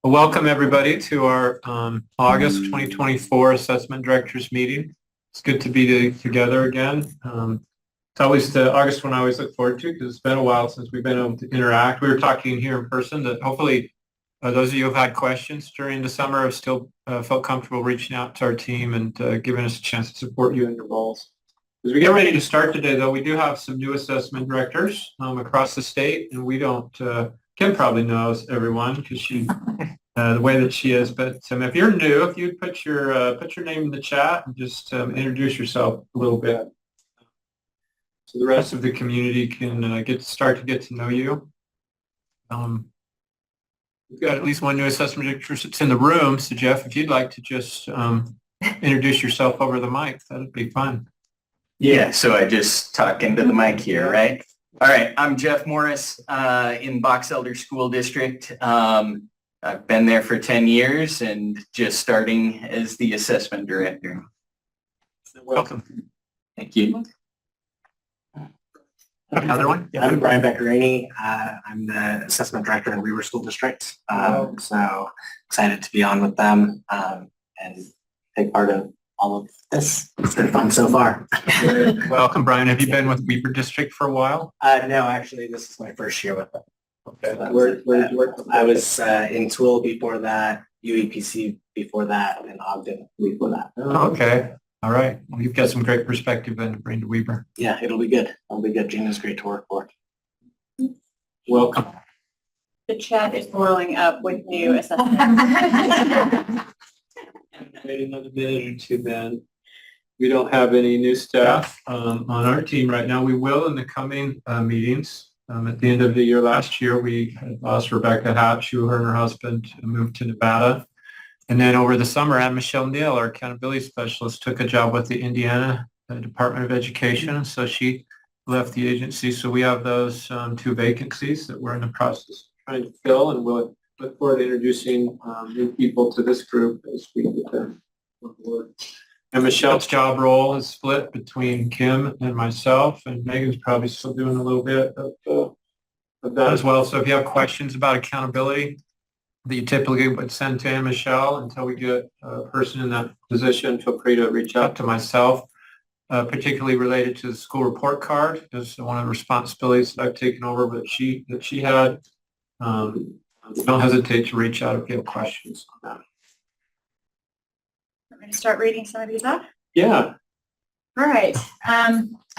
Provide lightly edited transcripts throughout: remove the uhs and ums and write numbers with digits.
Welcome everybody to our August 2024 Assessment Directors Meeting. It's good to be together again. It's always the August one I always look forward to because it's been a while since we've been able to interact. We were talking here in person that hopefully those of you who have had questions during the summer have still felt comfortable reaching out to our team and giving us a chance to support you in your roles. As we get ready to start today, though, we do have some new assessment directors across the state, and we don't, Kim probably knows everyone because she, the way that she is, but if you're new, if you'd put your name in the chat and just introduce yourself a little bit so the rest of the community can get to know you. We've got at least one new assessment director that's in the room, so Jeff, if you'd like to just introduce yourself over the mic, that'd be fun. Yeah, so I just talk into the mic here, right? All right, I'm Jeff Morris in Box Elder School District. I've been there for 10 years and just starting as the assessment director. Welcome. Thank you. Another one? I'm Brian Beccarini. I'm the assessment director in Weber School District. So excited to be on with them and take part of all of this. It's been fun so far. Welcome, Brian. Have you been with Weber District for a while? No, actually, this is my first year with them. Okay. Where did you work? I was in Tooele before that, UEPC before that, and Ogden before that. Oh, okay. All right. Well, you've got some great perspective then to bring to Weber. Yeah, it'll be good. It'll be good. Gina's great to work for. Welcome. The chat is blowing up with new assessments. Wait another minute or two, then. We don't have any new staff on our team right now. We will in the coming meetings. At the end of the year last year, we had lost Rebecca Hatch, who her and her husband moved to Nevada. And then over the summer, Anne Michelle Neal, our accountability specialist, took a job with the Indiana Department of Education. So she left the agency. So we have those two vacancies that we're in the process of trying to fill, and we'll look forward to introducing new people to this group as we get them on board. And Michelle's job role is split between Kim and myself, and Megan's probably still doing a little bit of that as well. So if you have questions about accountability that you typically would send to Anne Michelle until we get a person in that position, feel free to reach out to myself, particularly related to the school report card. Is one of the responsibilities that I've taken over that she had. Don't hesitate to reach out if you have questions on that. I'm going to start reading some of these off. Yeah. All right.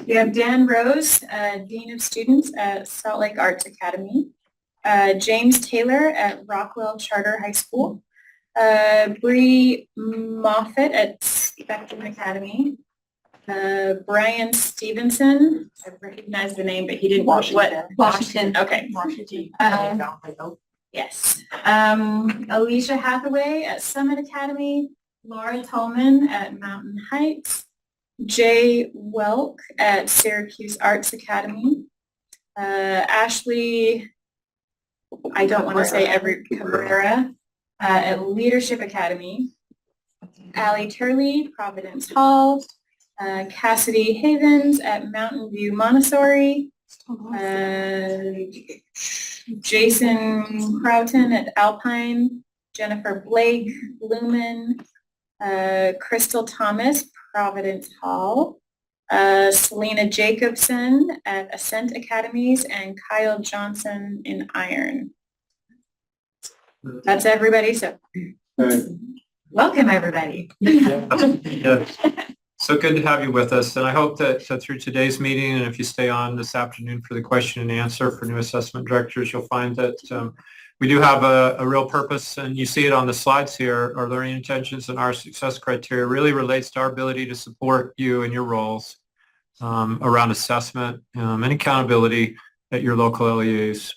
We have Dan Rose, Dean of Students at Salt Lake Arts Academy. James Taylor at Rockwell Charter High School. Bree Moffitt at Spectrum Academy. Brian Stevenson, I recognize the name, but he didn't. Washington. Okay. Washington. Yes. Alicia Hathaway at Summit Academy. Laura Tolman at Mountain Heights. Jay Welk at Syracuse Arts Academy. Ashley, I don't want to say Cabrera at Leadership Academy. Allie Turley, Providence Hall. Cassidy Havens at Mountain View Montessori. Jason Crowton at Alpine. Jennifer Blake, Lumen. Crystal Thomas, Providence Hall. Selena Jacobson at Ascent Academies, and Kyle Johnson in Iron. That's everybody. So welcome everybody. Yeah. So good to have you with us, and I hope that through today's meeting, and if you stay on this afternoon for the question and answer for new assessment directors, you'll find that we do have a real purpose, and you see it on the slides here. Our learning intentions and our success criteria really relates to our ability to support you in your roles around assessment and accountability at your local LEAs.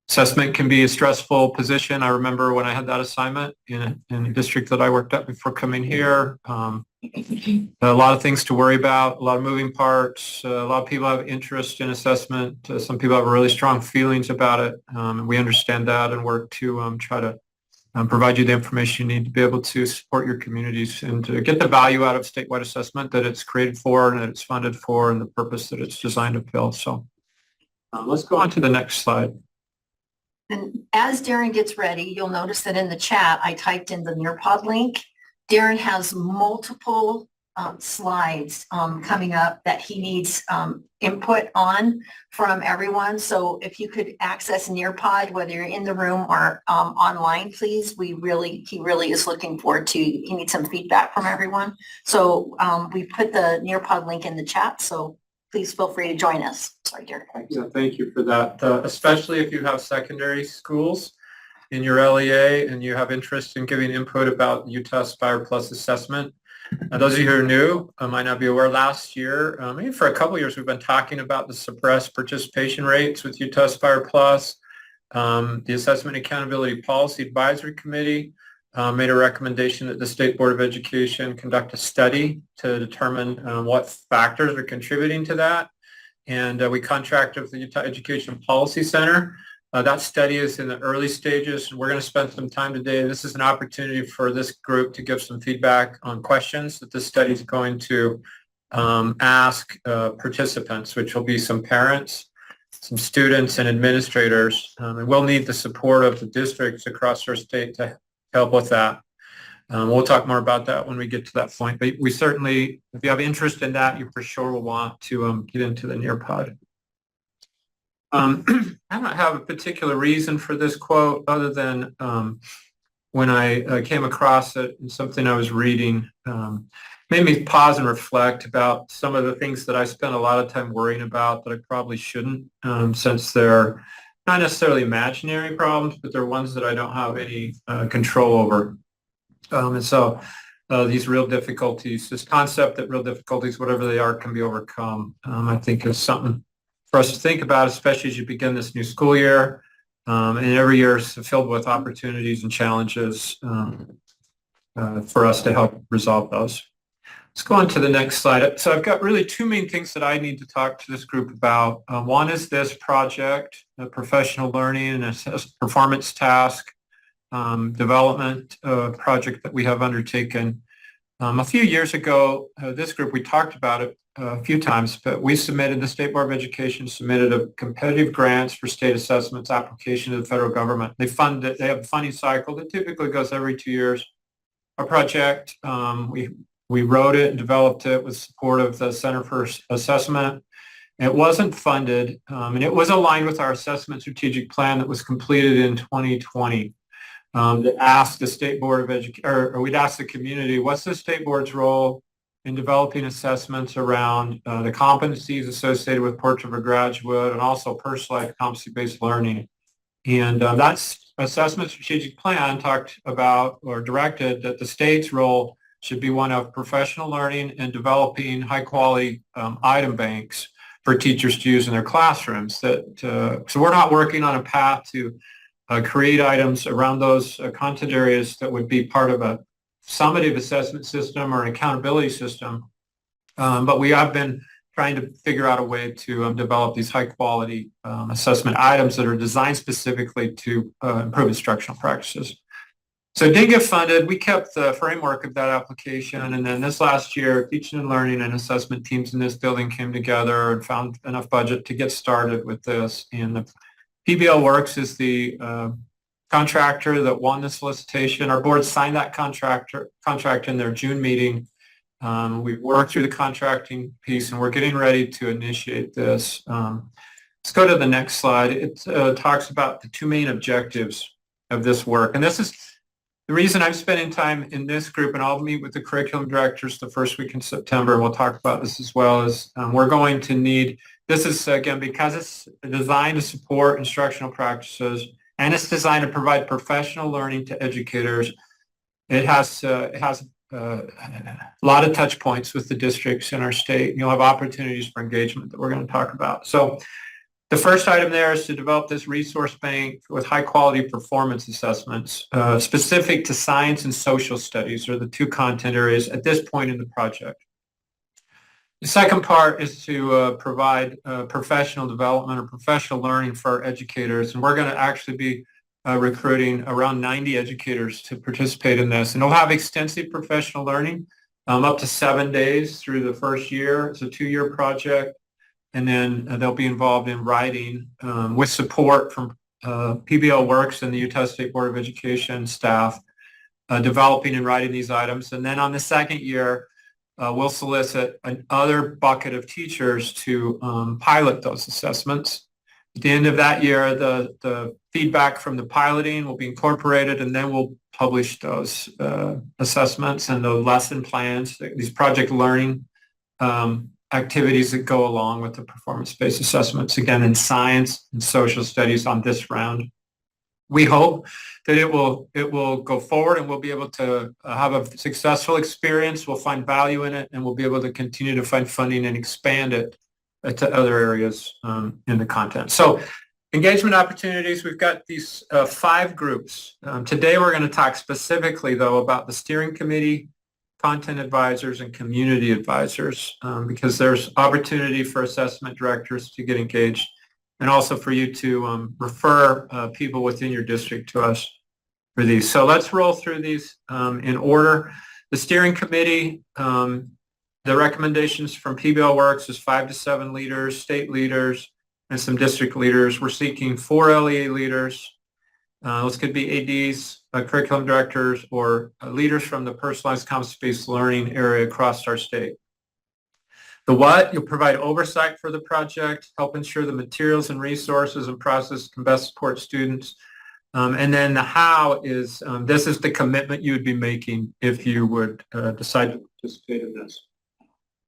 Assessment can be a stressful position. I remember when I had that assignment in a district that I worked at before coming here. A lot of things to worry about, a lot of moving parts. A lot of people have interest in assessment. Some people have really strong feelings about it. And we understand that and work to try to provide you the information you need to be able to support your communities and to get the value out of statewide assessment that it's created for and that it's funded for and the purpose that it's designed to fill. So let's go on to the next slide. And as Darren gets ready, you'll notice that in the chat, I typed in the Nearpod link. Darren has multiple slides coming up that he needs input on from everyone. So if you could access Nearpod, whether you're in the room or online, please, he really is looking forward to, he needs some feedback from everyone. So we put the Nearpod link in the chat, so please feel free to join us. Sorry, Darren. Yeah, thank you for that. Especially if you have secondary schools in your LEA and you have interest in giving input about Utah Aspire Plus assessment. Those of you who are new might not be aware, last year, maybe for a couple of years, we've been talking about the suppressed participation rates with Utah Aspire Plus. The Assessment Accountability Policy Advisory Committee made a recommendation that the State Board of Education conduct a study to determine what factors are contributing to that. And we contracted with the Utah Education Policy Center. That study is in the early stages. We're going to spend some time today. This is an opportunity for this group to give some feedback on questions that this study is going to ask participants, which will be some parents, some students, and administrators. And we'll need the support of the districts across our state to help with that. We'll talk more about that when we get to that point. But we certainly, if you have interest in that, you for sure will want to get into the Nearpod. I don't have a particular reason for this quote other than when I came across it and something I was reading made me pause and reflect about some of the things that I spent a lot of time worrying about that I probably shouldn't, since they're not necessarily imaginary problems, but they're ones that I don't have any control over. And so these real difficulties, this concept that real difficulties, whatever they are, can be overcome, I think is something for us to think about, especially as you begin this new school year. And every year is filled with opportunities and challenges for us to help resolve those. Let's go on to the next slide. So I've got really two main things that I need to talk to this group about. One is this project, the professional learning and performance task development project that we have undertaken. A few years ago, this group, we talked about it a few times, but we submitted, the State Board of Education submitted a competitive grants for state assessments application to the federal government. They fund it. They have a funding cycle that typically goes every 2 years. Our project, we wrote it and developed it with support of the Center for Assessment. It wasn't funded, and it was aligned with our assessment strategic plan that was completed in 2020. That asked the State Board of Education, or we'd ask the community, what's the State Board's role in developing assessments around the competencies associated with Portrait of a Graduate and also personalized competency-based learning. And that assessment strategic plan talked about or directed that the state's role should be one of professional learning and developing high-quality item banks for teachers to use in their classrooms. So we're not working on a path to create items around those content areas that would be part of a summative assessment system or an accountability system. But we have been trying to figure out a way to develop these high quality assessment items that are designed specifically to improve instructional practices. So it did get funded. We kept the framework of that application. And then this last year, teaching and learning and assessment teams in this building came together and found enough budget to get started with this. And the PBL Works is the contractor that won the solicitation. Our board signed that contract in their June meeting. We've worked through the contracting piece and we're getting ready to initiate this. Let's go to the next slide. It talks about the two main objectives of this work. And this is the reason I'm spending time in this group, and I'll meet with the curriculum directors the first week in September, and we'll talk about this as well. As we're going to need, this is again, because it's designed to support instructional practices and it's designed to provide professional learning to educators. It has a lot of touch points with the districts in our state. You'll have opportunities for engagement that we're going to talk about. So the first item there is to develop this resource bank with high quality performance assessments specific to science and social studies, are the two content areas at this point in the project. The second part is to provide professional development or professional learning for our educators. And we're going to actually be recruiting around 90 educators to participate in this. And they'll have extensive professional learning up to 7 days through the first year. It's a 2-year project. And then they'll be involved in writing with support from PBL Works and the Utah State Board of Education staff developing and writing these items. And then on the second year, we'll solicit another bucket of teachers to pilot those assessments. At the end of that year, the feedback from the piloting will be incorporated, and then we'll publish those assessments and the lesson plans, these project learning activities that go along with the performance-based assessments, again, in science and social studies on this round. We hope that it will go forward and we'll be able to have a successful experience. We'll find value in it, and we'll be able to continue to find funding and expand it to other areas in the content. So engagement opportunities, we've got these 5 groups. Today we're going to talk specifically, though, about the steering committee, content advisors, and community advisors, because there's opportunity for assessment directors to get engaged, and also for you to refer people within your district to us for these. So let's roll through these in order. The steering committee, the recommendations from PBL Works is 5 to 7 leaders, state leaders, and some district leaders. We're seeking 4 LEA leaders. Those could be ADs, curriculum directors, or leaders from the personalized competency-based learning area across our state. The what, you'll provide oversight for the project, help ensure the materials and resources and process can best support students. And then the how is, this is the commitment you would be making if you would decide to participate in this.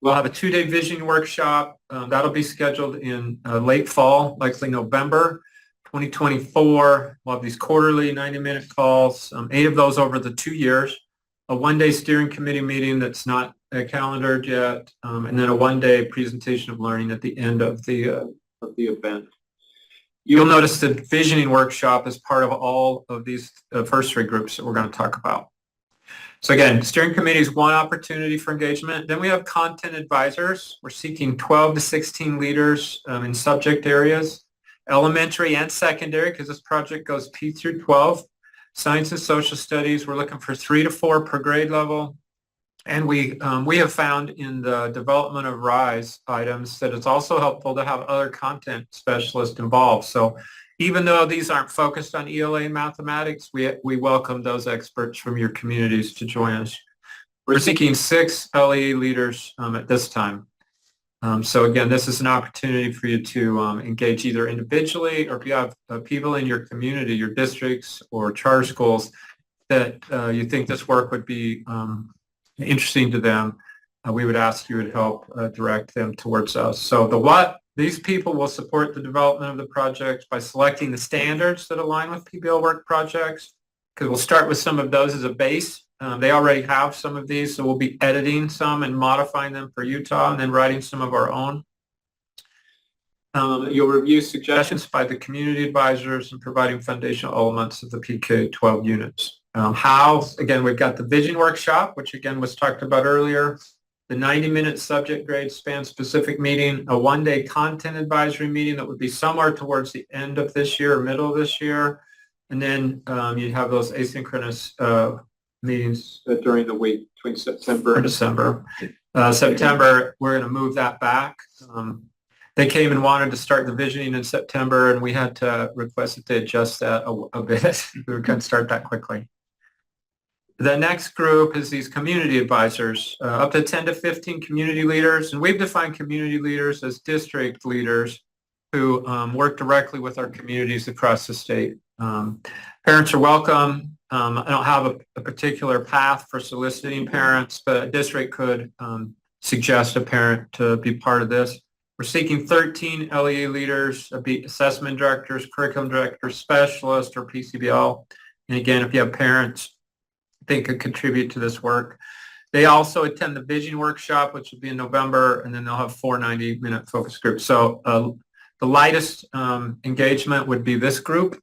We'll have a 2-day vision workshop. That'll be scheduled in late fall, likely November 2024. We'll have these quarterly 90-minute calls, 8 of those over the 2 years, a 1-day steering committee meeting that's not calendared yet, and then a 1-day presentation of learning at the end of the event. You'll notice the visioning workshop is part of all of these first 3 groups that we're going to talk about. So again, steering committee is one opportunity for engagement. Then we have content advisors. We're seeking 12 to 16 leaders in subject areas, elementary and secondary, because this project goes P through 12. Science and social studies, we're looking for 3 to 4 per grade level. And we have found in the development of RISE items that it's also helpful to have other content specialists involved. So even though these aren't focused on ELA and mathematics, we welcome those experts from your communities to join us. We're seeking 6 LEA leaders at this time. So again, this is an opportunity for you to engage either individually, or if you have people in your community, your districts or charter schools that you think this work would be interesting to them, we would ask you to help direct them towards us. So the what, these people will support the development of the project by selecting the standards that align with PBL work projects, because we'll start with some of those as a base. They already have some of these, so we'll be editing some and modifying them for Utah and then writing some of our own. You'll review suggestions by the community advisors and providing foundational elements of the PK-12 units. How, again, we've got the vision workshop, which again was talked about earlier, the 90-minute subject grade span specific meeting, a 1-day content advisory meeting that would be somewhere towards the end of this year or middle of this year. And then you have those asynchronous meetings during the week between September and December. September, we're going to move that back. They came and wanted to start the visioning in September, and we had to request that they adjust that a bit. We were going to start that quickly. The next group is these community advisors, up to 10 to 15 community leaders. And we've defined community leaders as district leaders who work directly with our communities across the state. Parents are welcome. I don't have a particular path for soliciting parents, but a district could suggest a parent to be part of this. We're seeking 13 LEA leaders, assessment directors, curriculum directors, specialists, or PCBL. And again, if you have parents, they could contribute to this work. They also attend the vision workshop, which will be in November, and then they'll have 4 90-minute focus groups. So the lightest engagement would be this group,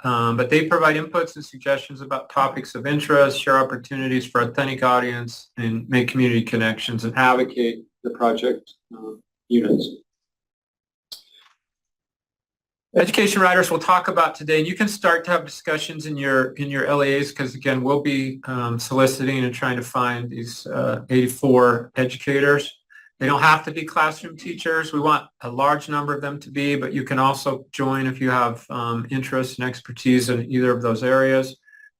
but they provide inputs and suggestions about topics of interest, share opportunities for authentic audience, and make community connections and advocate the project units. Education writers we'll talk about today, and you can start to have discussions in your LEAs, because again, we'll be soliciting and trying to find these 84 educators. They don't have to be classroom teachers. We want a large number of them to be, but you can also join if you have interest and expertise in either of those areas.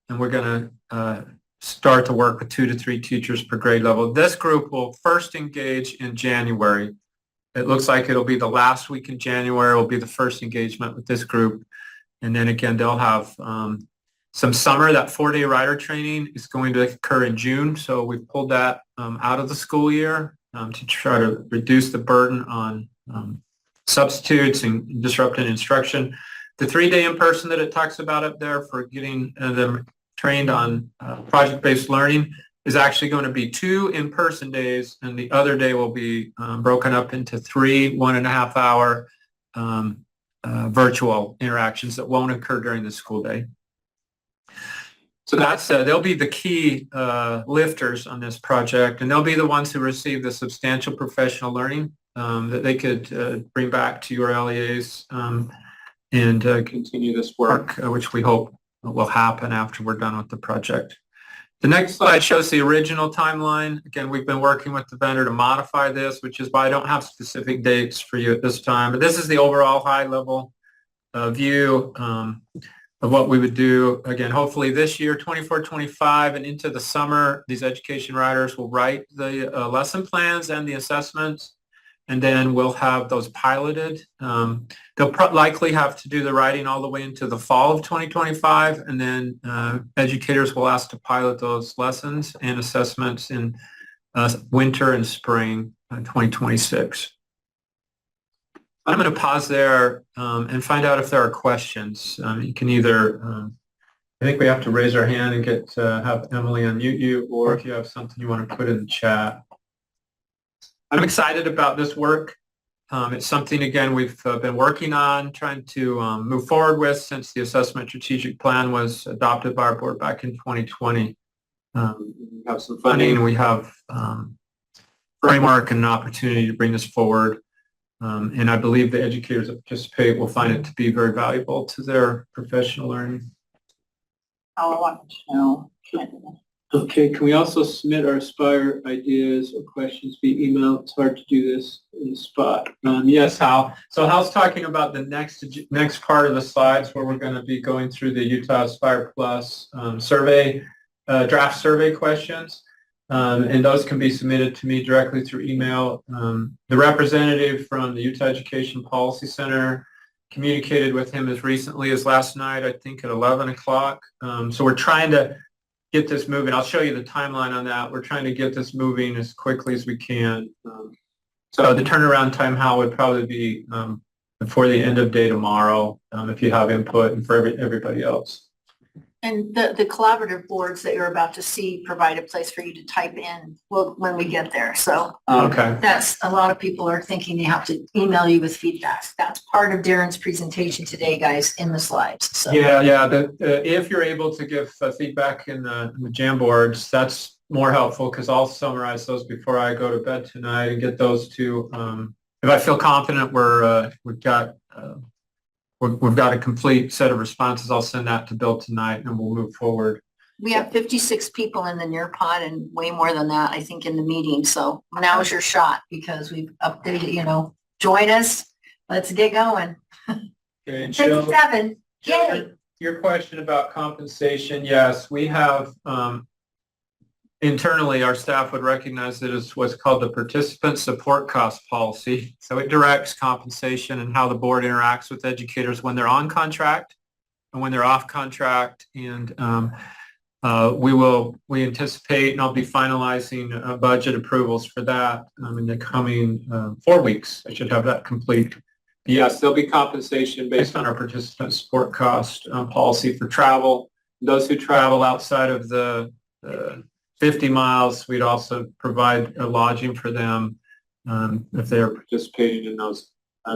And we're going to start to work with 2 to 3 teachers per grade level. This group will first engage in January. It looks like it'll be the last week in January will be the first engagement with this group. And then again, they'll have some summer. That 4-day rider training is going to occur in June. So we've pulled that out of the school year to try to reduce the burden on substitutes and disrupting instruction. The 3-day in-person that it talks about up there for getting them trained on project-based learning is actually going to be 2 in-person days, and the other day will be broken up into 3 1.5-hour virtual interactions that won't occur during the school day. So that's they'll be the key lifters on this project, and they'll be the ones who receive the substantial professional learning that they could bring back to your LEAs and continue this work, which we hope will happen after we're done with the project. The next slide shows the original timeline. Again, we've been working with the vendor to modify this, which is why I don't have specific dates for you at this time. But this is the overall high-level view of what we would do. Again, hopefully this year, 24-25, and into the summer, these education riders will write the lesson plans and the assessments, and then we'll have those piloted. They'll likely have to do the writing all the way into the fall of 2025, and then educators will ask to pilot those lessons and assessments in winter and spring 2026. I'm going to pause there and find out if there are questions. You can either, I think we have to raise our hand and get have Emily unmute you, or if you have something you want to put in the chat. I'm excited about this work. It's something, again, we've been working on, trying to move forward with since the assessment strategic plan was adopted by our board back in 2020. We have some funding, we have framework and an opportunity to bring this forward. And I believe the educators that participate will find it to be very valuable to their professional learning. I want to know. Okay, can we also submit our Aspire ideas or questions via email? It's hard to do this in the spot. Yes, Hal. So Hal's talking about the next part of the slides where we're going to be going through the Utah Aspire Plus survey, draft survey questions. And those can be submitted to me directly through email. The representative from the Utah Education Policy Center communicated with him as recently as last night, I think at 11 o'clock. So we're trying to get this moving. I'll show you the timeline on that. We're trying to get this moving as quickly as we can. So the turnaround time, Hal, would probably be before the end of day tomorrow if you have input, and for everybody else. And the collaborative boards that you're about to see provide a place for you to type in when we get there. So Okay. that's, a lot of people are thinking they have to email you with feedback. That's part of Darren's presentation today, guys, in the slides. So. Yeah. If you're able to give feedback in the Jamboards, that's more helpful because I'll summarize those before I go to bed tonight and get those to. If I feel confident we've got a complete set of responses, I'll send that to Bill tonight and we'll move forward. We have 56 people in the Nearpod and way more than that, I think, in the meeting. So now is your shot because we've updated, join us. Let's get going. Okay, Jill, 57. Yay. your question about compensation, yes, we have internally, our staff would recognize it as what's called the participant support cost policy. So it directs compensation and how the board interacts with educators when they're on contract and when they're off contract. And we anticipate, and I'll be finalizing budget approvals for that in the coming 4 weeks. I should have that complete. Yes, there'll be compensation based on our participant support cost policy for travel. Those who travel outside of the 50 miles, we'd also provide a lodging for them if they're participating in those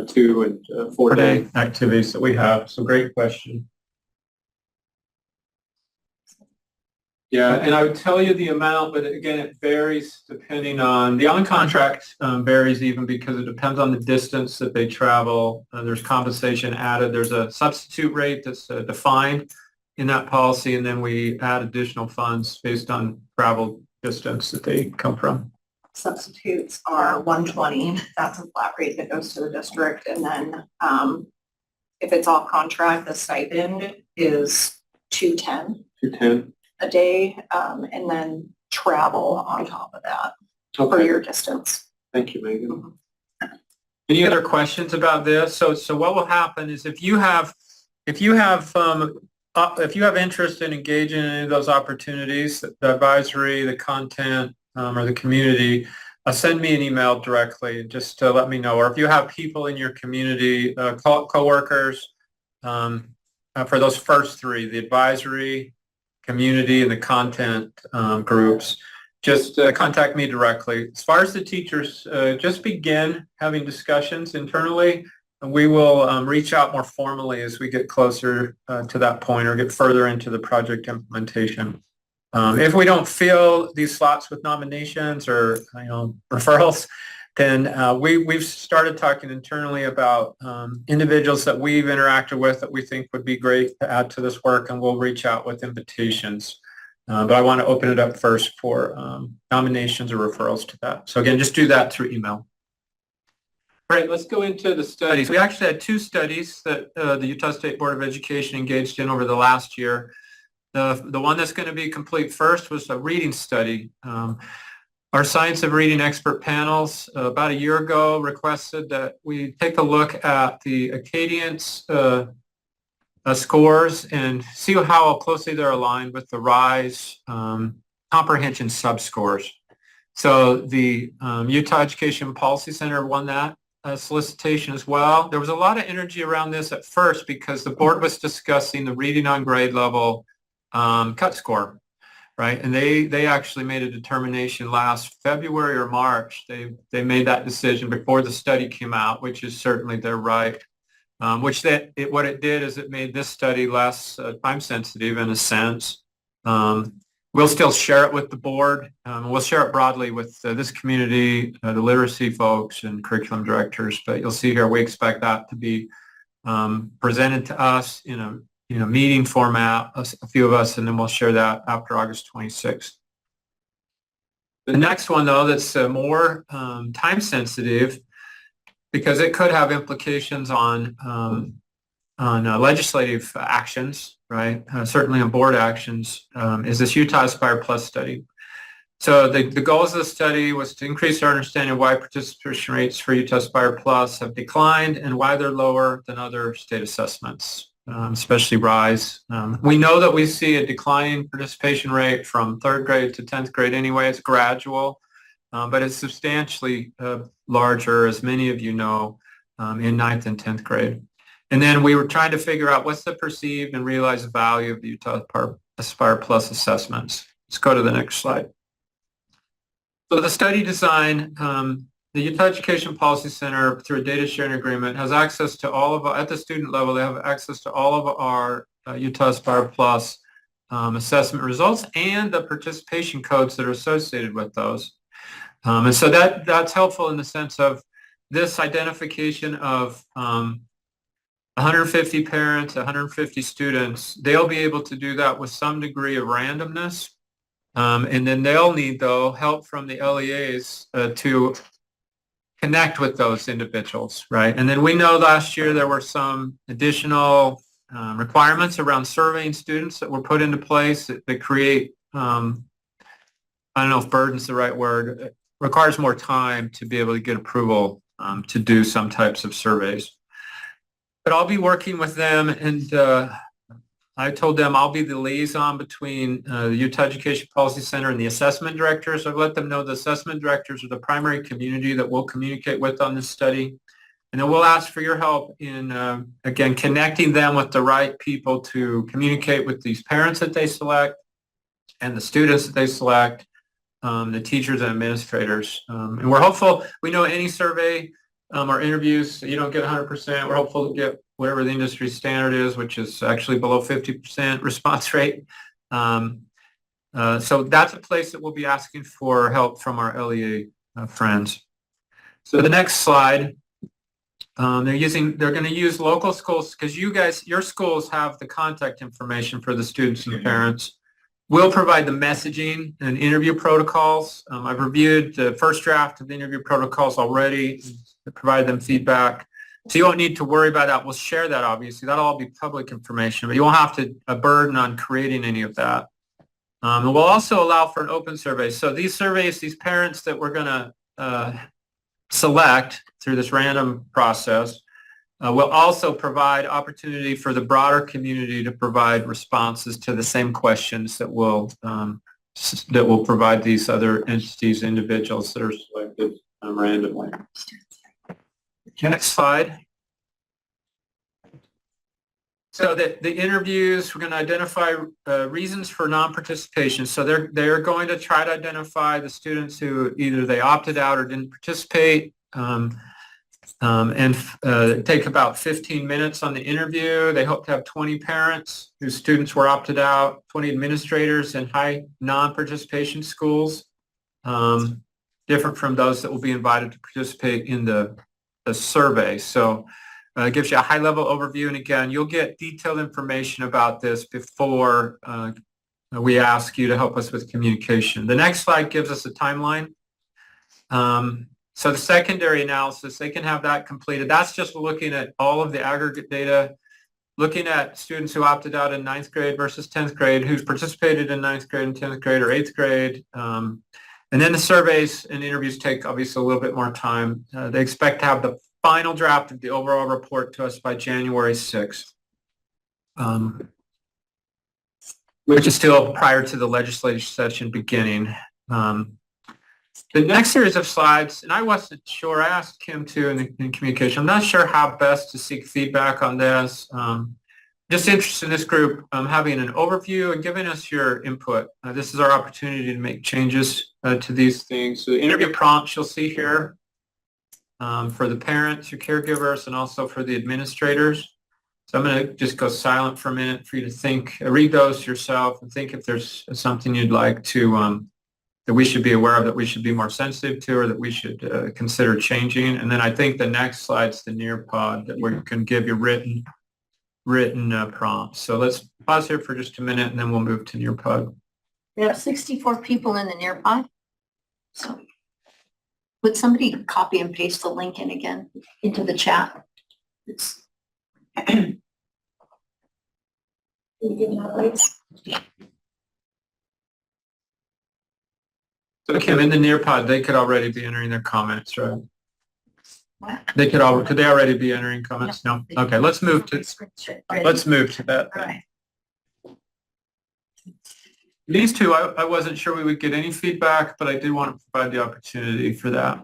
2 and 4 day activities that we have. So great question. Yeah, and I would tell you the amount, but again, it varies depending on, the on-contract varies even because it depends on the distance that they travel. There's compensation added. There's a substitute rate that's defined in that policy, and then we add additional funds based on travel distance that they come from. substitutes are 120. That's a flat rate that goes to the district. And then if it's all contract, the stipend is 210 210. a day, and then travel on top of that for Okay, your distance. thank you, Megan. Any other questions about this? So what will happen is if you have interest in engaging in any of those opportunities, the advisory, the content, or the community, send me an email directly just to let me know. Or if you have people in your community, coworkers, for those first three, the advisory, community, and the content groups, just contact me directly. As far as the teachers, just begin having discussions internally. And we will reach out more formally as we get closer to that point or get further into the project implementation. If we don't fill these slots with nominations or referrals, then we've started talking internally about individuals that we've interacted with that we think would be great to add to this work, and we'll reach out with invitations. But I want to open it up first for nominations or referrals to that. So again, just do that through email. All right, let's go into the studies. We actually had 2 studies that the Utah State Board of Education engaged in over the last year. The one that's going to be complete first was a reading study. Our Science of Reading expert panels about a year ago requested that we take a look at the Acadience scores and see how closely they're aligned with the RISE comprehension subscores. So the Utah Education Policy Center won that solicitation as well. There was a lot of energy around this at first because the board was discussing the reading on grade level cut score, right? And they actually made a determination last February or March. They made that decision before the study came out, which is certainly their right. What it did is it made this study less time sensitive in a sense. We'll still share it with the board. We'll share it broadly with this community, the literacy folks and curriculum directors. But you'll see here we expect that to be presented to us in a meeting format, a few of us, and then we'll share that after August 26th. The next one, though, that's more time sensitive because it could have implications on legislative actions, right? Certainly on board actions, is this Utah Aspire Plus study. So the goals of the study was to increase our understanding of why participation rates for Utah Aspire Plus have declined and why they're lower than other state assessments, especially RISE. We know that we see a declining participation rate from 3rd grade to 10th grade anyway. It's gradual, but it's substantially larger, as many of you know, in 9th and 10th grade. And then we were trying to figure out what's the perceived and realized value of the Utah Aspire Plus assessments. Let's go to the next slide. So the study design, the Utah Education Policy Center, through a data sharing agreement, has access to all of, at the student level, they have access to all of our Utah Aspire Plus assessment results and the participation codes that are associated with those. And so that's helpful in the sense of this identification of 150 parents, 150 students. They'll be able to do that with some degree of randomness. And then they'll need, though, help from the LEAs to connect with those individuals, right? And then we know last year there were some additional requirements around surveying students that were put into place that create, I don't know if burden's the right word, it requires more time to be able to get approval to do some types of surveys. But I'll be working with them, and I told them I'll be the liaison between the Utah Education Policy Center and the assessment directors. I've let them know the assessment directors are the primary community that we'll communicate with on this study. And then we'll ask for your help in, again, connecting them with the right people to communicate with these parents that they select and the students that they select, the teachers and administrators. And we're hopeful. We know any survey or interviews, you don't get 100%. We're hopeful to get whatever the industry standard is, which is actually below 50% response rate. So that's a place that we'll be asking for help from our LEA friends. So the next slide, they're going to use local schools because your schools have the contact information for the students and the parents. We'll provide the messaging and interview protocols. I've reviewed the first draft of the interview protocols already, provided them feedback. So you won't need to worry about that. We'll share that, obviously. That'll all be public information, but you won't have to a burden on creating any of that. And we'll also allow for an open survey. So these surveys, these parents that we're going to select through this random process, will also provide opportunity for the broader community to provide responses to the same questions that will provide these other entities, individuals that are selected randomly. Okay, next slide. So the interviews, we're going to identify reasons for non-participation. So they're going to try to identify the students who either they opted out or didn't participate. Take about 15 minutes on the interview. They hope to have 20 parents whose students were opted out, 20 administrators in high non-participation schools, different from those that will be invited to participate in the survey. So it gives you a high-level overview. And again, you'll get detailed information about this before we ask you to help us with communication. The next slide gives us a timeline. So the secondary analysis, they can have that completed. That's just looking at all of the aggregate data, looking at students who opted out in 9th grade versus 10th grade, who's participated in 9th grade and 10th grade or 8th grade. And then the surveys and interviews take obviously a little bit more time. They expect to have the final draft of the overall report to us by January 6th, which is still prior to the legislative session beginning. The next series of slides, and I wasn't sure, I asked Kim too in communication, I'm not sure how best to seek feedback on this. Just interested in this group having an overview and giving us your input. This is our opportunity to make changes to these things. So the interview prompts you'll see here for the parents, your caregivers, and also for the administrators. So I'm going to just go silent for a minute for you to think, read those yourself and think if there's something you'd like to that we should be aware of, that we should be more sensitive to, or that we should consider changing. And then I think the next slide's the Nearpod, where you can give your written prompts. So let's pause here for just a minute, and then we'll move to Nearpod. We have 64 people in the Nearpod. So would somebody copy and paste the link in again into the chat? Can you give me that, please? So Kim, in the Nearpod, they could already be entering their comments, right? What? Could they already be entering comments? No? Okay, let's move to that. All right. These two, I wasn't sure we would get any feedback, but I did want to provide the opportunity for that.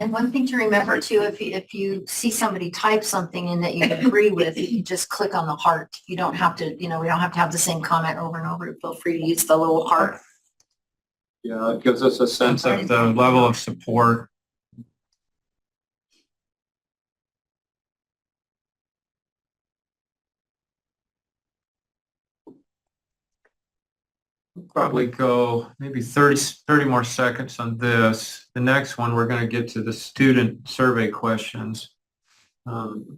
And one thing to remember too, if you see somebody type something in that you agree with, you can just click on the heart. You don't have to, we don't have to have the same comment over and over. Feel free to use the little heart. Yeah, it gives us a sense of the level of support. We'll probably go maybe 30 more seconds on this. The next one, we're going to get to the student survey questions.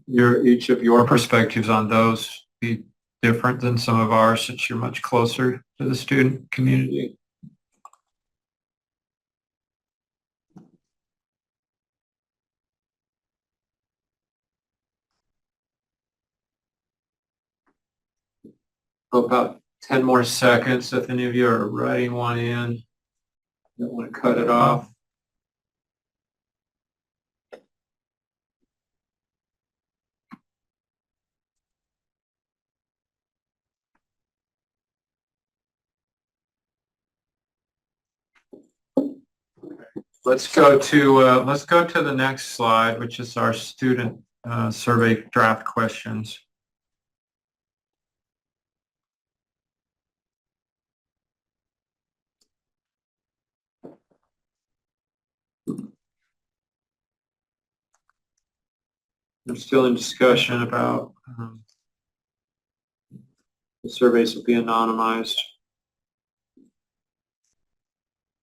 Each of your perspectives on those be different than some of ours, since you're much closer to the student community. About 10 more seconds if any of you are writing one in. Don't want to cut it off. Let's go to the next slide, which is our student survey draft questions. We're still in discussion about the surveys will be anonymized.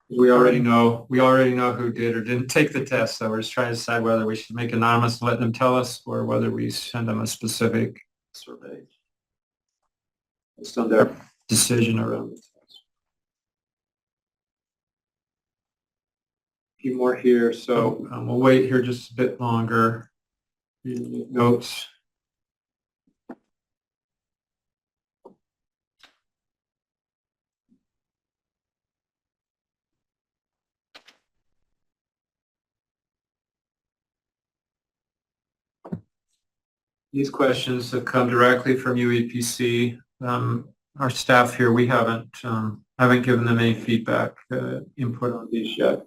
We already know who did or didn't take the test, so we're just trying to decide whether we should make anonymous and let them tell us, or whether we send them a specific survey based on their decision around the test. few more here, so we'll wait here just a bit longer. Notes. These questions have come directly from UEPC. Our staff here, we haven't given them any feedback, input on these yet.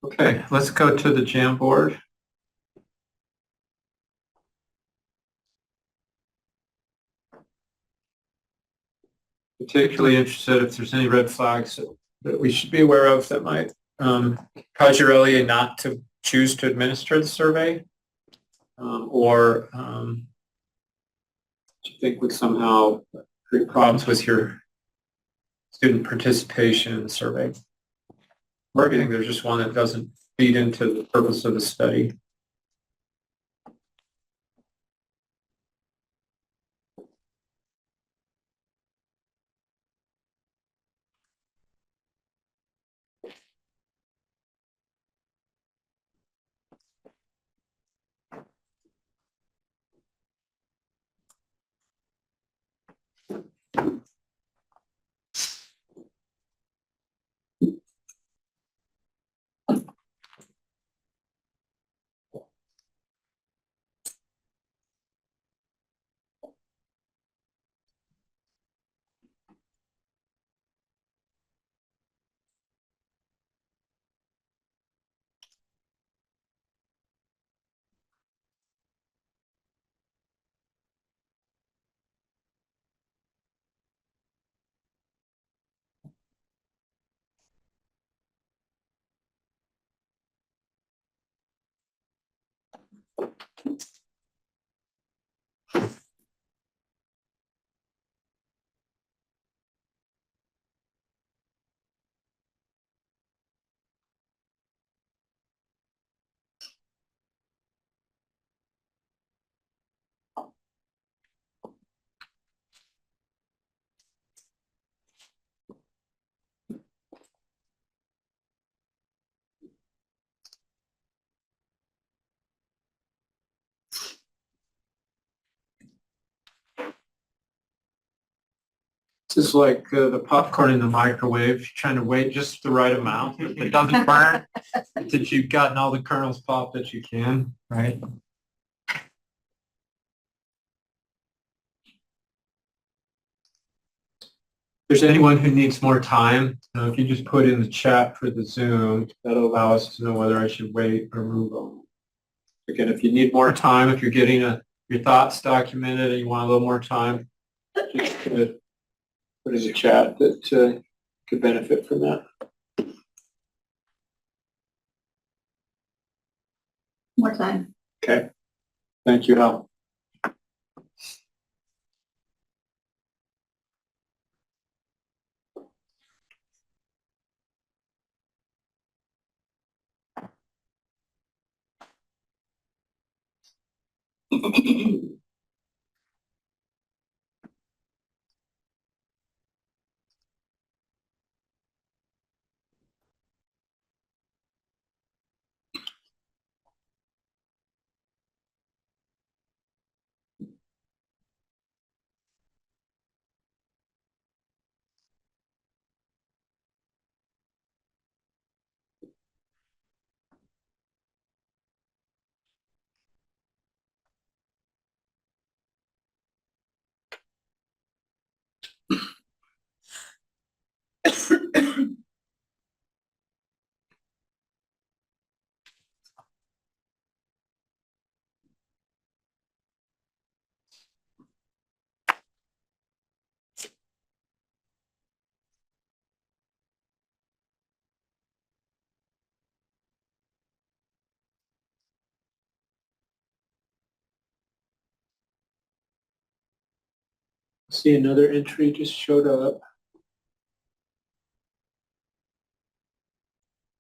Okay, let's go to the Jamboard. Particularly interested if there's any red flags that we should be aware of that might cause your LEA not to choose to administer the survey, or do you think would somehow create problems with your student participation in the survey? Or do you think there's just one that doesn't feed into the purpose of the study? This is like the popcorn in the microwave. You're trying to wait just the right amount. It doesn't burn that you've gotten all the kernels popped that you can, right? If there's anyone who needs more time, if you just put in the chat for the Zoom, that'll allow us to know whether I should wait or move on. Again, if you need more time, if you're getting your thoughts documented and you want a little more time, just put in the chat that could benefit from that. More time. Okay. Thank you, Hal. See, another entry just showed up.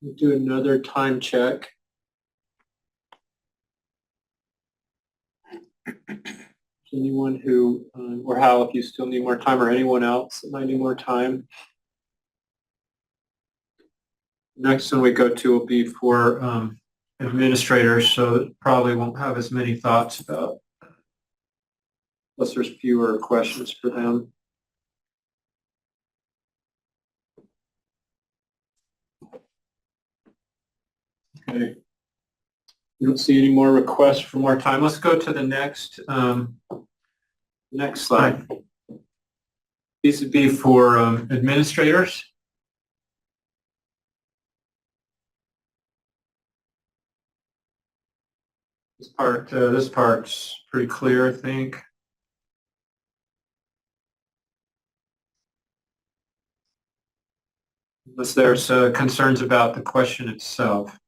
We'll do another time check. Anyone who, or Hal, if you still need more time, or anyone else that might need more time. Next one we go to will be for administrators, so it probably won't have as many thoughts about, unless there's fewer questions for them. Okay. You don't see any more requests for more time. Let's go to the next slide. These would be for administrators. This part's pretty clear, I think. Unless there's concerns about the question itself.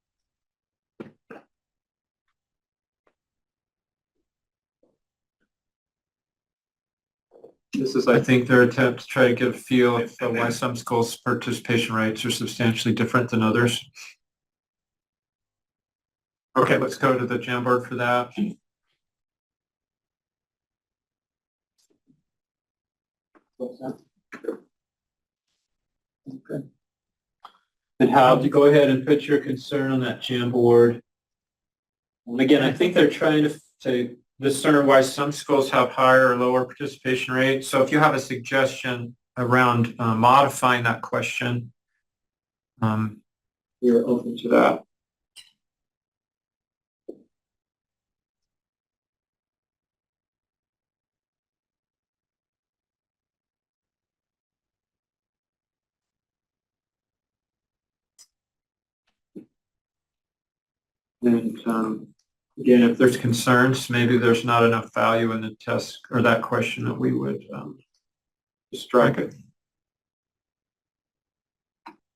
This is, I think, their attempt to try to get a feel of why some schools' participation rates are substantially different than others. Okay, let's go to the Jamboard for that. Okay. And Hal, to go ahead and put your concern on that Jamboard. And again, I think they're trying to discern why some schools have higher or lower participation rates. So if you have a suggestion around modifying that question, we're open to that. And again, if there's concerns, maybe there's not enough value in the test or that question that we would strike it.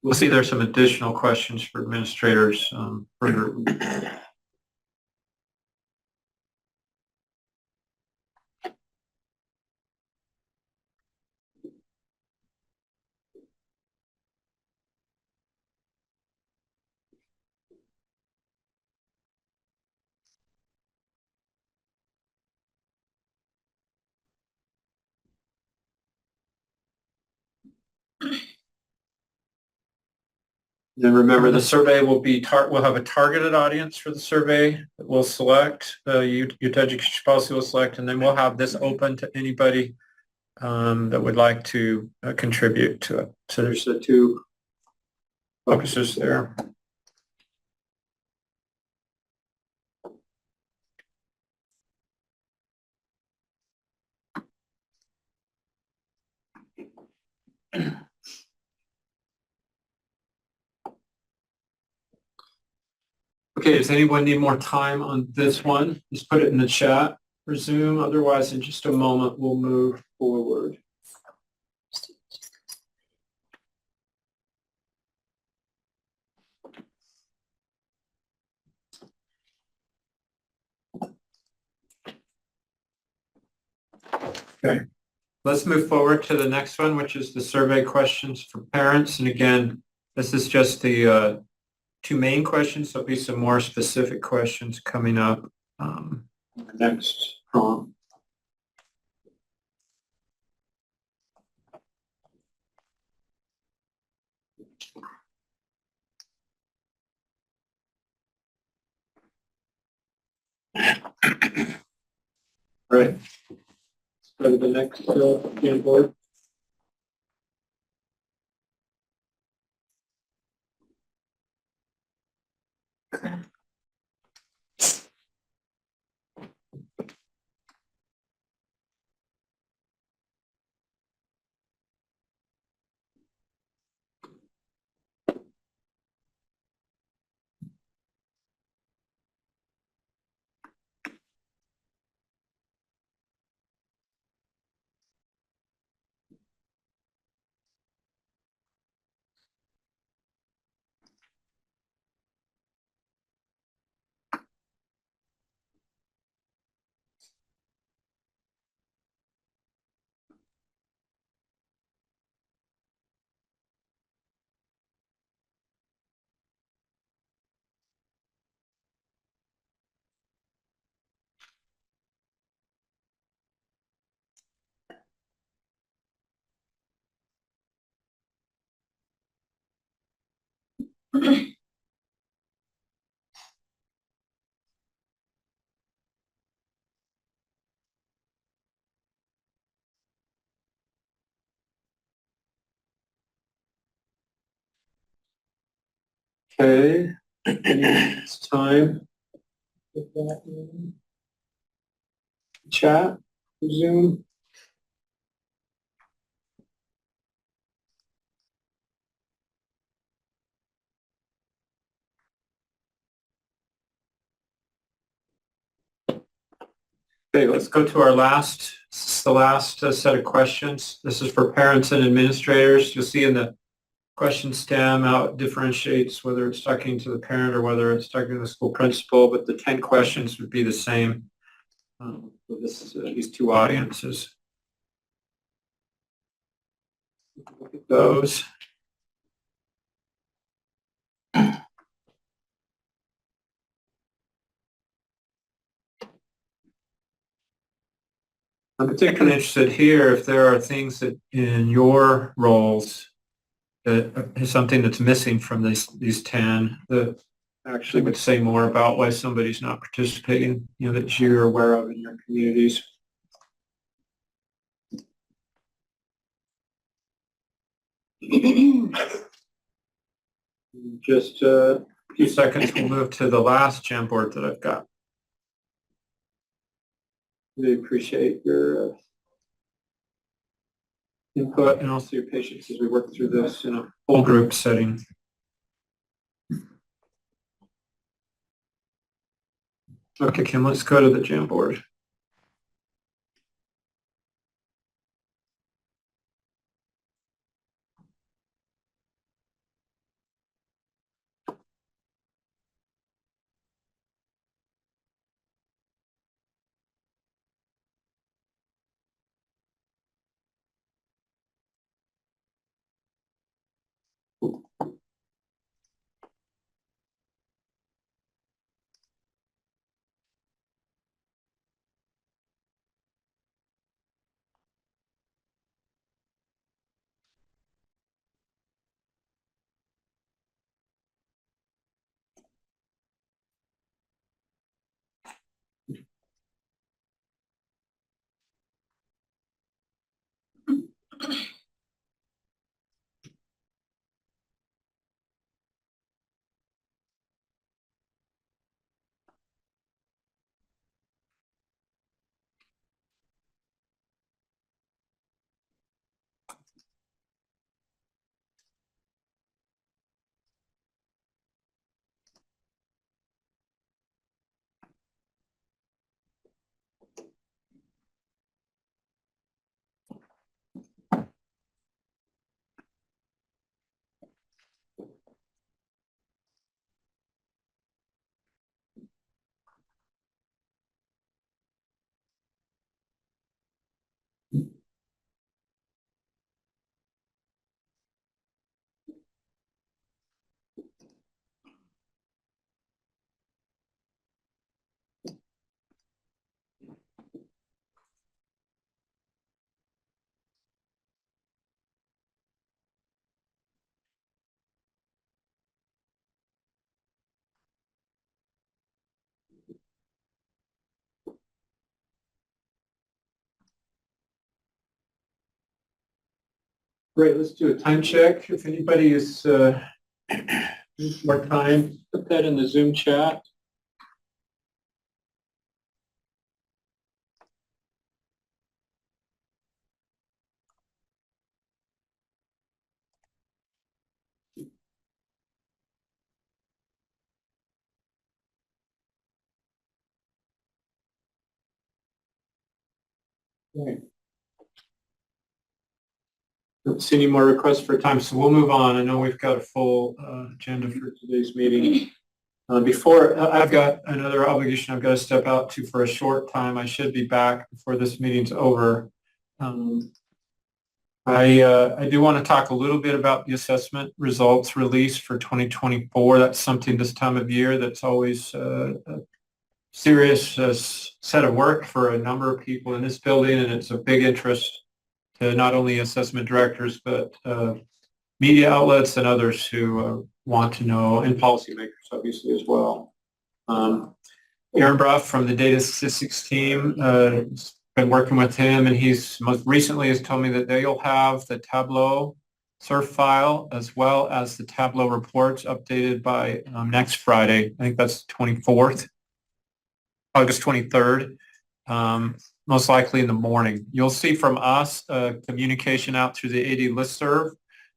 We'll see there's some additional questions for administrators further. Then remember, the survey will be we'll have a targeted audience for the survey that we'll select. Utah Education Policy will select, and then we'll have this open to anybody that would like to contribute to it. So there's the two focuses there. Okay, does anyone need more time on this one? Just put it in the chat for Zoom. Otherwise, in just a moment, we'll move forward. Okay, let's move forward to the next one, which is the survey questions for parents. And again, this is just the two main questions. There'll be some more specific questions coming up next prompt. All right. Let's go to the next Jamboard. Okay, it's time. Put that in. Chat, Zoom. Okay, let's go to our last, this is the last set of questions. This is for parents and administrators. You'll see in the question stem how it differentiates whether it's talking to the parent or whether it's talking to the school principal, but the 10 questions would be the same. For this is these two audiences. Look at those. I'm particularly interested here if there are things that in your roles that is something that's missing from these 10 that actually would say more about why somebody's not participating, that you're aware of in your communities. Just a few seconds, we'll move to the last Jamboard that I've got. Really appreciate your input and also your patience as we work through this in a full group setting. Okay, Kim, let's go to the Jamboard. Great, let's do a time check. If anybody is more time, put that in the Zoom chat. Okay. Don't see any more requests for time, so we'll move on. I know we've got a full agenda for today's meeting. Before, I've got another obligation I've got to step out to for a short time. I should be back before this meeting's over. I do want to talk a little bit about the assessment results released for 2024. That's something this time of year that's always a serious set of work for a number of people in this building, and it's a big interest to not only assessment directors, but media outlets and others who want to know, and policymakers obviously as well. Aaron Bruff from the data statistics team, been working with him, and he's most recently has told me that they'll have the Tableau surf file as well as the Tableau reports updated by next Friday. I think that's 24th, August 23rd, most likely in the morning. You'll see from us communication out through the AD listserv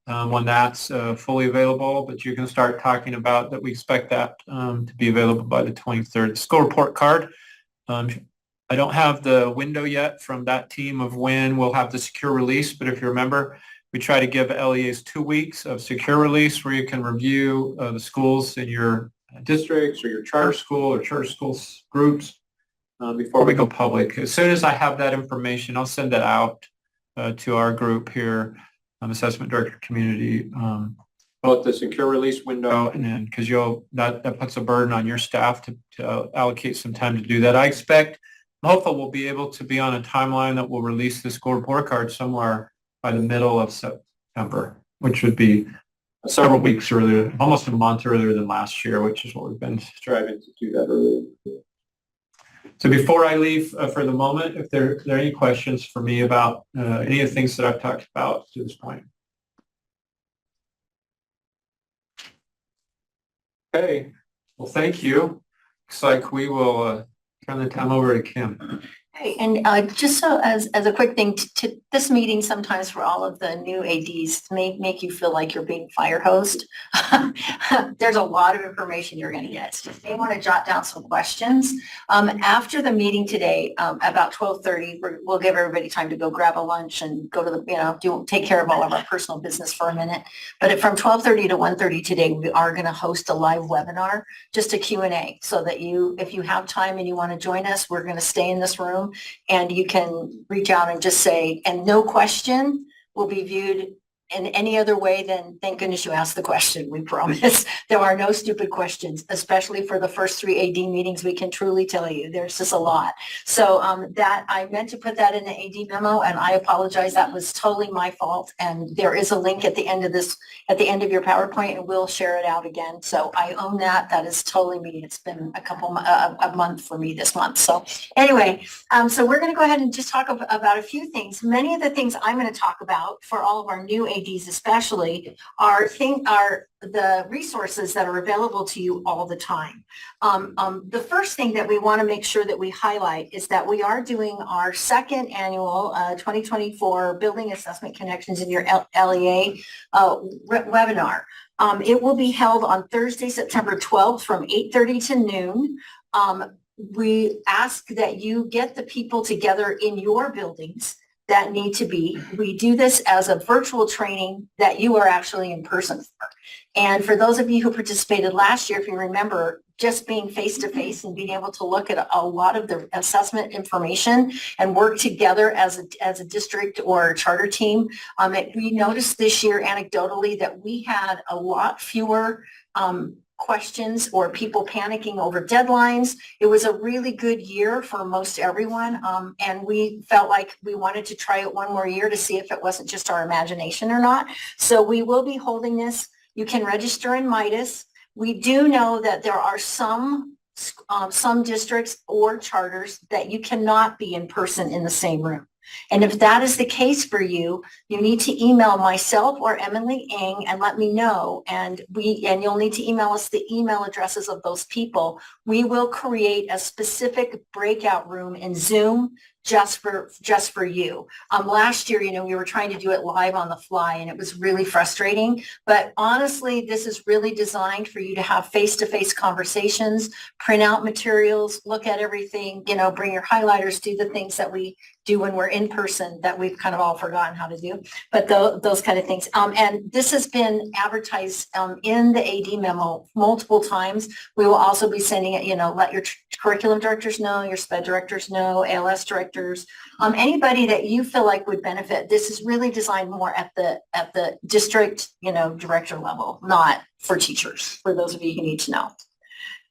when that's fully available, but you can start talking about that. We expect that to be available by the 23rd. The school report card, I don't have the window yet from that team of when we'll have the secure release, but if you remember, we try to give LEAs 2 weeks of secure release where you can review the schools in your districts or your charter school or charter schools groups before we go public. As soon as I have that information, I'll send that out to our group here, assessment director community, both the secure release window and then because that puts a burden on your staff to allocate some time to do that. I expect, hopefully we'll be able to be on a timeline that will release the school report card somewhere by the middle of September, which would be several weeks earlier, almost a month earlier than last year, which is what we've been striving to do that earlier. So before I leave for the moment, if there are any questions for me about any of the things that I've talked about to this point. Okay, well, thank you. Looks like we will turn the time over to Kim. Hey, and just so as a quick thing, to this meeting sometimes for all of the new ADs make you feel like you're being fire hosed. There's a lot of information you're going to get. So you may want to jot down some questions. After the meeting today, about 12:30, we'll give everybody time to go grab a lunch and go to the, take care of all of our personal business for a minute. But from 12:30 to 1:30 today, we are going to host a live webinar, just a Q&A, so that if you have time and you want to join us, we're going to stay in this room. And you can reach out and just say, and no question will be viewed in any other way than thank goodness you asked the question. We promise there are no stupid questions, especially for the first 3 AD meetings. We can truly tell you there's just a lot. So that I meant to put that in the AD memo, and I apologize. That was totally my fault. And there is a link at the end of your PowerPoint, and we'll share it out again. So I own that. That is totally me. It's been a month for me this month. So anyway, so we're going to go ahead and just talk about a few things. Many of the things I'm going to talk about for all of our new ADs especially are the resources that are available to you all the time. The first thing that we want to make sure that we highlight is that we are doing our second annual 2024 Building Assessment Connections in Your LEA webinar. It will be held on Thursday, September 12th from 8:30 to noon. We ask that you get the people together in your buildings that need to be. We do this as a virtual training that you are actually in person for. And for those of you who participated last year, if you remember, just being face-to-face and being able to look at a lot of the assessment information and work together as a district or a charter team, we noticed this year anecdotally that we had a lot fewer questions or people panicking over deadlines. It was a really good year for most everyone. And we felt like we wanted to try it one more year to see if it wasn't just our imagination or not. So we will be holding this. You can register in Midas. We do know that there are some districts or charters that you cannot be in person in the same room. And if that is the case for you, you need to email myself or Emily Ng and let me know. And you'll need to email us the email addresses of those people. We will create a specific breakout room in Zoom just for you. Last year, we were trying to do it live on the fly and it was really frustrating. But honestly, this is really designed for you to have face-to-face conversations, print out materials, look at everything, bring your highlighters, do the things that we do when we're in person that we've kind of all forgotten how to do, but those kind of things. And this has been advertised in the AD memo multiple times. We will also be sending it, let your curriculum directors know, your SPED directors know, ALS directors, anybody that you feel like would benefit. This is really designed more at the district, director level, not for teachers, for those of you who need to know.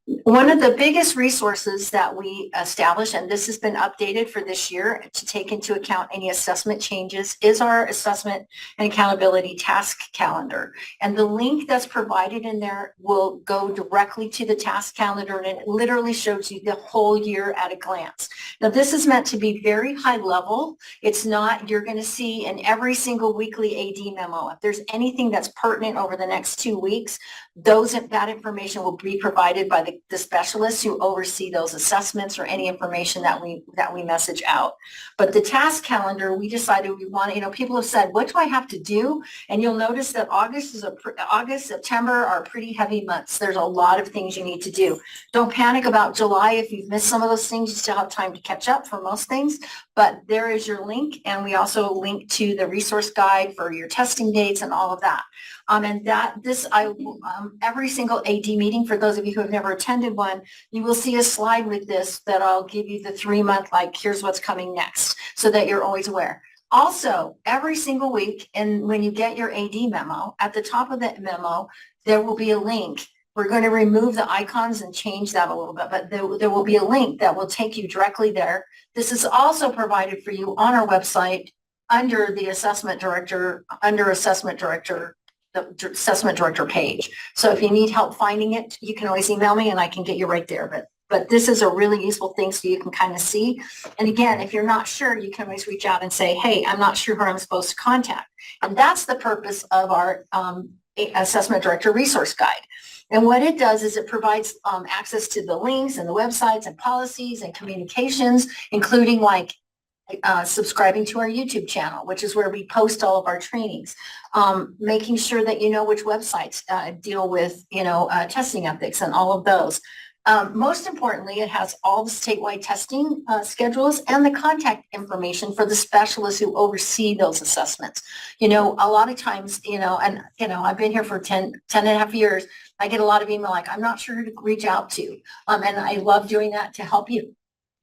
One of the biggest resources that we establish, and this has been updated for this year to take into account any assessment changes, is our assessment and accountability task calendar. And the link that's provided in there will go directly to the task calendar, and it literally shows you the whole year at a glance. Now, this is meant to be very high level. It's not, you're going to see in every single weekly AD memo, if there's anything that's pertinent over the next 2 weeks, that information will be provided by the specialists who oversee those assessments or any information that we message out. But the task calendar, we decided we want, people have said, what do I have to do? And you'll notice that August, September are pretty heavy months. There's a lot of things you need to do. Don't panic about July. If you've missed some of those things, you still have time to catch up for most things. But there is your link. And we also link to the resource guide for your testing dates and all of that. Every single AD meeting, for those of you who have never attended one, you will see a slide with this that I'll give you the 3-month, like, here's what's coming next, so that you're always aware. Also, every single week, and when you get your AD memo, at the top of that memo, there will be a link. We're going to remove the icons and change that a little bit, but there will be a link that will take you directly there. This is also provided for you on our website under the assessment director, the assessment director page. So if you need help finding it, you can always email me and I can get you right there. But this is a really useful thing so you can kind of see. And again, if you're not sure, you can always reach out and say, hey, I'm not sure who I'm supposed to contact. And that's the purpose of our assessment director resource guide. And what it does is it provides access to the links and the websites and policies and communications, including like subscribing to our YouTube channel, which is where we post all of our trainings, making sure that you know which websites deal with, testing ethics and all of those. Most importantly, it has all the statewide testing schedules and the contact information for the specialists who oversee those assessments. A lot of times, I've been here for 10 and a half years. I get a lot of email like, I'm not sure who to reach out to. And I love doing that to help you.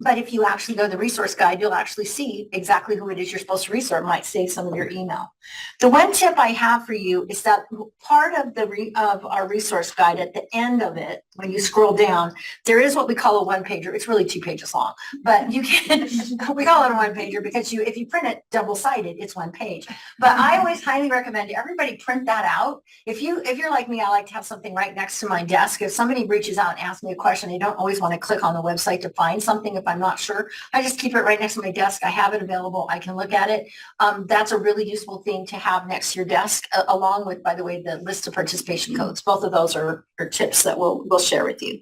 But if you actually go to the resource guide, you'll actually see exactly who it is you're supposed to resource. It might save some of your email. The one tip I have for you is that part of our resource guide, at the end of it, when you scroll down, there is what we call a one-pager. It's really 2 pages long, but you can, we call it a one-pager because if you print it double-sided, it's 1 page. But I always highly recommend everybody print that out. If you're like me, I like to have something right next to my desk. If somebody reaches out and asks me a question, I don't always want to click on the website to find something if I'm not sure. I just keep it right next to my desk. I have it available. I can look at it. That's a really useful thing to have next to your desk, along with, by the way, the list of participation codes. Both of those are tips that we'll share with you.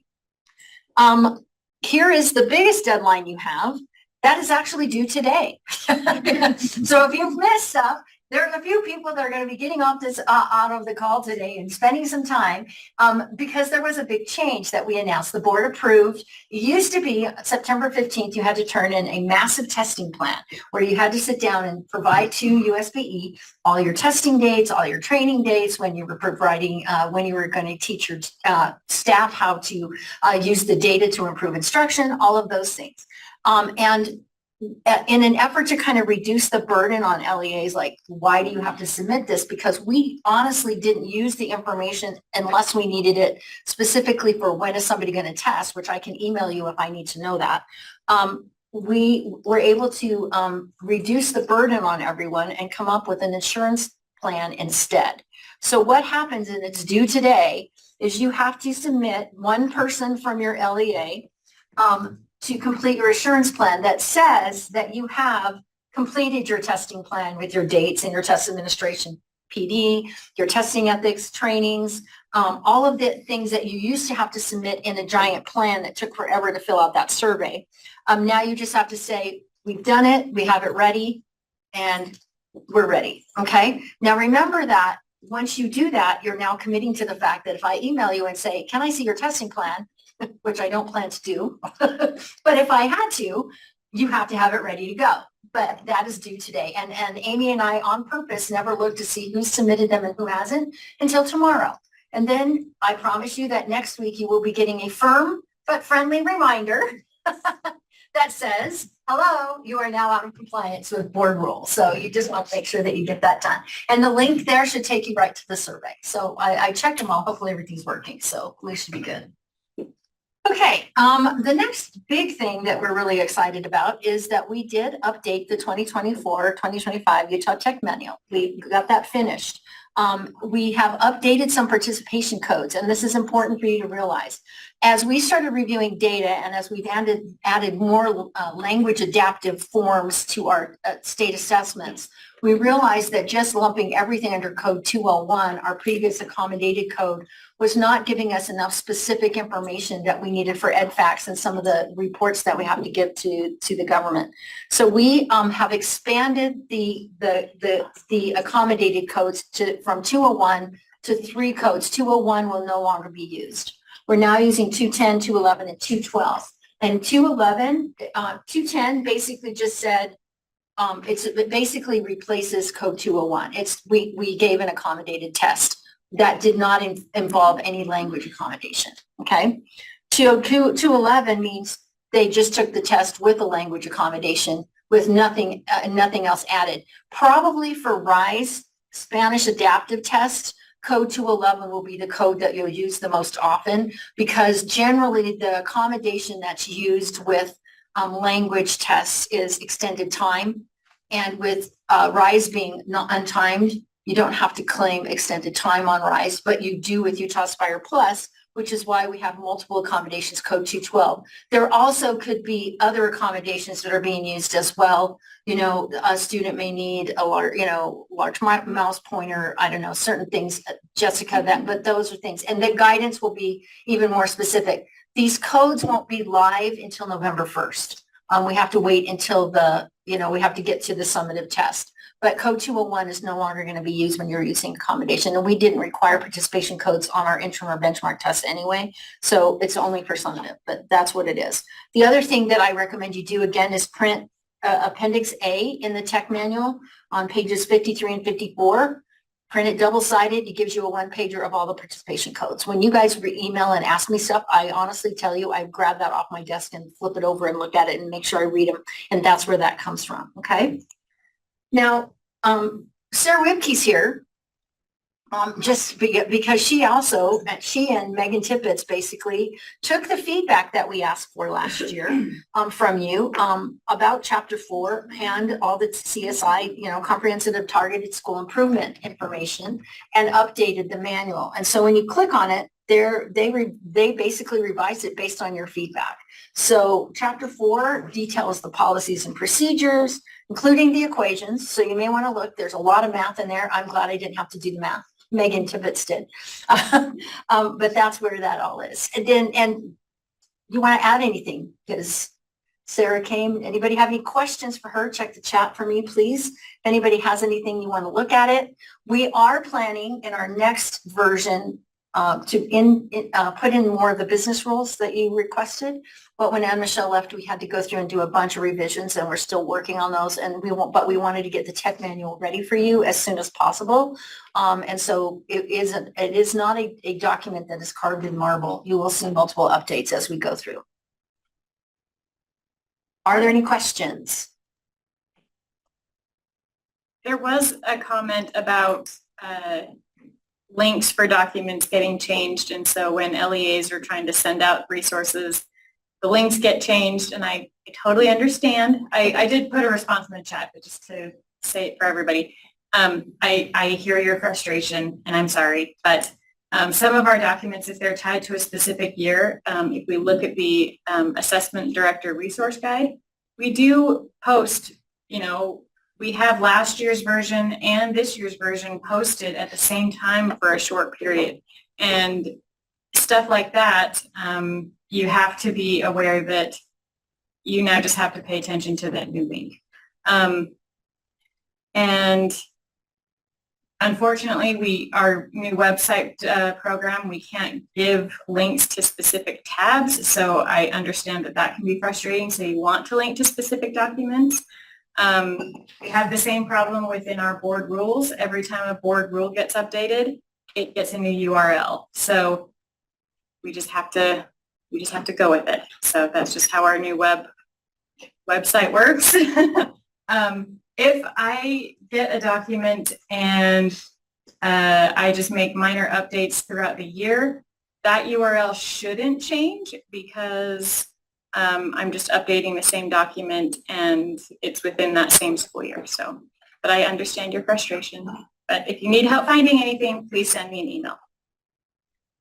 Here is the biggest deadline you have. That is actually due today. So if you've missed stuff, there's a few people that are going to be getting off this out of the call today and spending some time because there was a big change that we announced. The board approved. It used to be September 15th, you had to turn in a massive testing plan where you had to sit down and provide to USBE all your testing dates, all your training dates, when you were providing, when you were going to teach your staff how to use the data to improve instruction, all of those things. And in an effort to kind of reduce the burden on LEAs, like, why do you have to submit this? Because we honestly didn't use the information unless we needed it specifically for when is somebody going to test, which I can email you if I need to know that. We were able to reduce the burden on everyone and come up with an insurance plan instead. So what happens, and it's due today, is you have to submit one person from your LEA to complete your assurance plan that says that you have completed your testing plan with your dates and your test administration PD, your testing ethics trainings, all of the things that you used to have to submit in a giant plan that took forever to fill out that survey. Now you just have to say, we've done it, we have it ready, and we're ready, okay? Now remember that once you do that, you're now committing to the fact that if I email you and say, can I see your testing plan, which I don't plan to do, but if I had to, you have to have it ready to go. But that is due today. And Amy and I, on purpose, never looked to see who submitted them and who hasn't until tomorrow. And then I promise you that next week you will be getting a firm but friendly reminder that says, hello, you are now out of compliance with board rules. So you just want to make sure that you get that done. And the link there should take you right to the survey. So I checked them all. Hopefully everything's working. So we should be good. Okay, the next big thing that we're really excited about is that we did update the 2024-2025 Utah Tech Manual. We got that finished. We have updated some participation codes, and this is important for you to realize. As we started reviewing data and as we've added more language adaptive forms to our state assessments, we realized that just lumping everything under code 201, our previous accommodated code, was not giving us enough specific information that we needed for EdFacts and some of the reports that we have to give to the government. So we have expanded the accommodated codes from 201 to 3 codes. 201 will no longer be used. We're now using 210, 211, and 212. And 211, 210 basically just said, it basically replaces code 201. We gave an accommodated test that did not involve any language accommodation, okay? 211 means they just took the test with a language accommodation with nothing else added. Probably for RISE, Spanish adaptive test, code 211 will be the code that you'll use the most often, because generally the accommodation that's used with language tests is extended time. And with RISE being not untimed, you don't have to claim extended time on RISE, but you do with Utah Aspire Plus, which is why we have multiple accommodations, code 212. There also could be other accommodations that are being used as well. You know, a student may need a large mouse pointer, I don't know, certain things, Jessica, but those are things. And the guidance will be even more specific. These codes won't be live until November 1st. We have to wait until we have to get to the summative test. But code 201 is no longer going to be used when you're using accommodation. And we didn't require participation codes on our interim or benchmark tests anyway. So it's only for summative, but that's what it is. The other thing that I recommend you do again is print Appendix A in the tech manual on pages 53 and 54. Print it double-sided. It gives you a one-pager of all the participation codes. When you guys email and ask me stuff, I honestly tell you, I grab that off my desk and flip it over and look at it and make sure I read them. And that's where that comes from, okay? Now, Sarah Wibke's here, just because she and Megan Tippett basically took the feedback that we asked for last year from you about Chapter 4 and all the CSI, comprehensive targeted school improvement information, and updated the manual. And so when you click on it, they basically revised it based on your feedback. So Chapter 4 details the policies and procedures, including the equations. So you may want to look. There's a lot of math in there. I'm glad I didn't have to do the math. Megan Tippett did. But that's where that all is. And you want to add anything? Because Sarah came. Anybody have any questions for her? Check the chat for me, please. If anybody has anything you want to look at it. We are planning in our next version to put in more of the business rules that you requested. But when Anne Michelle left, we had to go through and do a bunch of revisions, and we're still working on those. And we wanted to get the tech manual ready for you as soon as possible. And so it is not a document that is carved in marble. You will see multiple updates as we go through. Are there any questions? There was a comment about links for documents getting changed. And so when LEAs are trying to send out resources, the links get changed, and I totally understand. I did put a response in the chat, but just to say it for everybody, I hear your frustration, and I'm sorry, but some of our documents, if they're tied to a specific year, if we look at the Assessment Director Resource Guide, we do post, we have last year's version and this year's version posted at the same time for a short period. And stuff like that, you have to be aware that you now just have to pay attention to that new link. And unfortunately, our new website program, we can't give links to specific tabs. So I understand that can be frustrating. So you want to link to specific documents. We have the same problem within our board rules. Every time a board rule gets updated, it gets a new URL. So we just have to go with it. So that's just how our new website works. If I get a document and I just make minor updates throughout the year, that URL shouldn't change because I'm just updating the same document and it's within that same school year. So, but I understand your frustration. But if you need help finding anything, please send me an email.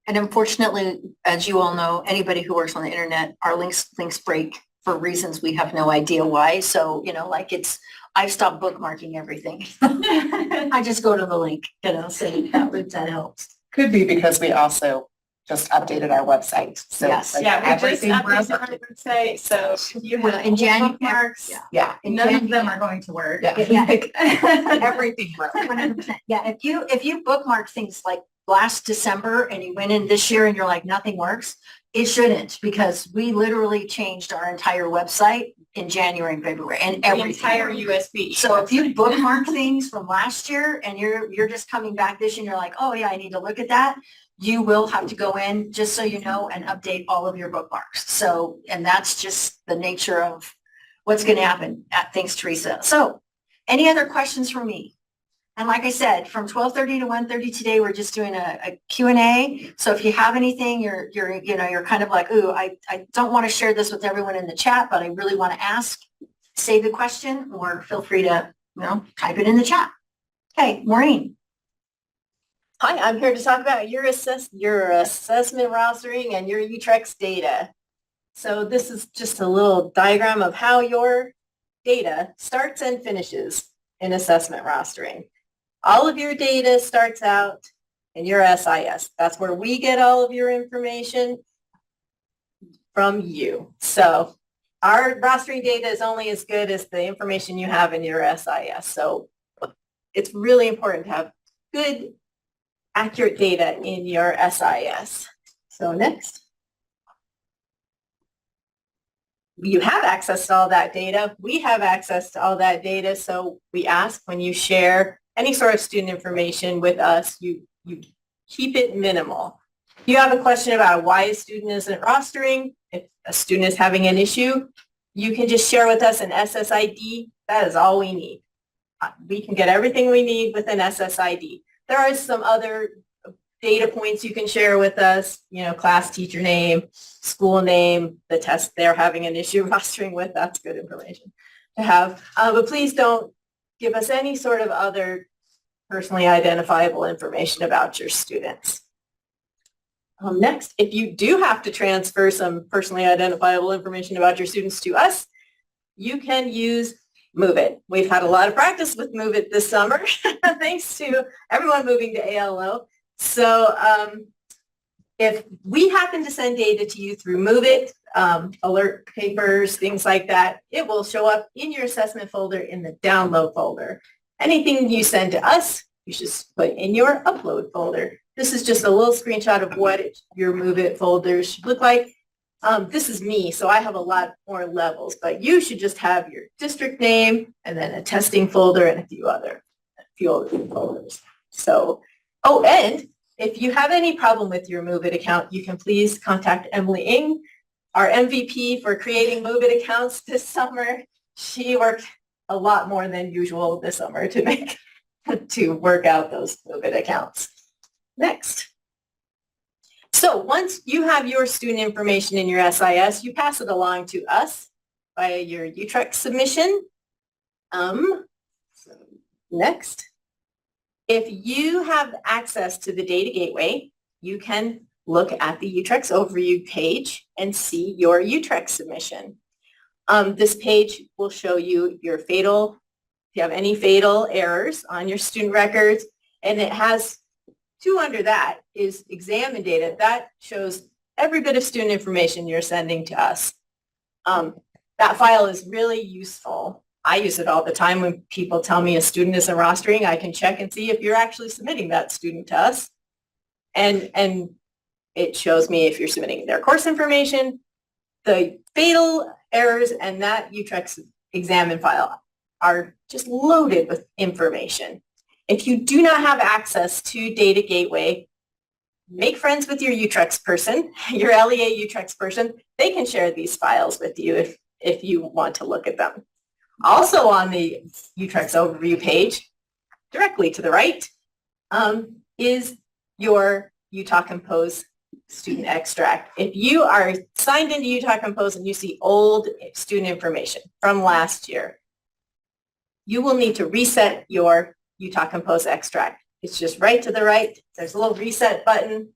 And unfortunately, as you all know, anybody who works on the internet, our links break for reasons we have no idea why. So, like I've stopped bookmarking everything. I just go to the link, so that helps. Could be because we also just updated our website. So Yes. like Yeah, we just everything updated broke. our website, so if you Well, have in January- bookmarks, Yeah. none of them are going to work. Yeah. Everything broke. 100%. Yeah, if you bookmark things like last December and you went in this year and you're like, nothing works, it shouldn't, because we literally changed our entire website in January and February and The everything. entire USB. So if you bookmark things from last year and you're just coming back this year and you're like, oh yeah, I need to look at that, you will have to go in, just so you know, and update all of your bookmarks. So, and that's just the nature of what's going to happen. Thanks, Teresa. So any other questions for me? And like I said, from 12:30 to 1:30 today, we're just doing a Q&A. So if you have anything, you're kind of like, ooh, I don't want to share this with everyone in the chat, but I really want to ask, save the question, or feel free to, type it in the chat. Okay, Maureen. Hi, I'm here to talk about your assessment rostering and your UTREX data. So this is just a little diagram of how your data starts and finishes in assessment rostering. All of your data starts out in your SIS. That's where we get all of your information from you. So our rostering data is only as good as the information you have in your SIS. So it's really important to have good, accurate data in your SIS. So next. You have access to all that data. We have access to all that data. So we ask when you share any sort of student information with us, you keep it minimal. If you have a question about why a student isn't rostering, if a student is having an issue, you can just share with us an SSID. That is all we need. We can get everything we need with an SSID. There are some other data points you can share with us, class teacher name, school name, the test they're having an issue rostering with. That's good information to have. But please don't give us any sort of other personally identifiable information about your students. Next, if you do have to transfer some personally identifiable information about your students to us, you can use MoveIt. We've had a lot of practice with MoveIt this summer, thanks to everyone moving to ALO. So if we happen to send data to you through MoveIt, alert papers, things like that, it will show up in your assessment folder in the download folder. Anything you send to us, you should put in your upload folder. This is just a little screenshot of what your MoveIt folder should look like. This is me, so I have a lot more levels, but you should just have your district name and then a testing folder and a few other folders. So, oh, and if you have any problem with your MoveIt account, you can please contact Emily Ng, our MVP for creating MoveIt accounts this summer. She worked a lot more than usual this summer to work out those MoveIt accounts. Next. So once you have your student information in your SIS, you pass it along to us via your UTREX submission. So next. If you have access to the data gateway, you can look at the UTREX overview page and see your UTREX submission. This page will show you your if you have any fatal errors on your student records, and it has two under that is exam data. That shows every bit of student information you're sending to us. That file is really useful. I use it all the time when people tell me a student isn't rostering. I can check and see if you're actually submitting that student to us. And it shows me if you're submitting their course information, the fatal errors, and that UTREX examine file are just loaded with information. If you do not have access to Data Gateway, make friends with your UTREX person, your LEA UTREX person. They can share these files with you if you want to look at them. Also on the UTREX overview page, directly to the right, is your Utah Compose student extract. If you are signed into Utah Compose and you see old student information from last year, you will need to reset your Utah Compose extract. It's just right to the right. There's a little reset button.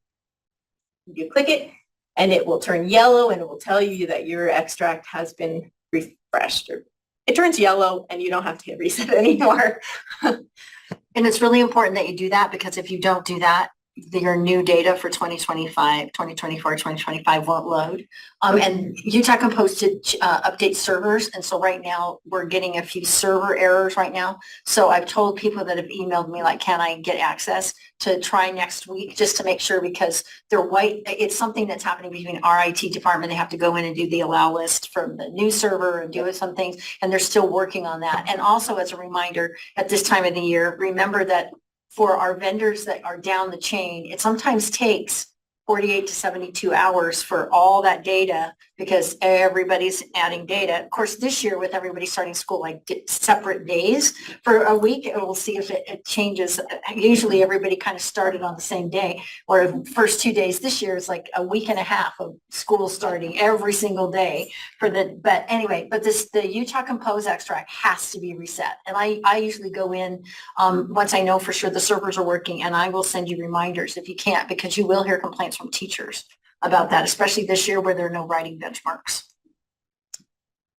You click it and it will turn yellow and it will tell you that your extract has been refreshed. Or it turns yellow and you don't have to hit reset anymore. And it's really important that you do that because if you don't do that, your new data for 2025, 2024, 2025 won't load. And Utah Compose did update servers. And so right now we're getting a few server errors right now. So I've told people that have emailed me like, can I get access to try next week just to make sure because they're white. It's something that's happening between our IT department. They have to go in and do the allow list from the new server and do some things. And they're still working on that. And also as a reminder at this time of the year, remember that for our vendors that are down the chain, it sometimes takes 48 to 72 hours for all that data because everybody's adding data. Of course, this year with everybody starting school like separate days for a week, we'll see if it changes. Usually everybody kind of started on the same day, or the first 2 days this year is like a week and a half of school starting every single day but anyway, the Utah Compose extract has to be reset. And I usually go in once I know for sure the servers are working and I will send you reminders if you can't, because you will hear complaints from teachers about that, especially this year where there are no writing benchmarks.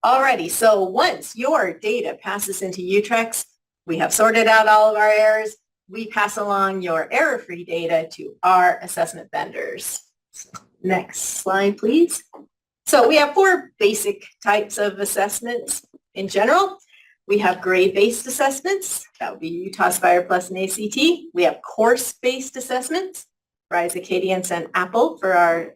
Alrighty, so once your data passes into Utrex, we have sorted out all of our errors. We pass along your error-free data to our assessment vendors. Next slide, please. So we have 4 basic types of assessments in general. We have grade-based assessments. That would be Utah Aspire Plus and ACT. We have course-based assessments. Rise Acadience and Apple for our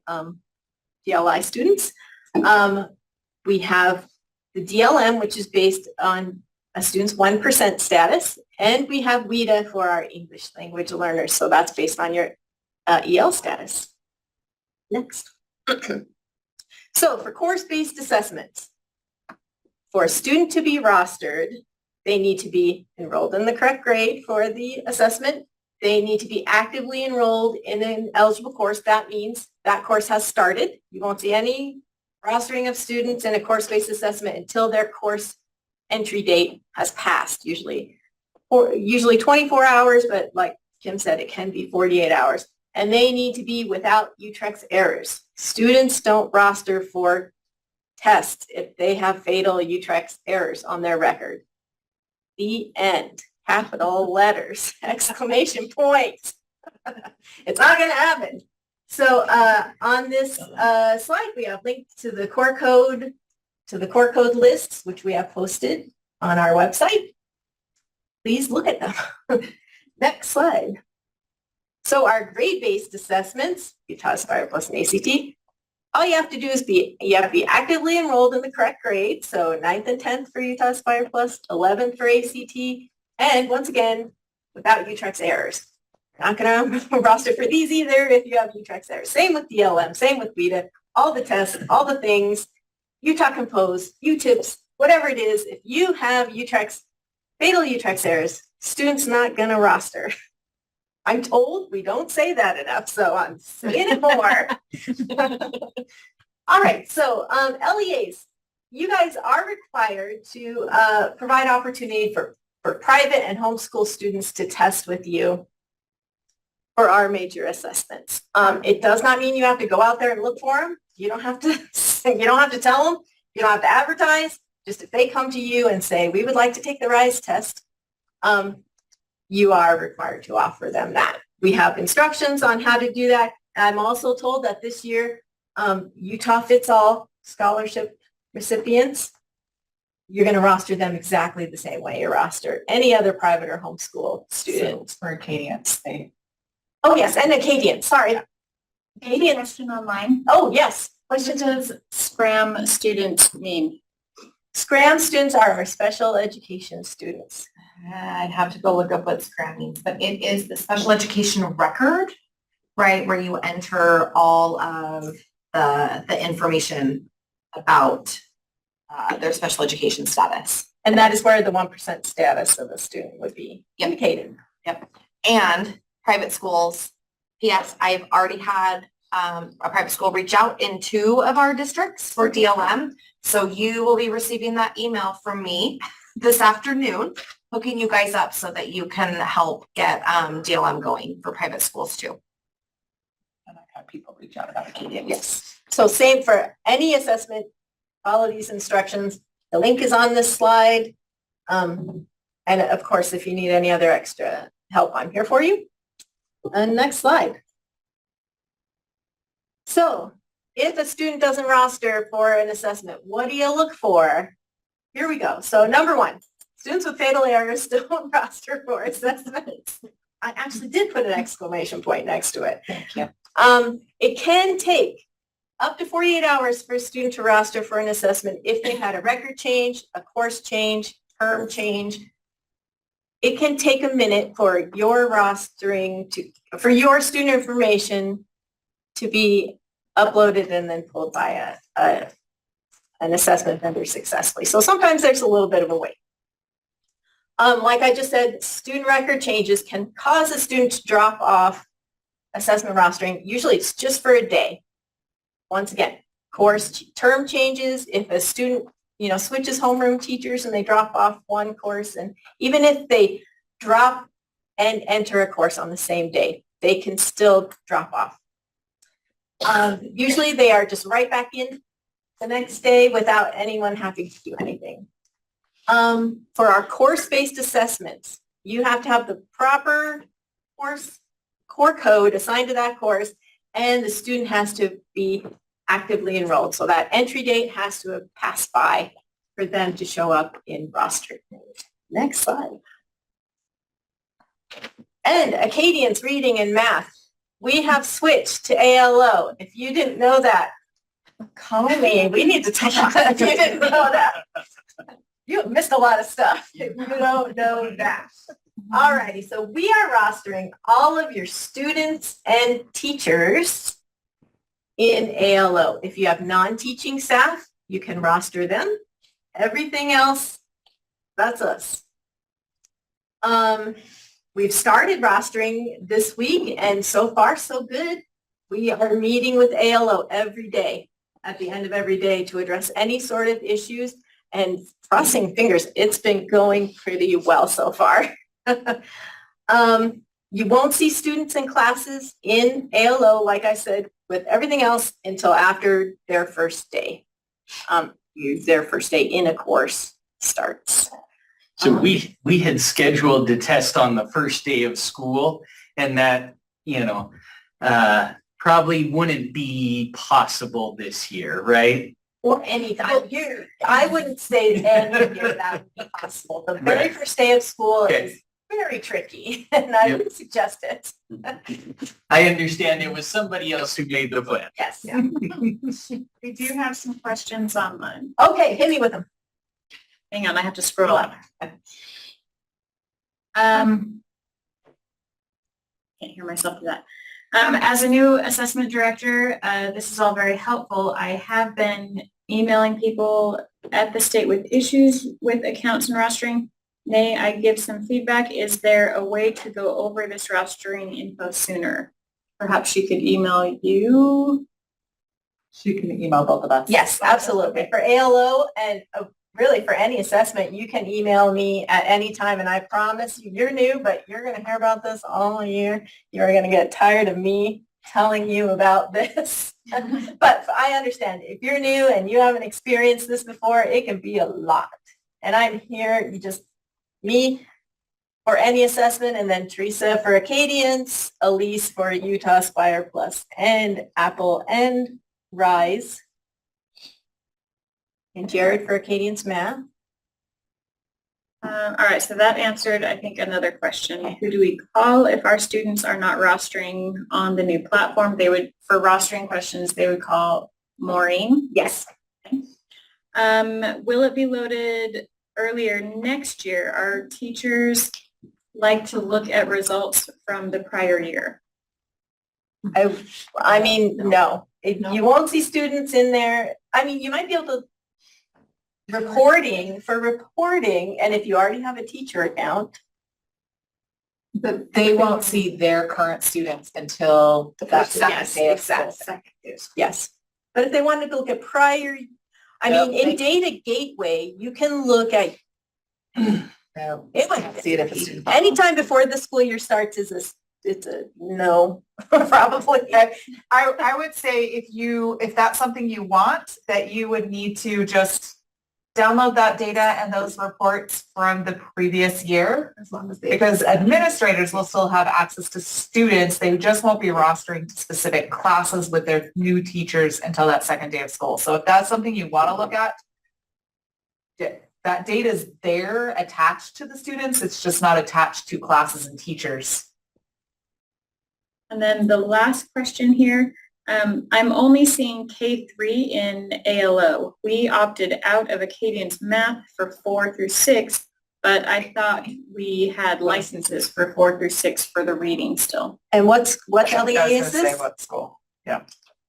DLI students. We have the DLM, which is based on a student's 1% status, and we have WIDA for our English language learners. So that's based on your EL status. Next. So for course-based assessments, for a student to be rostered, they need to be enrolled in the correct grade for the assessment. They need to be actively enrolled in an eligible course. That means that course has started. You won't see any rostering of students in a course-based assessment until their course entry date has passed, usually 24 hours, but like Kim said, it can be 48 hours. And they need to be without Utrex errors. Students don't roster for tests if they have fatal Utrex errors on their record. The end. Capital letters, exclamation points. It's not going to happen. So on this slide, we have linked to the core code lists, which we have posted on our website. Please look at them. Next slide. So our grade-based assessments, Utah Aspire Plus and ACT, all you have to do is you have to be actively enrolled in the correct grade. So 9th and 10th for Utah Aspire Plus, 11th for ACT, and once again, without Utrex errors. Not going to roster for these either if you have Utrex errors. Same with DLM, same with WIDA, all the tests, all the things, Utah Compose, UTIPS, whatever it is, if you have fatal Utrex errors, students not going to roster. I'm told we don't say that enough, so I'm saying it more. All right, so LEAs, you guys are required to provide opportunity for private and homeschool students to test with you for our major assessments. It does not mean you have to go out there and look for them. You don't have to tell them. You don't have to advertise. Just if they come to you and say, we would like to take the RISE test, you are required to offer them that. We have instructions on how to do that. I'm also told that this year, Utah Fits All scholarship recipients, you're going to roster them exactly the same way you roster any other private or homeschool student. For Acadians, Oh, yes, and Acadian, sorry. Acadian. Question online. Oh, yes. What does SCRAM student mean? SCRAM students are our special education students. I'd have to go look up what SCRAM means, but it is the special education record, right, where you enter all of the information about their special education status. And that is where the 1% status of a student would be indicated. Yep. And private schools, yes, I've already had a private school reach out in 2 of our districts for DLM. So you will be receiving that email from me this afternoon, hooking you guys up so that you can help get DLM going for private schools too. And I've had people reach out about Acadian. Yes. So same for any assessment, follow these instructions. The link is on this slide. And of course, if you need any other extra help, I'm here for you. And next slide. So if a student doesn't roster for an assessment, what do you look for? Here we go. So number 1, students with fatal errors don't roster for assessments. I actually did put an exclamation point next to it. Thank you. It can take up to 48 hours for a student to roster for an assessment if they had a record change, a course change, term change. It can take a minute for your rostering for your student information to be uploaded and then pulled by an assessment vendor successfully. So sometimes there's a little bit of a wait. Like I just said, student record changes can cause a student to drop off assessment rostering. Usually it's just for a day. Once again, course term changes, if a student, switches homeroom teachers and they drop off one course, and even if they drop and enter a course on the same day, they can still drop off. Usually they are just right back in the next day without anyone having to do anything. For our course-based assessments, you have to have the proper core code assigned to that course, and the student has to be actively enrolled. So that entry date has to have passed by for them to show up in roster. Next slide. And Acadians reading and math. We have switched to ALO. If you didn't know that, call me. We need to talk about that. If you didn't know that, you missed a lot of stuff if you don't know that. Alrighty, so we are rostering all of your students and teachers in ALO. If you have non-teaching staff, you can roster them. Everything else, that's us. We've started rostering this week, and so far so good. We are meeting with ALO every day, at the end of every day, to address any sort of issues, and crossing fingers, it's been going pretty well so far. You won't see students in classes in ALO, like I said, with everything else until after their first day. Their first day in a course starts. So we had scheduled the test on the first day of school, and that, probably wouldn't be possible this year, right? Or any time of year. I wouldn't say any of year that would be possible. The very first day of school is very tricky, and I would suggest it. I understand it was somebody else who made the plan. Yes. We do have some questions online. Okay, hit me with them. Hang on, I have to scroll up. Can't hear myself do that. As a new assessment director, this is all very helpful. I have been emailing people at the state with issues with accounts and rostering. May I give some feedback? Is there a way to go over this rostering info sooner? Perhaps she could email you. She can email both of us. Yes, absolutely. For ALO and really for any assessment, you can email me at any time, and I promise you, you're new, but you're going to hear about this all year. You're going to get tired of me telling you about this. But I understand if you're new and you haven't experienced this before, it can be a lot. And I'm here, me for any assessment, and then Teresa for Acadians, Elise for Utah Aspire Plus, and Apple and Rise. And Jared for Acadians Math. All right, so that answered, I think, another question. Who do we call if our students are not rostering on the new platform? For rostering questions, they would call Maureen. Yes. Will it be loaded earlier next year? Our teachers like to look at results from the prior year. I mean, no. You won't see students in there. I mean, you might be able to reporting, and if you already have a teacher account, But they won't see their current students until that second Yes, day of school. exactly. Yes. But if they wanted to look at prior, I Yep. mean, in Data Gateway, you can look at No, it would see it if it's. anytime before the school year starts it's a no, probably. I would say if that's something you want, that you would need to just download that data and those reports from the previous year. As long as they. Because administrators will still have access to students. They just won't be rostering specific classes with their new teachers until that second day of school. So if that's something you want to look at, that data is there attached to the students. It's just not attached to classes and teachers. And then the last question here, I'm only seeing K3 in ALO. We opted out of Acadian's math for 4 through 6, but I thought we had licenses for 4 through 6 for the reading still. And what LEA I was is gonna say this? what school. Yeah.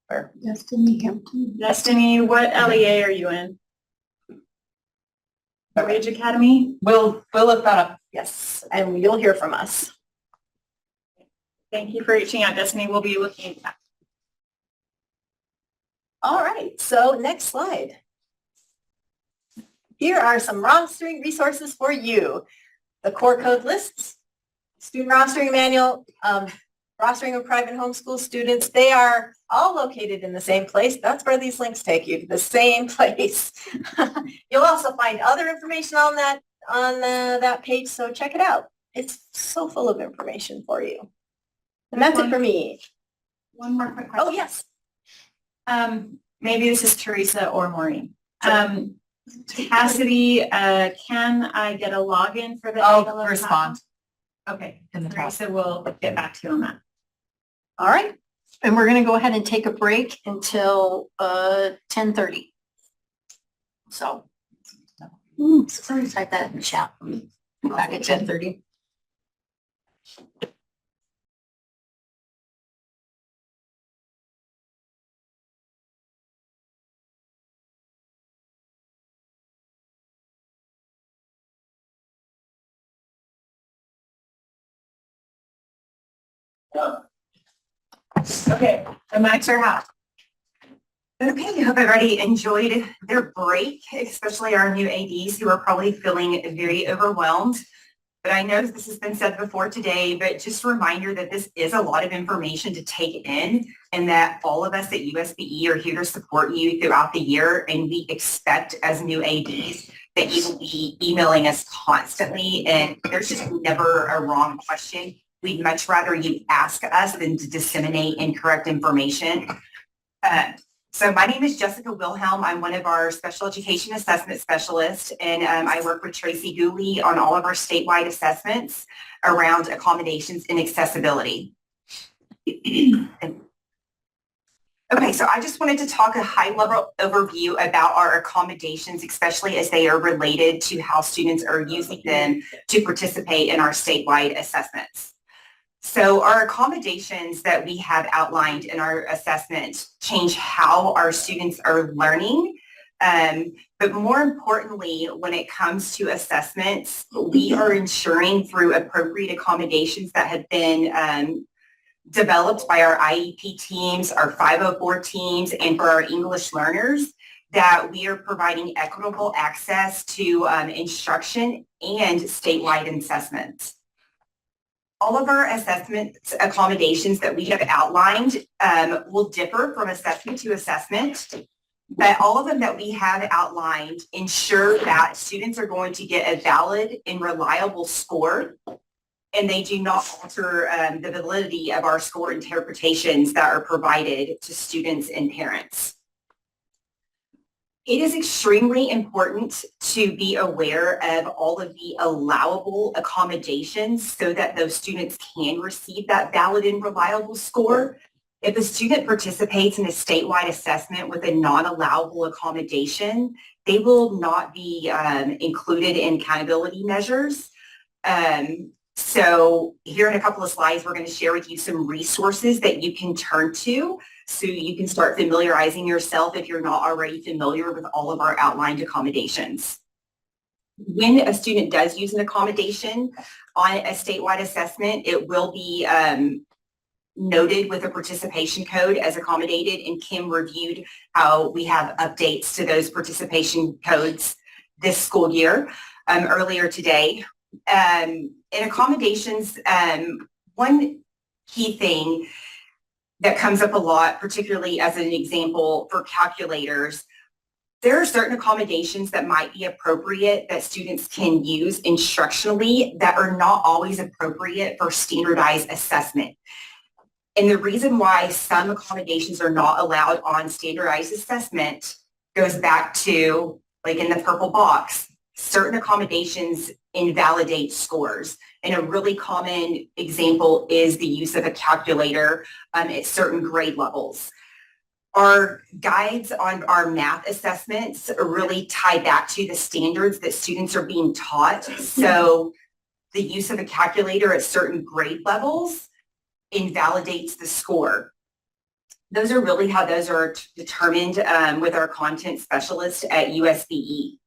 Fair. Destiny, what LEA are you in? Rage Academy? We'll look that up. Yes, and you'll hear from us. Thank you for reaching out, Destiny. We'll be looking at that. All right, so next slide. Here are some rostering resources for you. The core code lists, student rostering manual, rostering of private homeschool students, they are all located in the same place. That's where these links take you, to the same place. You'll also find other information on that page, so check it out. It's so full of information for you. And that's it for me. One more quick question. Oh, yes. Maybe this is Teresa or Maureen. Cassidy, can I get a login for the? I'll ALO respond. platform? Okay, In the chat. Teresa will get back to you on that. All right, and we're gonna go ahead and take a break until 10:30. So. Sorry, type that in the chat. Back at 10:30. Okay, the mics are hot. Okay, I hope everybody enjoyed their break, especially our new ADs who are probably feeling very overwhelmed. But I know this has been said before today, but just a reminder that this is a lot of information to take in and that all of us at USBE are here to support you throughout the year. And we expect as new ADs that you will be emailing us constantly and there's just never a wrong question. We'd much rather you ask us than to disseminate incorrect information. So my name is Jessica Wilhelm. I'm one of our special education assessment specialists, and I work with Tracy Gooley on all of our statewide assessments around accommodations and accessibility. Okay, so I just wanted to talk a high-level overview about our accommodations, especially as they are related to how students are using them to participate in our statewide assessments. So our accommodations that we have outlined in our assessment change how our students are learning. But more importantly, when it comes to assessments, we are ensuring through appropriate accommodations that have been developed by our IEP teams, our 504 teams, and for our English learners, that we are providing equitable access to instruction and statewide assessments. All of our assessment accommodations that we have outlined will differ from assessment to assessment, but all of them that we have outlined ensure that students are going to get a valid and reliable score, and they do not alter the validity of our score interpretations that are provided to students and parents. It is extremely important to be aware of all of the allowable accommodations so that those students can receive that valid and reliable score. If a student participates in a statewide assessment with a non-allowable accommodation, they will not be included in accountability measures. So here in a couple of slides, we're going to share with you some resources that you can turn to so you can start familiarizing yourself if you're not already familiar with all of our outlined accommodations. when a student does use an accommodation on a statewide assessment, it will be noted with a participation code as accommodated, and Kim reviewed how we have updates to those participation codes this school year earlier today. In accommodations, one key thing that comes up a lot, particularly as an example for calculators, there are certain accommodations that might be appropriate that students can use instructionally that are not always appropriate for standardized assessment. And the reason why some accommodations are not allowed on standardized assessment goes back to, like in the purple box, certain accommodations invalidate scores. And a really common example is the use of a calculator at certain grade levels. Our guides on our math assessments really tie back to the standards that students are being taught. So the use of a calculator at certain grade levels invalidates the score. Those are really how those are determined with our content specialist at USBE.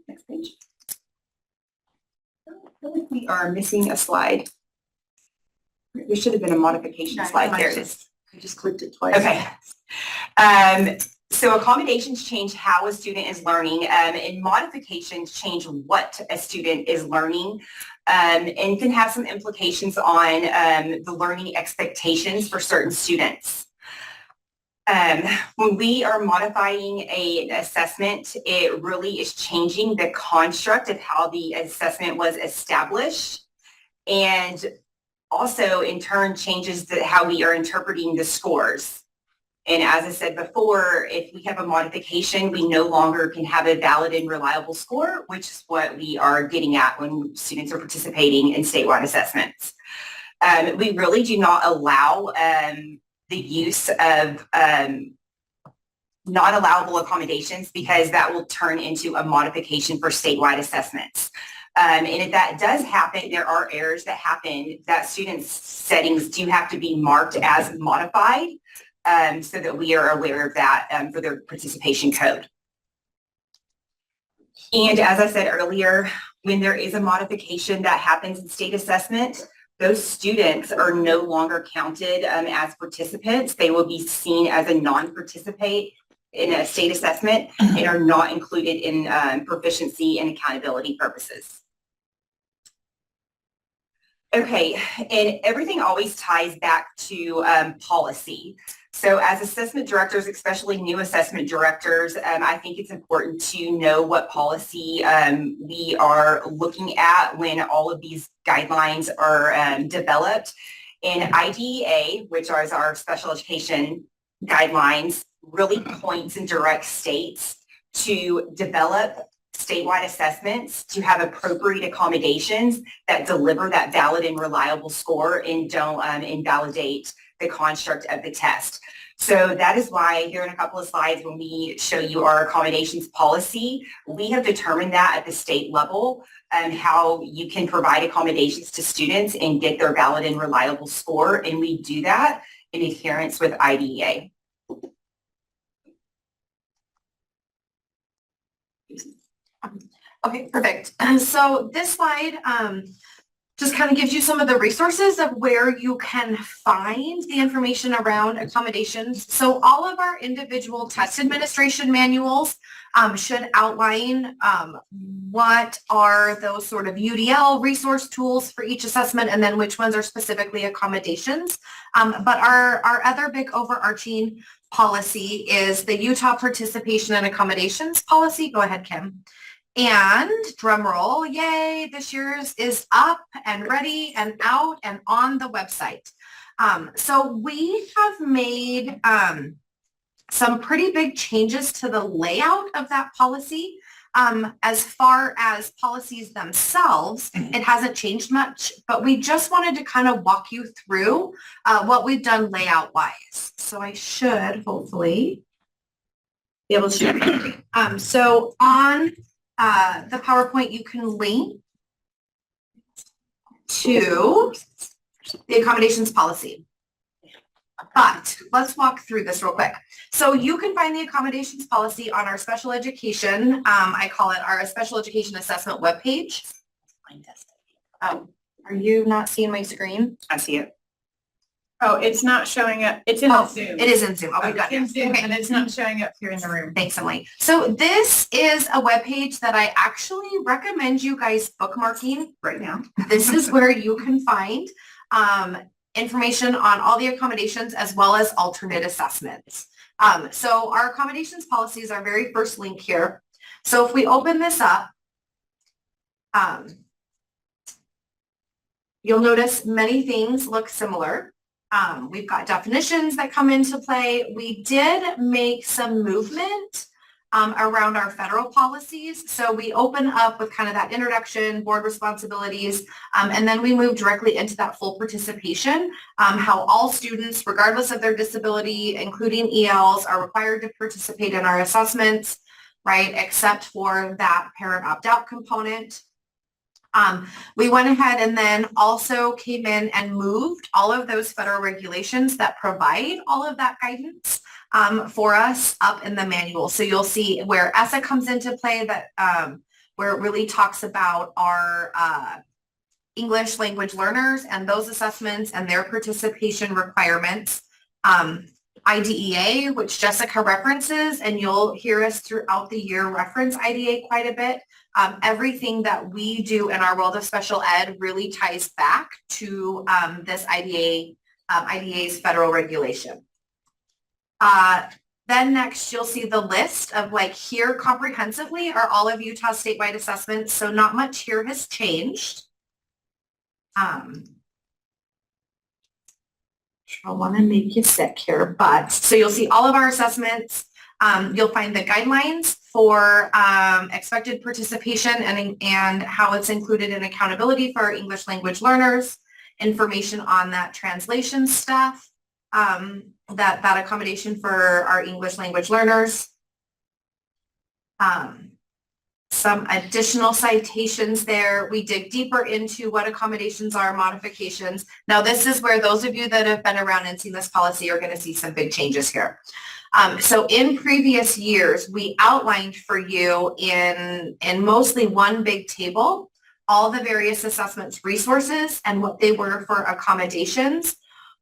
Next page. I feel like we are missing a slide. There should have been a modification slide. There it is. I just clicked it twice. Okay. So accommodations change how a student is learning, and modifications change what a student is learning, and can have some implications on the learning expectations for certain students. When we are modifying an assessment, it really is changing the construct of how the assessment was established, and also in turn changes how we are interpreting the scores. And as I said before, if we have a modification, we no longer can have a valid and reliable score, which is what we are getting at when students are participating in statewide assessments. We really do not allow the use of non-allowable accommodations, because that will turn into a modification for statewide assessments. And if that does happen, there are errors that happen that students' settings do have to be marked as modified, so that we are aware of that for their participation code. And as I said earlier, when there is a modification that happens in state assessment, those students are no longer counted as participants. They will be seen as a non-participant in a state assessment and are not included in proficiency and accountability purposes. Okay, and everything always ties back to policy. So as assessment directors, especially new assessment directors, I think it's important to know what policy we are looking at when all of these guidelines are developed. And IDEA, which is our special education guidelines, really points and directs states to develop statewide assessments to have appropriate accommodations that deliver that valid and reliable score and don't invalidate the construct of the test. So that is why here in a couple of slides, when we show you our accommodations policy, we have determined that at the state level and how you can provide accommodations to students and get their valid and reliable score. And we do that in adherence with IDEA. Okay, perfect. So this slide just kind of gives you some of the resources of where you can find the information around accommodations. So all of our individual test administration manuals should outline what are those sort of UDL resource tools for each assessment, and then which ones are specifically accommodations. But our other big overarching policy is the Utah Participation and Accommodations Policy. Go ahead, Kim. And drum roll, yay, this year's is up and ready and out and on the website. So we have made some pretty big changes to the layout of that policy. As far as policies themselves, it hasn't changed much, but we just wanted to kind of walk you through what we've done layout wise. So I should hopefully be able to share. So on the PowerPoint, you can link to the accommodations policy. But let's walk through this real quick. So you can find the accommodations policy on our special education, I call it our special education assessment webpage. Oh, are you not seeing my screen? I see it. Oh, it's not showing up. It's in Oh, Zoom. it is in Zoom. Oh, we It's got in it. Zoom, Okay. and it's not showing up here in the room. Thanks, Emily. So this is a webpage that I actually recommend you guys bookmarking right now. This is where you can find information on all the accommodations as well as alternate assessments. So our accommodations policy is our very first link here. So if we open this up, you'll notice many things look similar. We've got definitions that come into play. We did make some movement around our federal policies. So we open up with kind of that introduction, board responsibilities, and then we move directly into that full participation, how all students, regardless of their disability, including ELs, are required to participate in our assessments, right, except for that parent opt-out component. We went ahead and then also came in and moved all of those federal regulations that provide all of that guidance for us up in the manual. So you'll see where ESSA comes into play, that where it really talks about our English language learners and those assessments and their participation requirements. IDEA, which Jessica references, and you'll hear us throughout the year reference IDEA quite a bit. Everything that we do in our world of special ed really ties back to this IDEA's federal regulation. Then next, you'll see the list of, like, here comprehensively are all of Utah's statewide assessments. So not much here has changed. I want to make you sick here, but so you'll see all of our assessments. You'll find the guidelines for expected participation and how it's included in accountability for our English language learners, information on that translation stuff, that accommodation for our English language learners. Some additional citations there. We dig deeper into what accommodations are, modifications. Now, this is where those of you that have been around and seen this policy are going to see some big changes here. So in previous years, we outlined for you in mostly one big table all the various assessments resources and what they were for accommodations.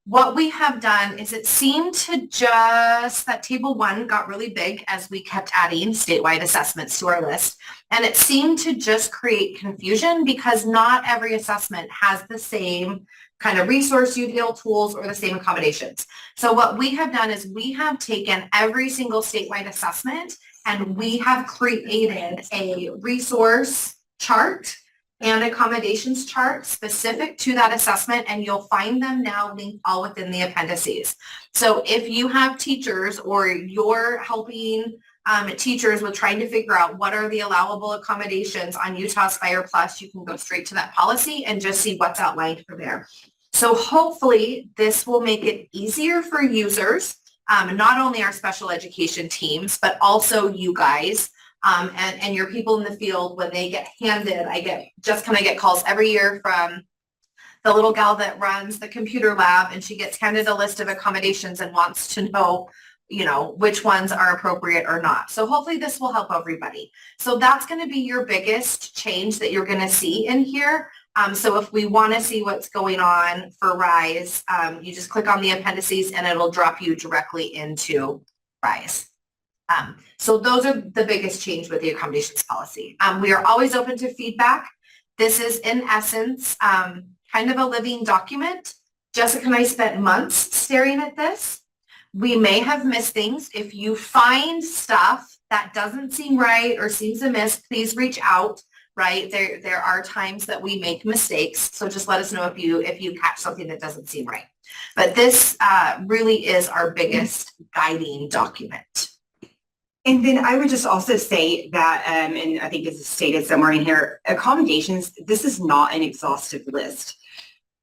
What we have done is it seemed to just, that table one got really big as we kept adding statewide assessments to our list. And it seemed to just create confusion because not every assessment has the same kind of resource UDL tools or the same accommodations. So what we have done is we have taken every single statewide assessment and we have created a resource chart and accommodations chart specific to that assessment, and you'll find them now linked all within the appendices. So if you have teachers or you're helping teachers with trying to figure out what are the allowable accommodations on Utah Aspire Plus, you can go straight to that policy and just see what's outlined for there. So hopefully this will make it easier for users, not only our special education teams, but also you guys. And your people in the field, when they get handed, I get calls every year from the little gal that runs the computer lab, and she gets handed a list of accommodations and wants to know, you know, which ones are appropriate or not. So hopefully this will help everybody. So that's going to be your biggest change that you're going to see in here. So if we want to see what's going on for RISE, you just click on the appendices and it'll drop you directly into RISE. So those are the biggest change with the accommodations policy. We are always open to feedback. This is in essence kind of a living document. Jessica and I spent months staring at this. We may have missed things. If you find stuff that doesn't seem right or seems amiss, please reach out. Right? There are times that we make mistakes. So just let us know if you catch something that doesn't seem right. But this really is our biggest guiding document. And then I would just also say that, and I think this is stated somewhere in here, accommodations, this is not an exhaustive list.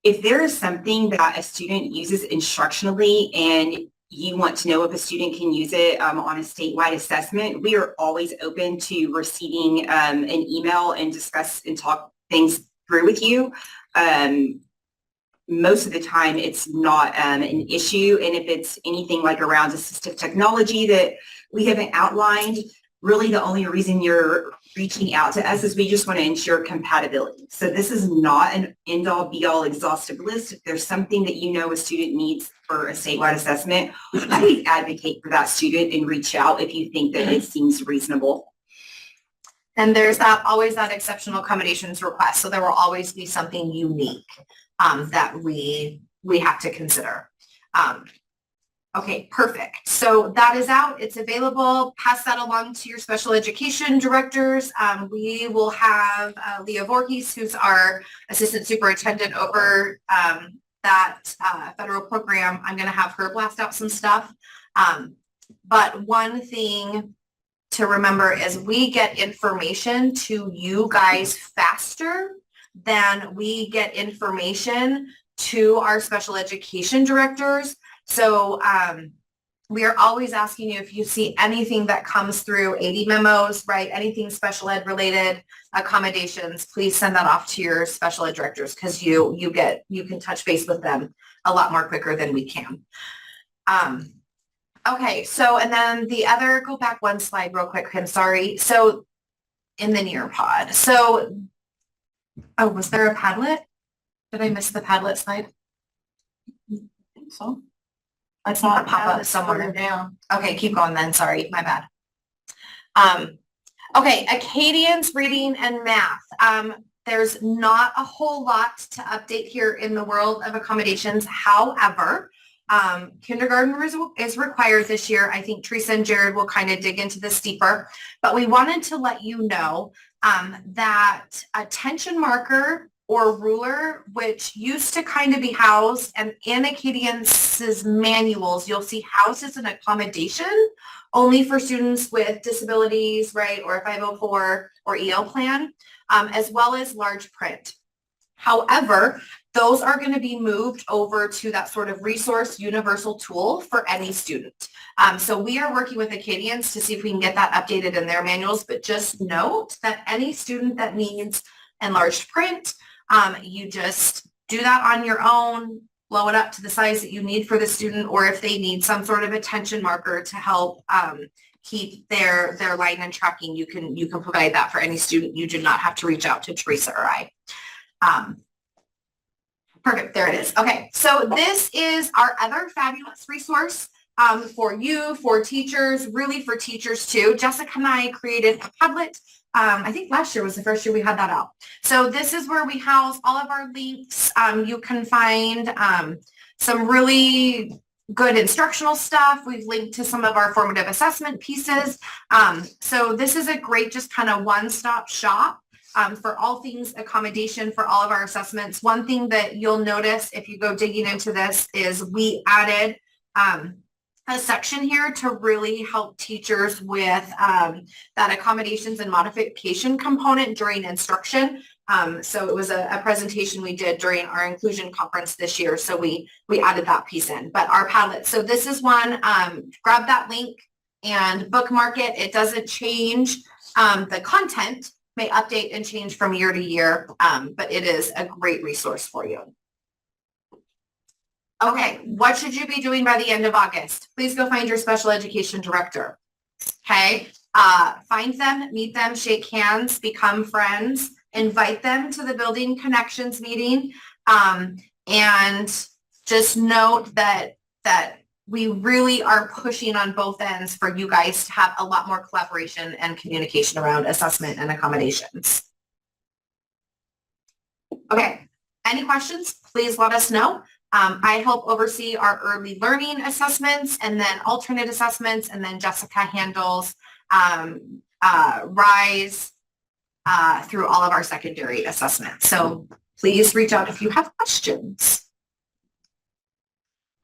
If there is something that a student uses instructionally and you want to know if a student can use it on a statewide assessment, we are always open to receiving an email and discuss and talk things through with you. most of the time it's not an issue. And if it's anything like around assistive technology that we haven't outlined, really the only reason you're reaching out to us is we just want to ensure compatibility. So this is not an end-all be-all exhaustive list. If there's something that you know a student needs for a statewide assessment, please advocate for that student and reach out if you think that it seems reasonable. And there's always that exceptional accommodations request. So there will always be something unique that we have to consider. Okay, perfect. So that is out. It's available. Pass that along to your special education directors. We will have Leah Voorhees, who's our assistant superintendent over that federal program. I'm going to have her blast out some stuff. But one thing to remember is we get information to you guys faster than we get information to our special education directors. So we are always asking you if you see anything that comes through 80 memos, right? Anything special ed related accommodations, please send that off to your special ed directors because you can touch base with them a lot more quicker than we can. Okay, so and then the other, go back one slide real quick, I'm sorry. So in the Nearpod. So, oh, was there a Padlet? Did I miss the Padlet slide? I think so. I saw it pop up somewhere down. Okay, keep going then. Sorry, my bad. Okay, Acadians reading and math. There's not a whole lot to update here in the world of accommodations. However, kindergarten is required this year. I think Teresa and Jared will kind of dig into this deeper, but we wanted to let you know that attention marker or ruler, which used to kind of be housed, and in Acadians' manuals, you'll see housed as an accommodation only for students with disabilities, right, or a 504 or EL plan, as well as large print. However, those are going to be moved over to that sort of resource universal tool for any student. So we are working with Acadians to see if we can get that updated in their manuals, but just note that any student that needs enlarged print, you just do that on your own, blow it up to the size that you need for the student, or if they need some sort of attention marker to help keep their line and tracking, you can provide that for any student. You do not have to reach out to Teresa or I. Perfect, there it is. Okay, so this is our other fabulous resource for you, for teachers, really for teachers too. Jessica and I created a Padlet. I think last year was the first year we had that out. So this is where we house all of our links. You can find some really good instructional stuff. We've linked to some of our formative assessment pieces. So this is a great just kind of one-stop shop for all things accommodation for all of our assessments. One thing that you'll notice if you go digging into this is we added a section here to really help teachers with that accommodations and modification component during instruction. So it was a presentation we did during our inclusion conference this year. So we added that piece in, but our Padlet. So this is one, grab that link and bookmark it. It doesn't change. The content may update and change from year to year, but it is a great resource for you. Okay, what should you be doing by the end of August? Please go find your special education director. Okay, find them, meet them, shake hands, become friends, invite them to the Building Connections meeting, and just note that we really are pushing on both ends for you guys to have a lot more collaboration and communication around assessment and accommodations. Okay, any questions? Please let us know. I help oversee our early learning assessments and then alternate assessments, and then Jessica handles RISE through all of our secondary assessments. So please reach out if you have questions.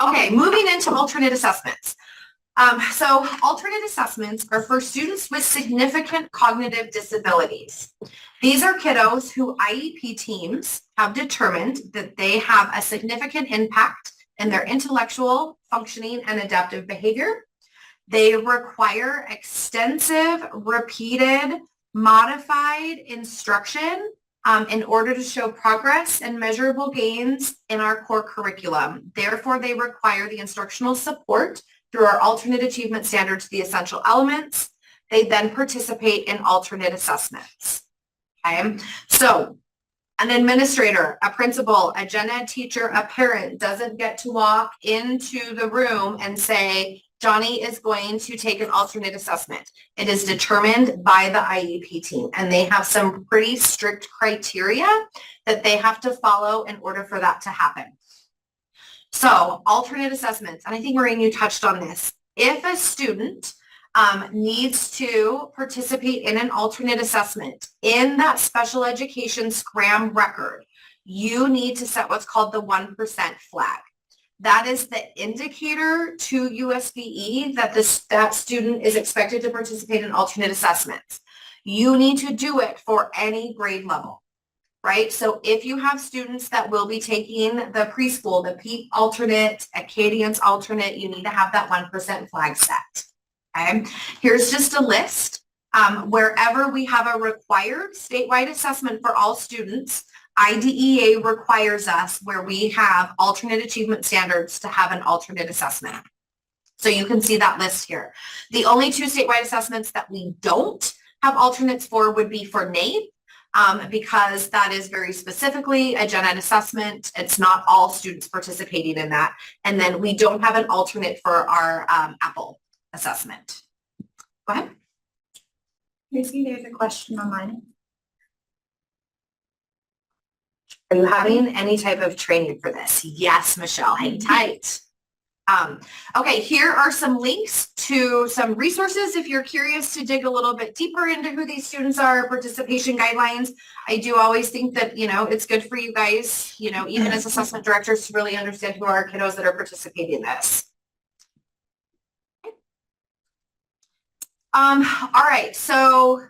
Okay, moving into alternate assessments. So alternate assessments are for students with significant cognitive disabilities. These are kiddos who IEP teams have determined that they have a significant impact in their intellectual functioning and adaptive behavior. They require extensive, repeated, modified instruction in order to show progress and measurable gains in our core curriculum. Therefore, they require the instructional support through our alternate achievement standards, the essential elements. They then participate in alternate assessments. Okay, so an administrator, a principal, a gen ed teacher, a parent doesn't get to walk into the room and say, Johnny is going to take an alternate assessment. It is determined by the IEP team, and they have some pretty strict criteria that they have to follow in order for that to happen. So alternate assessments, and I think Maureen, you touched on this. If a student needs to participate in an alternate assessment in that special education SCRAM record, you need to set what's called the 1% flag. That is the indicator to USBE that that student is expected to participate in alternate assessments. You need to do it for any grade level, right? So if you have students that will be taking the preschool, the PEEP alternate, Acadians alternate, you need to have that 1% flag set. Okay, here's just a list. Wherever we have a required statewide assessment for all students, IDEA requires us where we have alternate achievement standards to have an alternate assessment. So you can see that list here. The only 2 statewide assessments that we don't have alternates for would be for NAEP, because that is very specifically a gen ed assessment. It's not all students participating in that. And then we don't have an alternate for our Apple assessment. Go ahead. Tracy, there's a question online. Are you having any type of training for this? Yes, Michelle, hang tight. Okay, here are some links to some resources if you're curious to dig a little bit deeper into who these students are, participation guidelines. I do always think that, you know, it's good for you guys, you know, even as assessment directors to really understand who are our kiddos that are participating in this. All right, so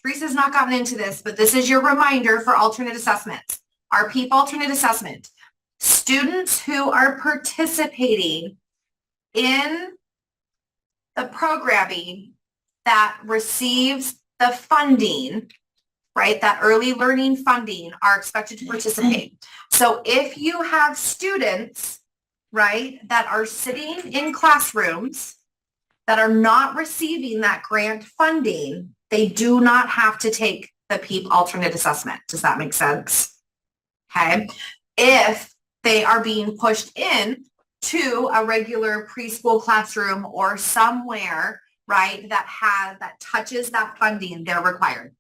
Teresa's not gotten into this, but this is your reminder for alternate assessments. Our PEEP alternate assessment. Students who are participating in the programming that receives the funding, right, that early learning funding are expected to participate. So if you have students, right, that are sitting in classrooms that are not receiving that grant funding, they do not have to take the PEEP alternate assessment. Does that make sense? Okay. If they are being pushed in to a regular preschool classroom or somewhere, right, that touches that funding, they're required.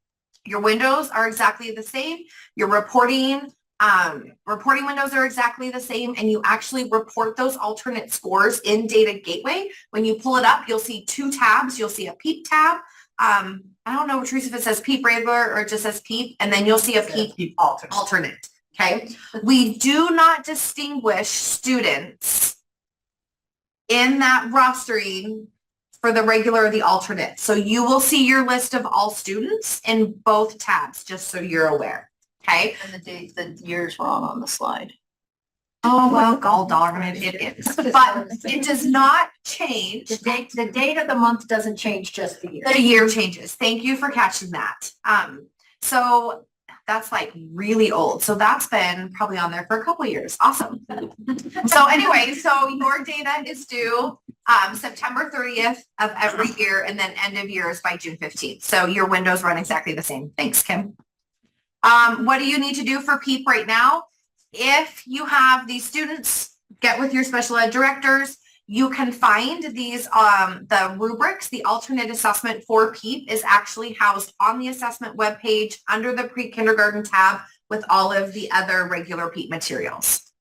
Your windows are exactly the same. Your reporting windows are exactly the same, and you actually report those alternate scores in Data Gateway. When you pull it up, you'll see 2 tabs. You'll see a PEEP tab. I don't know, Teresa, if it says PEEP regular or it just says PEEP, and then you'll see a PEEP alternate. Okay. We do not distinguish students in that rostering for the regular or the alternate. So you will see your list of all students in both tabs, just so you're aware. Okay. And the year's wrong on the slide. Oh, well, gall darn it, it is. But it does not change. The date of the month doesn't change, just the year. The year changes. Thank you for catching that. So that's like really old. So that's been probably on there for a couple of years. Awesome. So anyway, so your data is due September 30th of every year, and then end of year is by June 15th. So your windows run exactly the same. Thanks, Kim. What do you need to do for PEEP right now? If you have these students, get with your special ed directors. You can find these, the rubrics. The alternate assessment for PEEP is actually housed on the assessment webpage under the pre-kindergarten tab with all of the other regular PEEP materials.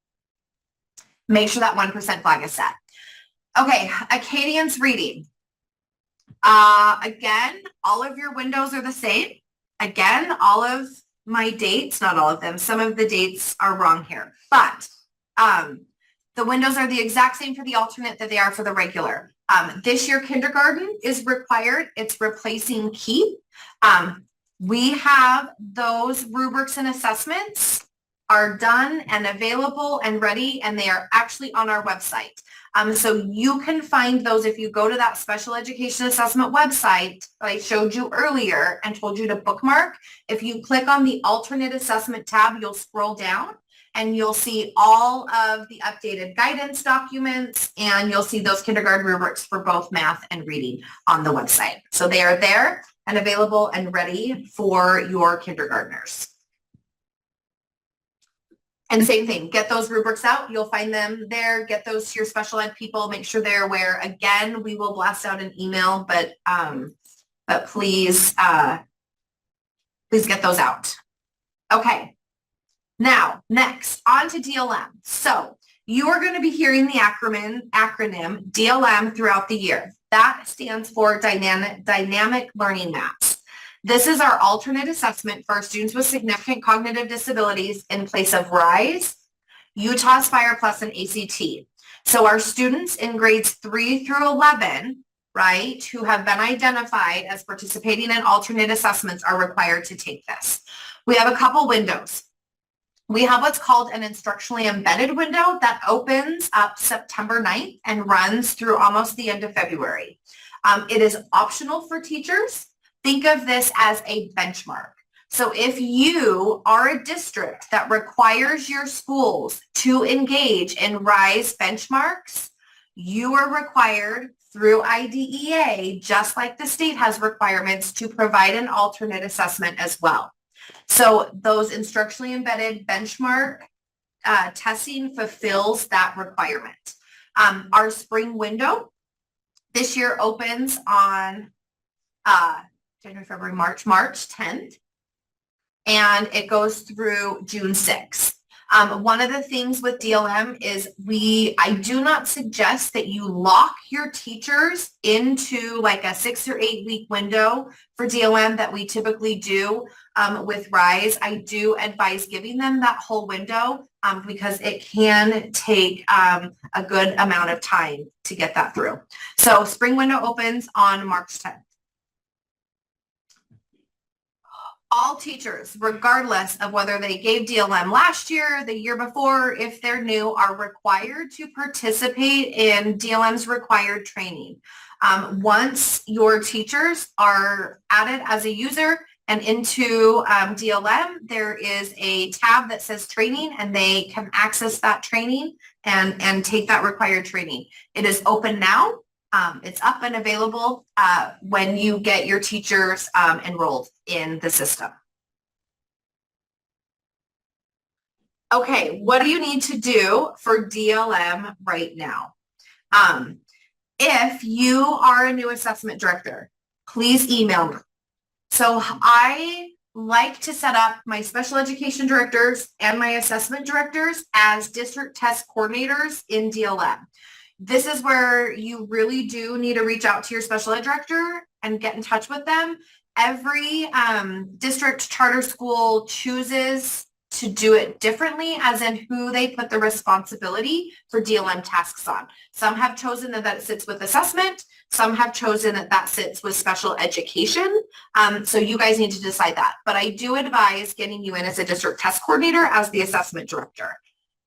Make sure that 1% flag is set. Okay, Acadians reading. Again, all of your windows are the same. Again, all of my dates, not all of them, some of the dates are wrong here, but the windows are the exact same for the alternate that they are for the regular. This year, kindergarten is required. It's replacing KEEP. We have those rubrics and assessments are done and available and ready, and they are actually on our website. So you can find those if you go to that special education assessment website that I showed you earlier and told you to bookmark. If you click on the alternate assessment tab, you'll scroll down and you'll see all of the updated guidance documents, and you'll see those kindergarten rubrics for both math and reading on the website. So they are there and available and ready for your kindergartners. And same thing, get those rubrics out. You'll find them there. Get those to your special ed people. Make sure they're aware. Again, we will blast out an email, but please, please get those out. Okay. Now, next, on to DLM. So you are going to be hearing the acronym DLM throughout the year. That stands for Dynamic Learning Maps. This is our alternate assessment for our students with significant cognitive disabilities in place of RISE, Utah Aspire Plus, and ACT. So our students in grades 3 through 11, right, who have been identified as participating in alternate assessments are required to take this. We have a couple windows. We have what's called an instructionally embedded window that opens up September 9th and runs through almost the end of February. It is optional for teachers. Think of this as a benchmark. So if you are a district that requires your schools to engage in RISE benchmarks, you are required through IDEA, just like the state has requirements, to provide an alternate assessment as well. So those instructionally embedded benchmark testing fulfills that requirement. Our spring window this year opens on January, February, March 10th, and it goes through June 6th. One of the things with DLM is I do not suggest that you lock your teachers into like a 6 or 8 week window for DLM that we typically do with RISE. I do advise giving them that whole window because it can take a good amount of time to get that through. So spring window opens on March 10th. All teachers, regardless of whether they gave DLM last year, the year before, if they're new, are required to participate in DLM's required training. Once your teachers are added as a user and into DLM, there is a tab that says training, and they can access that training and take that required training. It is open now. It's up and available when you get your teachers enrolled in the system. Okay, what do you need to do for DLM right now? If you are a new assessment director, please email me. So I like to set up my special education directors and my assessment directors as district test coordinators in DLM. This is where you really do need to reach out to your special ed director and get in touch with them. Every district charter school chooses to do it differently, as in who they put the responsibility for DLM tasks on. Some have chosen that it sits with assessment. Some have chosen that that sits with special education. So you guys need to decide that. But I do advise getting you in as a district test coordinator as the assessment director.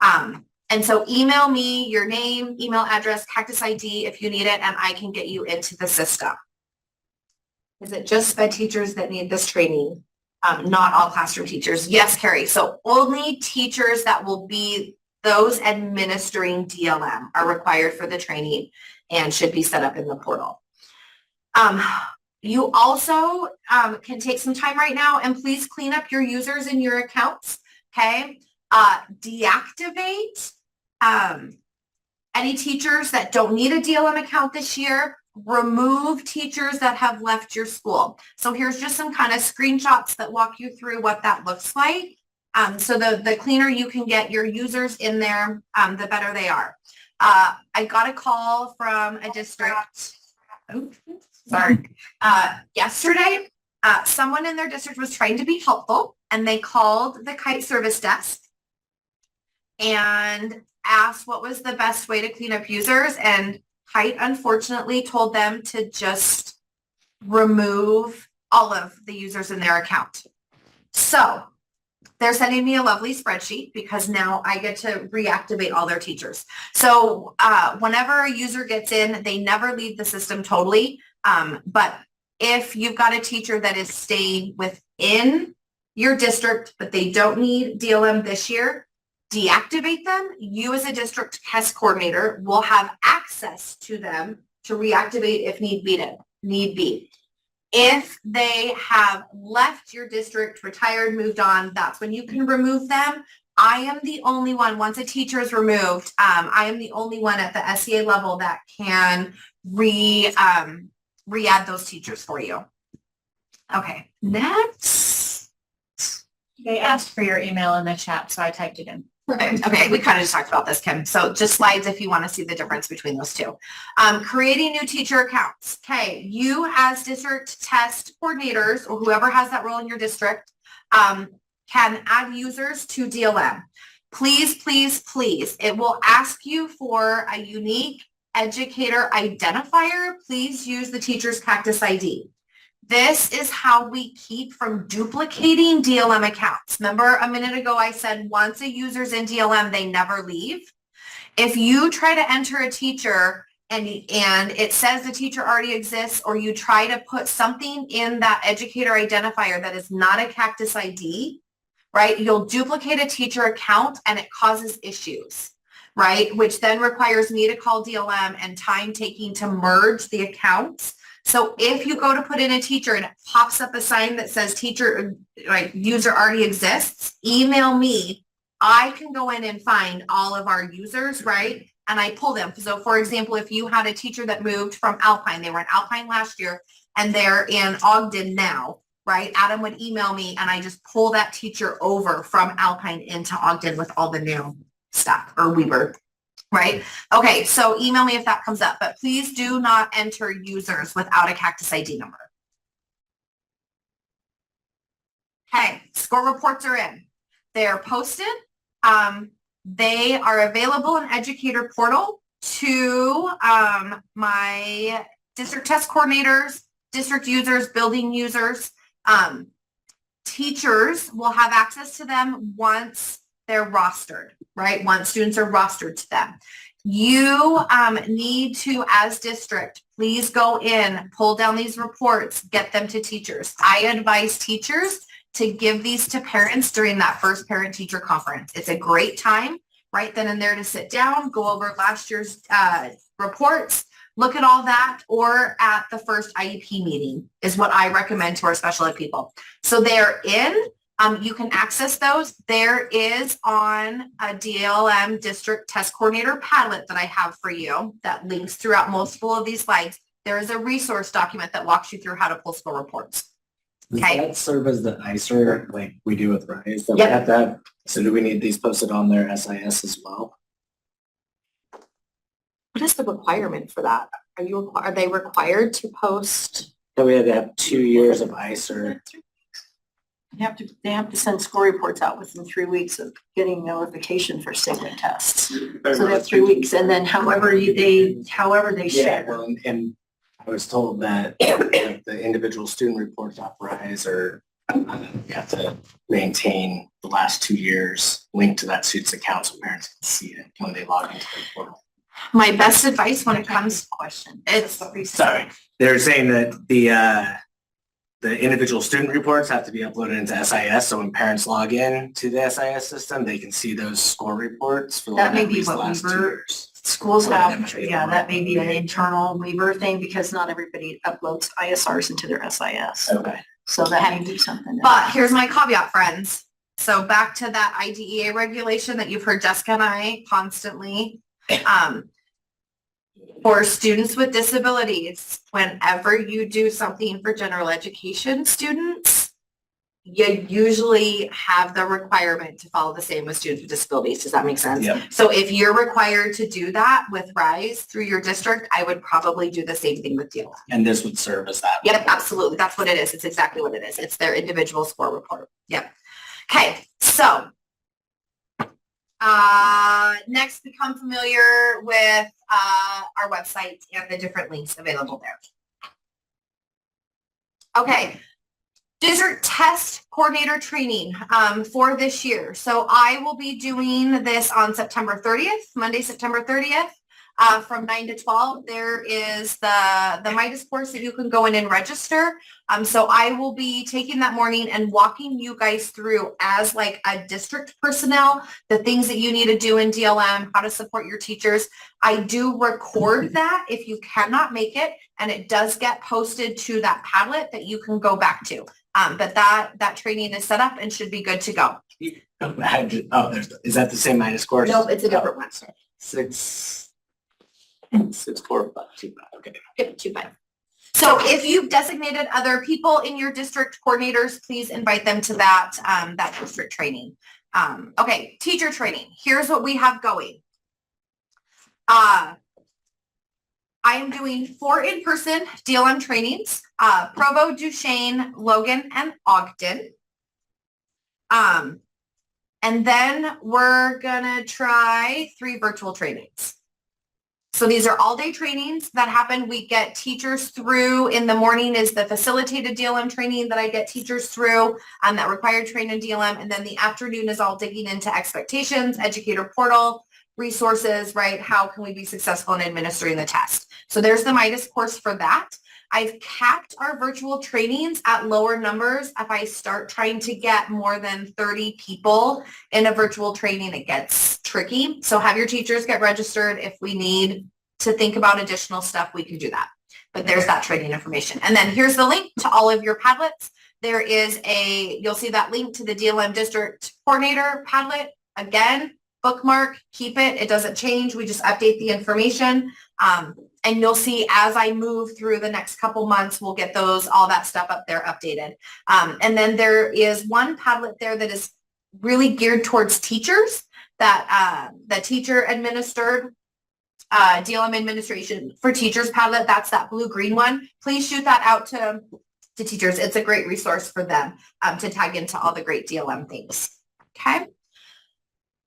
And so email me your name, email address, Cactus ID if you need it, and I can get you into the system. Is it just sped teachers that need this training? Not all classroom teachers. Yes, Carrie. So only teachers that will be those administering DLM are required for the training and should be set up in the portal. You also can take some time right now and please clean up your users in your accounts. Okay. Deactivate any teachers that don't need a DLM account this year. Remove teachers that have left your school. So here's just some kind of screenshots that walk you through what that looks like. So the cleaner you can get your users in there, the better they are. I got a call from a district, yesterday. Someone in their district was trying to be helpful and they called the Kite service desk and asked what was the best way to clean up users, and Kite unfortunately told them to just remove all of the users in their account. So they're sending me a lovely spreadsheet because now I get to reactivate all their teachers. So whenever a user gets in, they never leave the system totally. But if you've got a teacher that is staying within your district, but they don't need DLM this year, deactivate them. You as a district test coordinator will have access to them to reactivate if need be. If they have left your district, retired, moved on, that's when you can remove them. I am the only one, once a teacher is removed, I am the only one at the SEA level that can re-add those teachers for you. Okay, next. They asked for your email in the chat, so I typed it in. Okay, we kind of just talked about this, Kim. So just slides if you want to see the difference between those two. Creating new teacher accounts. Okay, you as district test coordinators or whoever has that role in your district can add users to DLM. Please, please, please, it will ask you for a unique educator identifier. Please use the teacher's Cactus ID. This is how we keep from duplicating DLM accounts. Remember a minute ago I said once a user's in DLM, they never leave. If you try to enter a teacher and it says the teacher already exists, or you try to put something in that educator identifier that is not a Cactus ID, right? You'll duplicate a teacher account and it causes issues, right? Which then requires me to call DLM and time taking to merge the accounts. So if you go to put in a teacher and it pops up a sign that says teacher, like user already exists, email me. I can go in and find all of our users, right? And I pull them. So for example, if you had a teacher that moved from Alpine, they were in Alpine last year and they're in Ogden now, right? Adam would email me and I just pull that teacher over from Alpine into Ogden with all the new stuff, or Weber. Right? Okay, so email me if that comes up, but please do not enter users without a Cactus ID number. Okay, score reports are in. They're posted. They are available in Educator Portal to my district test coordinators, district users, building users. Teachers will have access to them once they're rostered, right? Once students are rostered to them. You need to, as district, please go in, pull down these reports, get them to teachers. I advise teachers to give these to parents during that first parent-teacher conference. It's a great time right then and there to sit down, go over last year's reports, look at all that, or at the first IEP meeting is what I recommend to our special ed people. So they're in. You can access those. There is on a DLM district test coordinator Padlet that I have for you that links throughout multiple of these slides. There is a resource document that walks you through how to pull score reports. Does Okay. that serve as the ICER like we do with RISE that Yep. we have to have? So do we need these posted on their SIS as well? What is the requirement for that? Are they required to post? So we had to have 2 years of ICER. They have to send score reports out within 3 weeks of getting notification for statement tests. So they have 3 weeks, and then however they Yeah, share. well, and I was told that like, the individual student reports off RISE are, you have to maintain the last 2 years linked to that student's account so parents can see it when they log into the portal. My best advice when it comes, Question. it's, Sorry, they're saying that the individual student reports have to be uploaded into SIS, so when parents log in to the SIS system, they can see those score reports for That may at be least the what last we 2 were- years. Schools have, yeah, that may be an internal Weaver thing because not everybody uploads ISRs into their SIS. Okay. So that may be something. but here's my caveat, friends. So back to that IDEA regulation that you've heard Jessica and I constantly, for students with disabilities, whenever you do something for general education students, you usually have the requirement to follow the same with students with disabilities. Does that make sense? Yep. So if you're required to do that with RISE through your district, I would probably do the same thing with DLM. And this would serve as that. Yep, absolutely. That's what it is. It's exactly what it is. It's their individual score report. Yep. Okay, so next become familiar with our website and the different links available there. Okay, District test coordinator training for this year. So I will be doing this on September 30th, Monday, September 30th. From 9 to 12, there is the Midas course that you can go in and register. So I will be taking that morning and walking you guys through as like a district personnel, the things that you need to do in DLM, how to support your teachers. I do record that if you cannot make it, and it does get posted to that Padlet that you can go back to. But that training is set up and should be good to go. Is that the same Midas course? Nope, it's a different one. 64525. Okay. Yep, 2-5. So if you've designated other people in your district coordinators, please invite them to that, that district training. Okay, teacher training. Here's what we have going. I am doing 4 in-person DLM trainings, Provo, Duchesne, Logan, and Ogden. And then we're gonna try 3 virtual trainings. So these are all-day trainings that happen. We get teachers through. In the morning is the facilitated DLM training that I get teachers through, that required train in DLM. And then the afternoon is all digging into expectations, educator portal, resources, right? How can we be successful in administering the test? So there's the Midas course for that. I've capped our virtual trainings at lower numbers. If I start trying to get more than 30 people in a virtual training, it gets tricky. So have your teachers get registered. If we need to think about additional stuff, we can do that. But there's that training information. And then here's the link to all of your Padlets. There is you'll see that link to the DLM district coordinator Padlet. Again, bookmark, keep it. It doesn't change. We just update the information. And you'll see as I move through the next couple months, we'll get all that stuff up there updated. And then there is one Padlet there that is really geared towards teachers, that the teacher administered DLM administration for teachers Padlet. That's that blue-green one. Please shoot that out to teachers. It's a great resource for them to tag into all the great DLM things. Okay.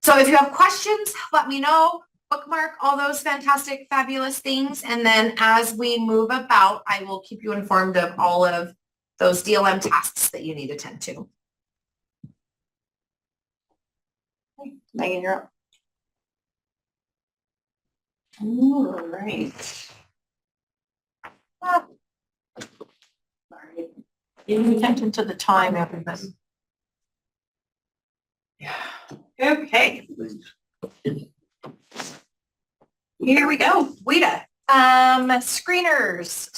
So if you have questions, let me know. Bookmark all those fantastic, fabulous things. And then as we move about, I will keep you informed of all of those DLM tasks that you need to tend to. Megan, you're up. All right. Sorry. Paying attention to the time, everybody. Yeah. Okay. Here we go. WIDA. Screeners,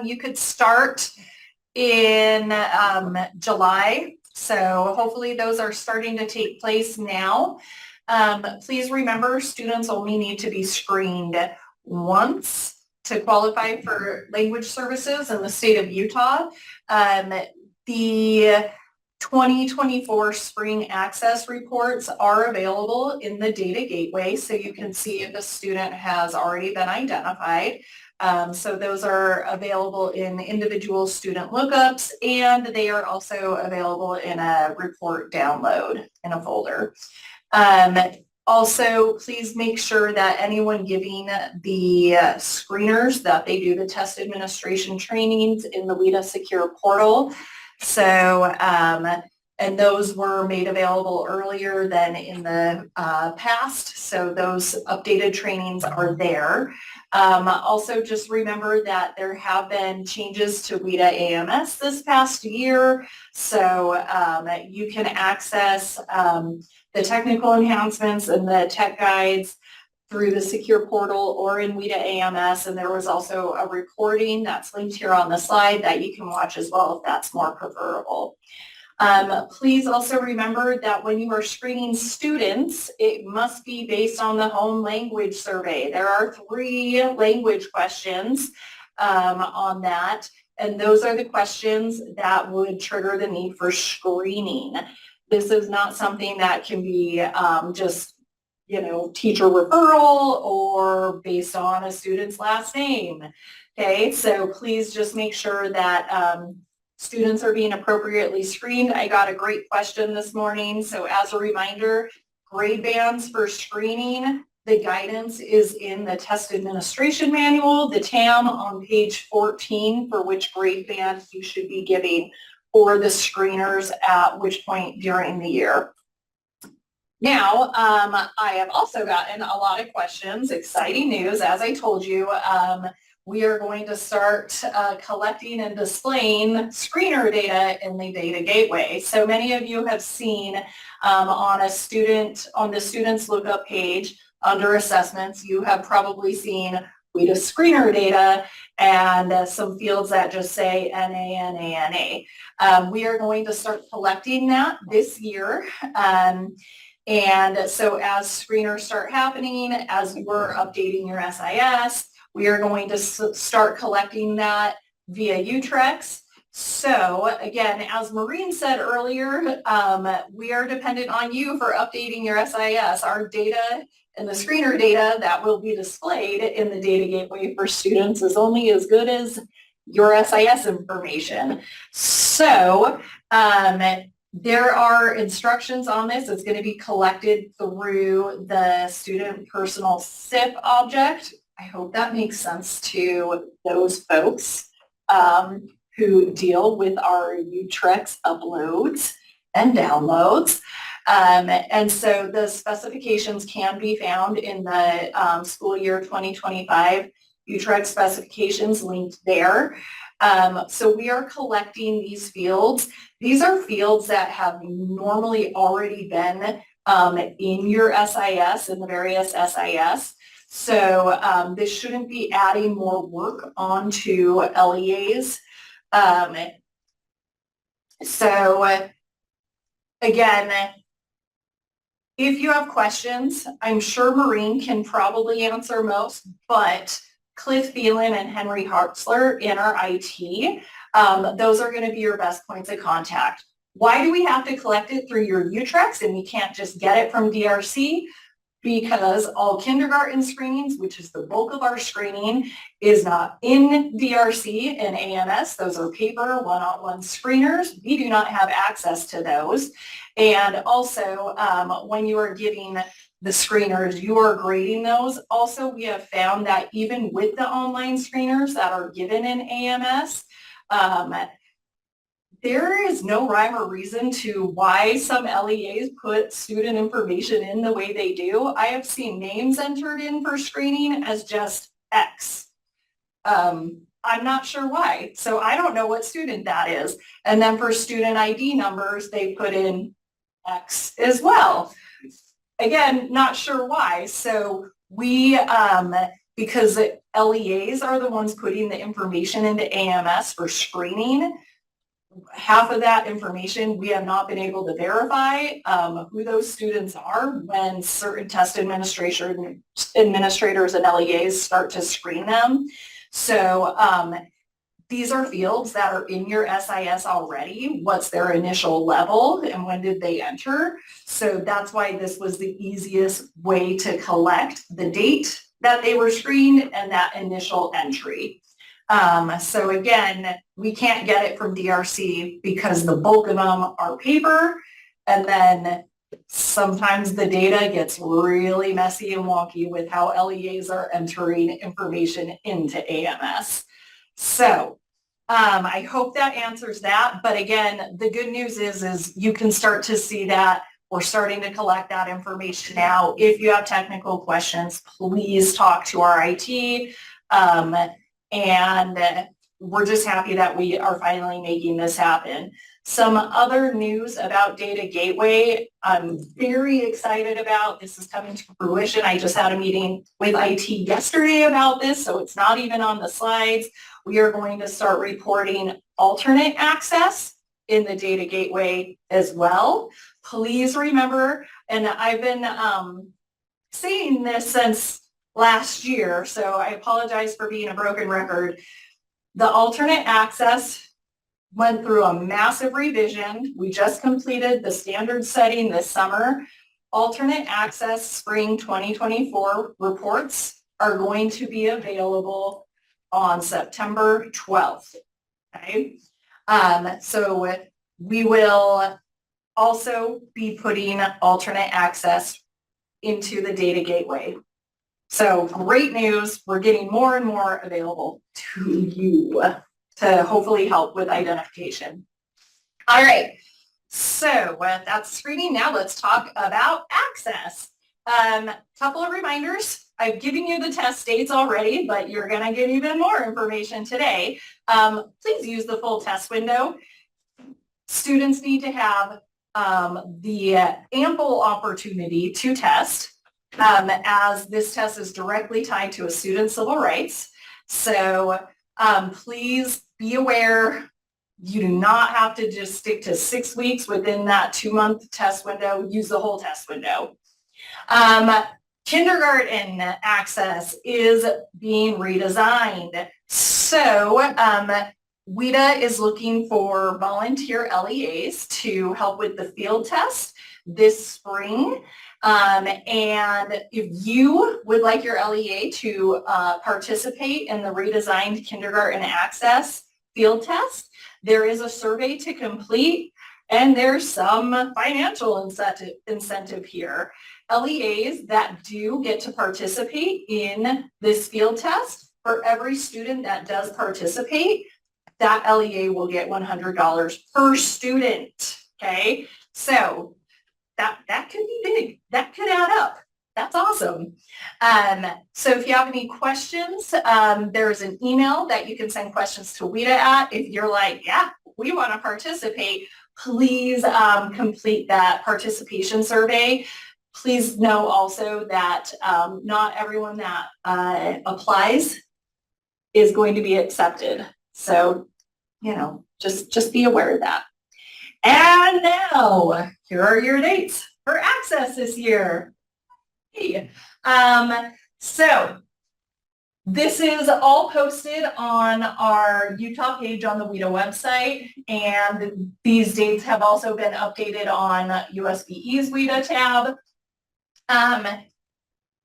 you could start in July. So hopefully those are starting to take place now. Please remember, students only need to be screened once to qualify for language services in the state of Utah. The 2024 spring access reports are available in the data gateway, so you can see if a student has already been identified. So those are available in individual student lookups, and they are also available in a report download in a folder. Also, please make sure that anyone giving the screeners that they do the test administration trainings in the WIDA Secure portal. So, and those were made available earlier than in the past. So those updated trainings are there. Also, just remember that there have been changes to WIDA AMS this past year. So you can access the technical enhancements and the tech guides through the secure portal or in WIDA AMS. And there was also a recording that's linked here on the slide that you can watch as well if that's more preferable. Please also remember that when you are screening students, it must be based on the home language survey. There are 3 language questions on that, and those are the questions that would trigger the need for screening. This is not something that can be just, teacher referral or based on a student's last name. Okay, so please just make sure that students are being appropriately screened. I got a great question this morning. So as a reminder, grade bands for screening, the guidance is in the test administration manual, the TAM on page 14 for which grade band you should be giving for the screeners at which point during the year. Now, I have also gotten a lot of questions, exciting news, as I told you. We are going to start collecting and displaying screener data in the data gateway. So many of you have seen on the students lookup page under assessments, you have probably seen WIDA screener data and some fields that just say NA, NA, NA. We are going to start collecting that this year. And so as screeners start happening, as we're updating your SIS, we are going to start collecting that via UTREX. So again, as Maureen said earlier, we are dependent on you for updating your SIS. Our data and the screener data that will be displayed in the data gateway for students is only as good as your SIS information. So there are instructions on this. It's going to be collected through the student personal SIP object. I hope that makes sense to those folks who deal with our UTREX uploads and downloads. And so the specifications can be found in the school year 2025 UTREX specifications linked there. So we are collecting these fields. These are fields that have normally already been in your SIS, in the various SIS. So this shouldn't be adding more work onto LEAs. So again, if you have questions, I'm sure Maureen can probably answer most, but Cliff Phelan and Henry Hartzler in our IT, those are going to be your best points of contact. Why do we have to collect it through your UTREX and we can't just get it from DRC? Because all kindergarten screenings, which is the bulk of our screening, is not in DRC and AMS. Those are paper one-on-one screeners. We do not have access to those. And also, when you are giving the screeners, you are grading those. Also, we have found that even with the online screeners that are given in AMS, there is no rhyme or reason to why some LEAs put student information in the way they do. I have seen names entered in for screening as just X. I'm not sure why. So I don't know what student that is. And then for student ID numbers, they put in X as well. Again, not sure why. So we, because LEAs are the ones putting the information into AMS for screening, half of that information we have not been able to verify who those students are when certain test administrators and LEAs start to screen them. So these are fields that are in your SIS already. What's their initial level and when did they enter? So that's why this was the easiest way to collect the date that they were screened and that initial entry. So again, we can't get it from DRC because the bulk of them are paper, and then sometimes the data gets really messy and wonky with how LEAs are entering information into AMS. So I hope that answers that. But again, the good news is you can start to see that we're starting to collect that information now. If you have technical questions, please talk to our IT. And we're just happy that we are finally making this happen. Some other news about Data Gateway I'm very excited about. This is coming to fruition. I just had a meeting with IT yesterday about this, so it's not even on the slides. We are going to start reporting alternate access in the Data Gateway as well. Please remember, and I've been saying this since last year, so I apologize for being a broken record. The alternate access went through a massive revision. We just completed the standard setting this summer. Alternate access spring 2024 reports are going to be available on September 12th. Okay. So we will also be putting alternate access into the Data Gateway. So great news, we're getting more and more available to you to hopefully help with identification. All right, so that's screening. Now let's talk about access. Couple of reminders. I've given you the test dates already, but you're gonna get even more information today. Please use the full test window. Students need to have the ample opportunity to test, as this test is directly tied to a student's civil rights. So please be aware, you do not have to just stick to 6 weeks within that 2-month test window. Use the whole test window. Kindergarten access is being redesigned. So WIDA is looking for volunteer LEAs to help with the field test this spring. And if you would like your LEA to participate in the redesigned kindergarten access field test, there is a survey to complete, and there's some financial incentive here. LEAs that do get to participate in this field test, for every student that does participate, that LEA will get $100 per student, okay? So that could be big. That could add up. That's awesome. So if you have any questions, there's an email that you can send questions to WIDA at. If you're like, yeah, we want to participate, please complete that participation survey. Please know also that not everyone that applies is going to be accepted. So, you know, just be aware of that. And now, here are your dates for access this year. So this is all posted on our Utah page on the WIDA website, and these dates have also been updated on USBE's WIDA tab.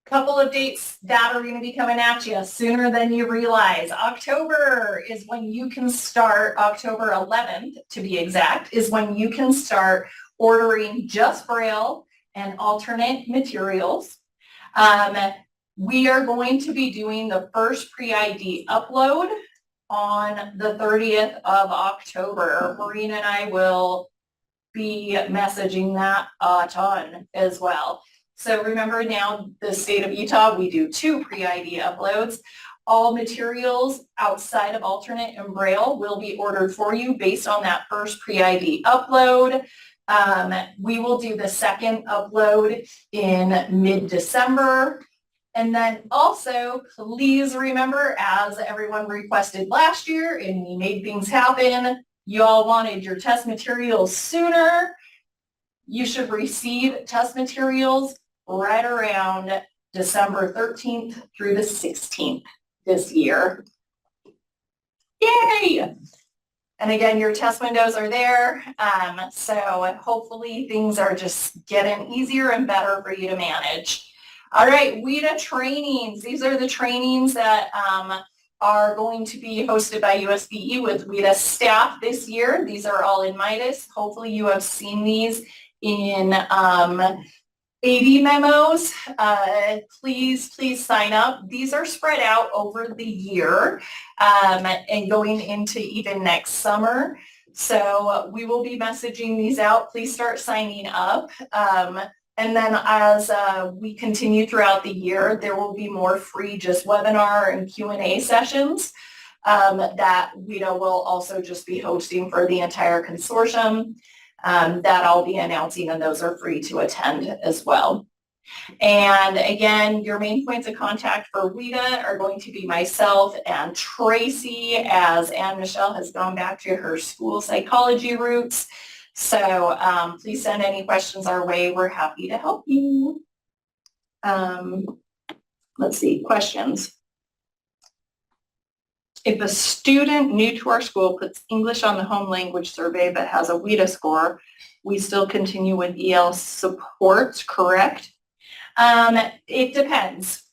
Couple of dates that are going to be coming at you sooner than you realize. October is when you can start, October 11th to be exact, is when you can start ordering just Braille and alternate materials. We are going to be doing the first pre-ID upload on the 30th of October. Maureen and I will be messaging that a ton as well. So remember now, the state of Utah, we do 2 pre-ID uploads. All materials outside of alternate and Braille will be ordered for you based on that first pre-ID upload. We will do the second upload in mid-December. And then also, please remember, as everyone requested last year and we made things happen, you all wanted your test materials sooner. You should receive test materials right around December 13th through the 16th this year. Yay! And again, your test windows are there. So hopefully things are just getting easier and better for you to manage. All right, WIDA trainings. These are the trainings that are going to be hosted by USBE with WIDA staff this year. These are all in Midas. Hopefully you have seen these in AD memos. Please sign up. These are spread out over the year and going into even next summer. So we will be messaging these out. Please start signing up. And then as we continue throughout the year, there will be more free just webinar and Q&A sessions that WIDA will also just be hosting for the entire consortium. That I'll be announcing, and those are free to attend as well. And again, your main points of contact for WIDA are going to be myself and Tracy, as Anne Michelle has gone back to her school psychology roots. So please send any questions our way. We're happy to help you. Let's see, questions. If a student new to our school puts English on the home language survey but has a WIDA score, we still continue with EL support, correct? It depends.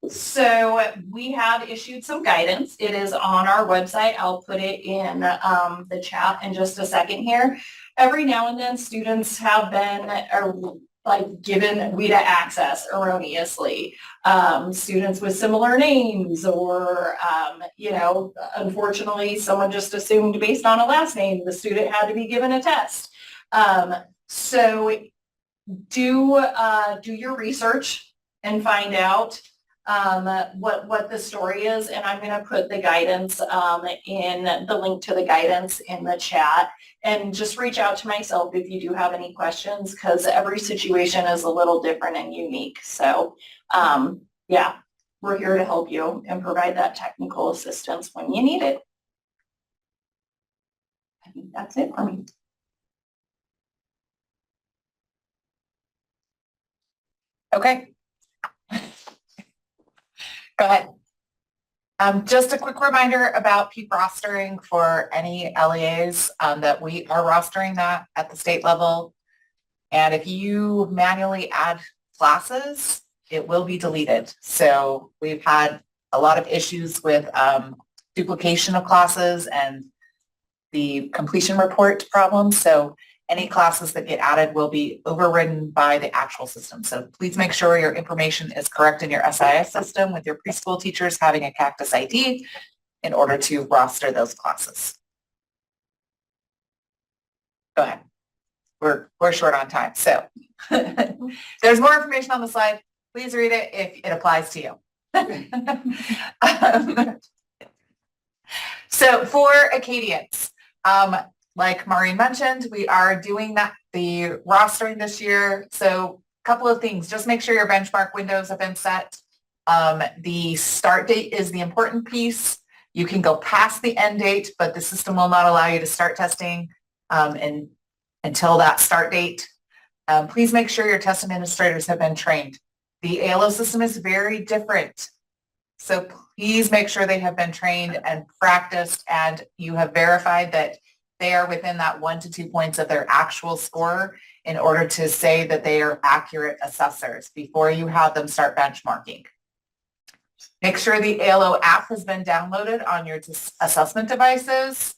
So we have issued some guidance. It is on our website. I'll put it in the chat in just a second here. Every now and then students have been like given WIDA access erroneously, students with similar names, or, unfortunately, someone just assumed based on a last name, the student had to be given a test. So do your research and find out what the story is, and I'm going to put the guidance in the link to the guidance in the chat, and just reach out to myself if you do have any questions, because every situation is a little different and unique. So yeah, we're here to help you and provide that technical assistance when you need it. I think that's it for me. Okay. Go ahead. Just a quick reminder about peak rostering for any LEAs, that we are rostering that at the state level. And if you manually add classes, it will be deleted. So we've had a lot of issues with duplication of classes and the completion report problem. So any classes that get added will be overridden by the actual system. So please make sure your information is correct in your SIS system, with your preschool teachers having a Cactus ID in order to roster those classes. Go ahead. We're short on time. So there's more information on the slide. Please read it if it applies to you. So for Acadians, like Maureen mentioned, we are doing the rostering this year. So a couple of things, just make sure your benchmark windows have been set. The start date is the important piece. You can go past the end date, but the system will not allow you to start testing until that start date. Please make sure your test administrators have been trained. The ALO system is very different. So please make sure they have been trained and practiced, and you have verified that they are within that 1 to 2 points of their actual score in order to say that they are accurate assessors before you have them start benchmarking. Make sure the ALO app has been downloaded on your assessment devices.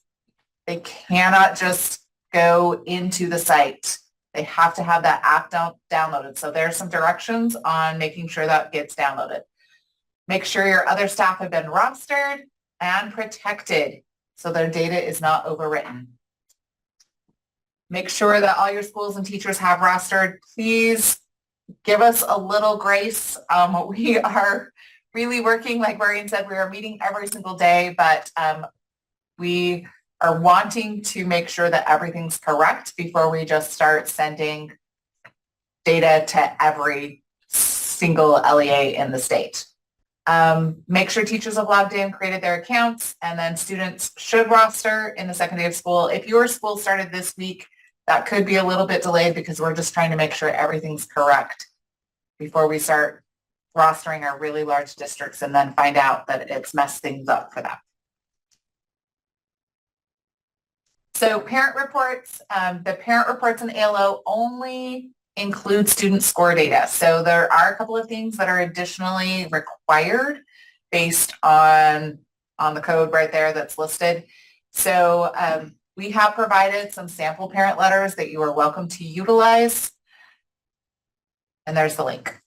They cannot just go into the site. They have to have that app downloaded. So there's some directions on making sure that gets downloaded. Make sure your other staff have been rostered and protected so their data is not overwritten. Make sure that all your schools and teachers have rostered. Please give us a little grace. We are really working, like Maureen said, we are meeting every single day, but we are wanting to make sure that everything's correct before we just start sending data to every single LEA in the state. Make sure teachers have logged in, created their accounts, and then students should roster in the second day of school. If your school started this week, that could be a little bit delayed because we're just trying to make sure everything's correct before we start rostering our really large districts and then find out that it's messed things up for them. So parent reports, the parent reports in ALO only include student score data. So there are a couple of things that are additionally required based on the code right there that's listed. So we have provided some sample parent letters that you are welcome to utilize. And there's the link.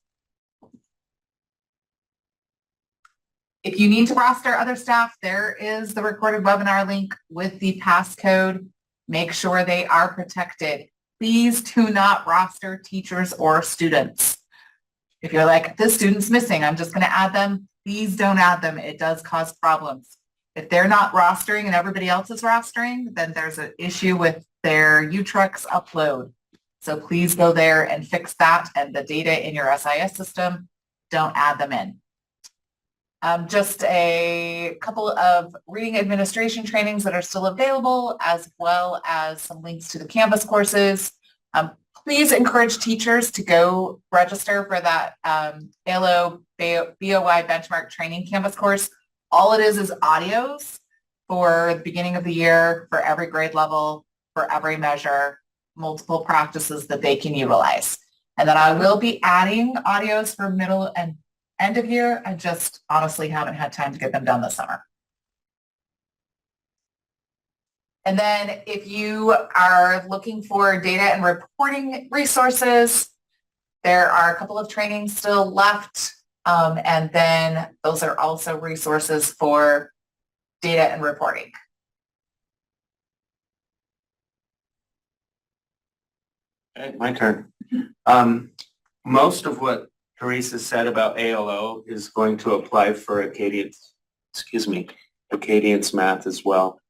If you need to roster other staff, there is the recorded webinar link with the passcode. Make sure they are protected. Please do not roster teachers or students. If you're like, this student's missing, I'm just going to add them, please don't add them. It does cause problems. If they're not rostering and everybody else is rostering, then there's an issue with their UTRUX upload. So please go there and fix that, and the data in your SIS system, don't add them in. Just a couple of reading administration trainings that are still available, as well as some links to the Canvas courses. Please encourage teachers to go register for that ALO BOY benchmark training Canvas course. All it is audios for the beginning of the year, for every grade level, for every measure, multiple practices that they can utilize. And then I will be adding audios for middle and end of year. I just honestly haven't had time to get them done this summer. And then if you are looking for data and reporting resources, There are a couple of trainings still left. And then those are also resources for data and reporting. Okay, my turn. Most of what Teresa said about ALO is going to apply for Acadience math as well.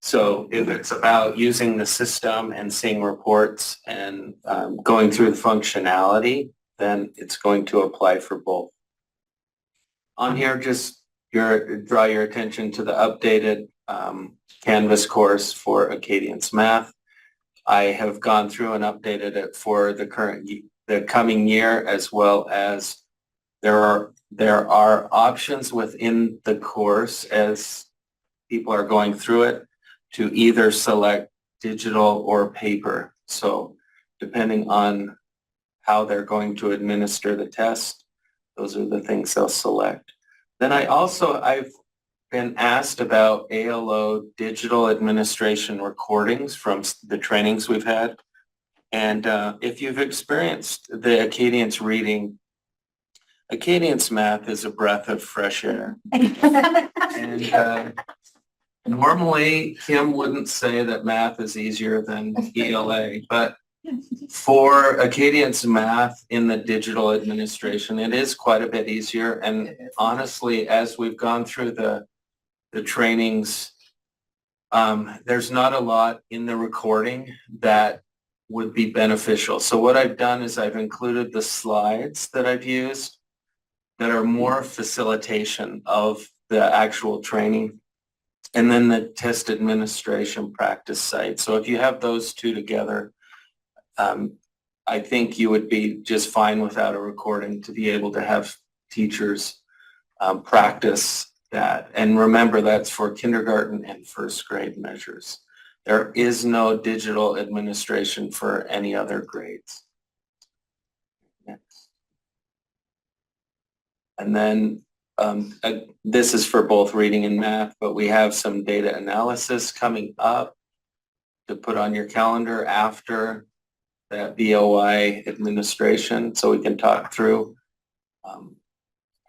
So if it's about using the system and seeing reports and going through the functionality, then it's going to apply for both. On here, just draw your attention to the updated Canvas course for Acadience math. I have gone through and updated it for the coming year, as well as there are options within the course as people are going through it to either select digital or paper. So depending on how they're going to administer the test, those are the things they'll select. Then I've been asked about ALO digital administration recordings from the trainings we've had. And if you've experienced the Acadience reading, Acadience math is a breath of fresh air. And normally Kim wouldn't say that math is easier than ELA, but for Acadience math in the digital administration, it is quite a bit easier. And honestly, as we've gone through the trainings, there's not a lot in the recording that would be beneficial. So what I've done is I've included the slides that I've used that are more facilitation of the actual training, and then the test administration practice site. So if you have those two together, I think you would be just fine without a recording to be able to have teachers practice that. And remember, that's for kindergarten and first grade measures. There is no digital administration for any other grades. Next. And then this is for both reading and math, but we have some data analysis coming up to put on your calendar after that BOI administration, so we can talk through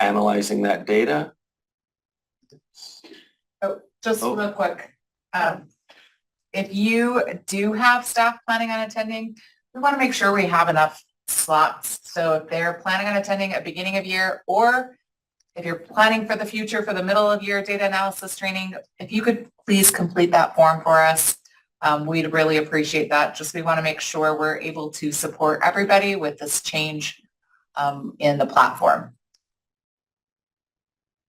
analyzing that data. Oh, just real quick. If you do have staff planning on attending, we want to make sure we have enough slots. So if they're planning on attending at beginning of year, or if you're planning for the future for the middle of year data analysis training, if you could please complete that form for us. We'd really appreciate that. Just we want to make sure we're able to support everybody with this change in the platform.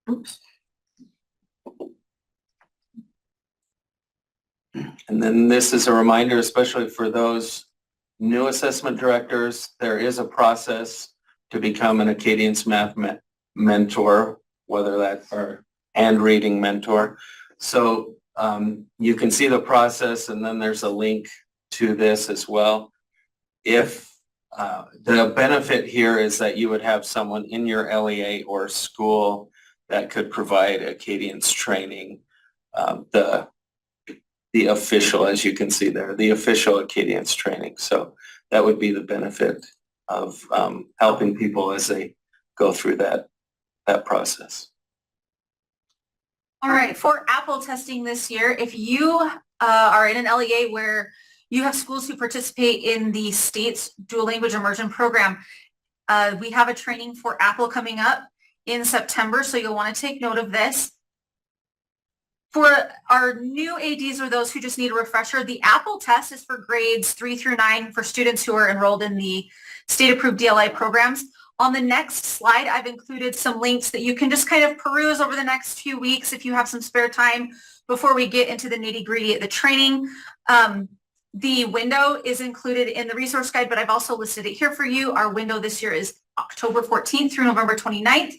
Oops. And then this is a reminder, especially for those new assessment directors, there is a process to become an Acadience math mentor, whether that's our hand reading mentor. So you can see the process, and then there's a link to this as well. If the benefit here is that you would have someone in your LEA or school that could provide Acadience training, the official, as you can see there, the official Acadience training. So that would be the benefit of helping people as they go through that process. All right, for Apple testing this year, if you are in an LEA where you have schools who participate in the state's dual language immersion program, we have a training for Apple coming up in September, so you'll want to take note of this. For our new ADs or those who just need a refresher, the Apple test is for grades 3 through 9 for students who are enrolled in the state-approved DLI programs. On the next slide, I've included some links that you can just kind of peruse over the next few weeks if you have some spare time before we get into the nitty-gritty of the training. The window is included in the resource guide, but I've also listed it here for you. Our window this year is October 14th through November 29th.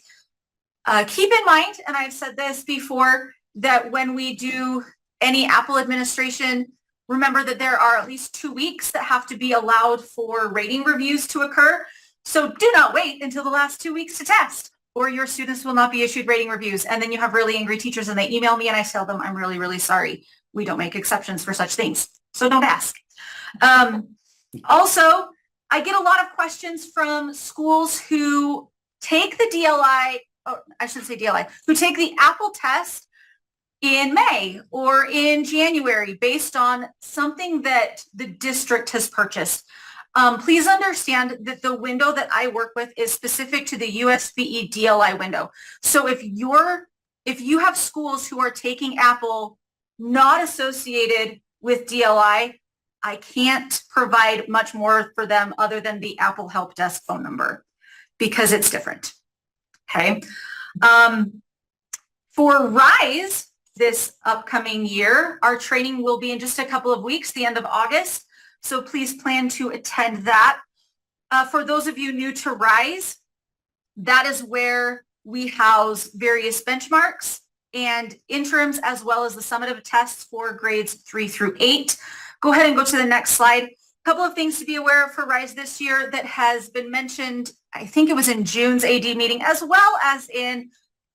Keep in mind, and I've said this before, that when we do any Apple administration, remember that there are at least 2 weeks that have to be allowed for rating reviews to occur. So do not wait until the last 2 weeks to test, or your students will not be issued rating reviews. And then you have really angry teachers and they email me and I tell them, I'm really, really sorry. We don't make exceptions for such things. So don't ask. Also, I get a lot of questions from schools who take the DLI, or I should say DLI, who take the Apple test in May or in January based on something that the district has purchased. Please understand that the window that I work with is specific to the USBE DLI window. So if you have schools who are taking Apple not associated with DLI, I can't provide much more for them other than the Apple Help Desk phone number because it's different. Okay. For RISE this upcoming year, our training will be in just a couple of weeks, the end of August. So please plan to attend that. For those of you new to RISE, that is where we house various benchmarks and interims as well as the summative tests for grades 3 through 8. Go ahead and go to the next slide. A couple of things to be aware of for RISE this year that has been mentioned, I think it was in June's AD meeting, as well as in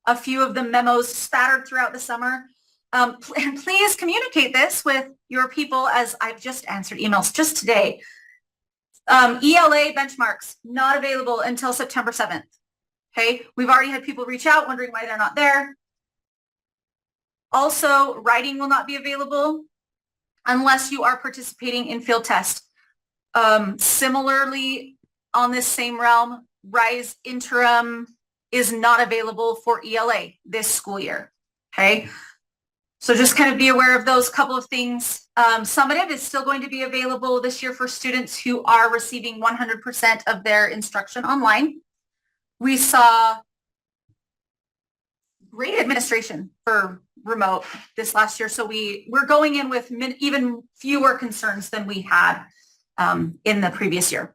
a few of the memos spattered throughout the summer. And please communicate this with your people, as I've just answered emails just today. ELA benchmarks, not available until September 7th. Okay, we've already had people reach out wondering why they're not there. Also, writing will not be available unless you are participating in field test. Similarly, on this same realm, RISE interim is not available for ELA this school year. Okay, so just kind of be aware of those couple of things. Summative is still going to be available this year for students who are receiving 100% of their instruction online. We saw great administration for remote this last year. So we're going in with even fewer concerns than we had in the previous year.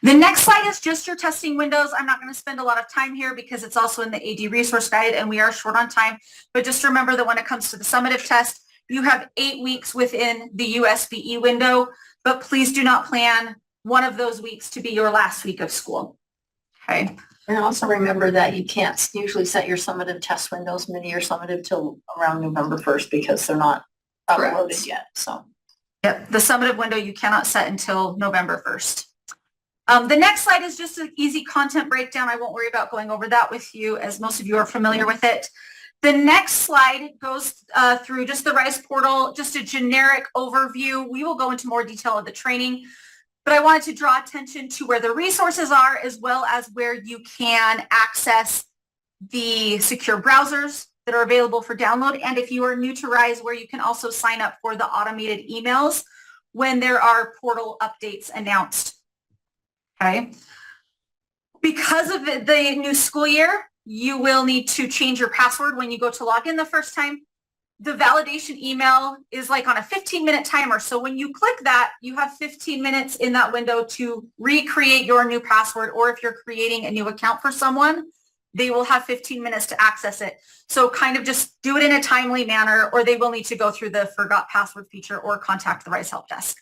The next slide is just your testing windows. I'm not going to spend a lot of time here because it's also in the AD resource guide and we are short on time. But just remember that when it comes to the summative test, you have 8 weeks within the USBE window, but please do not plan one of those weeks to be your last week of school. Okay. And also remember that you can't usually set your summative test windows, mid-year summative, till around November 1st because they're not uploaded yet. So. Yep, the summative window you cannot set until November 1st. The next slide is just an easy content breakdown. I won't worry about going over that with you as most of you are familiar with it. The next slide goes through just the RISE portal, just a generic overview. We will go into more detail of the training, but I wanted to draw attention to where the resources are as well as where you can access the secure browsers that are available for download. And if you are new to RISE, where you can also sign up for the automated emails when there are portal updates announced. Okay. Because of the new school year, you will need to change your password when you go to log in the first time. The validation email is like on a 15-minute timer. So when you click that, you have 15 minutes in that window to recreate your new password, or if you're creating a new account for someone, they will have 15 minutes to access it. So kind of just do it in a timely manner, or they will need to go through the forgot password feature or contact the RISE help desk.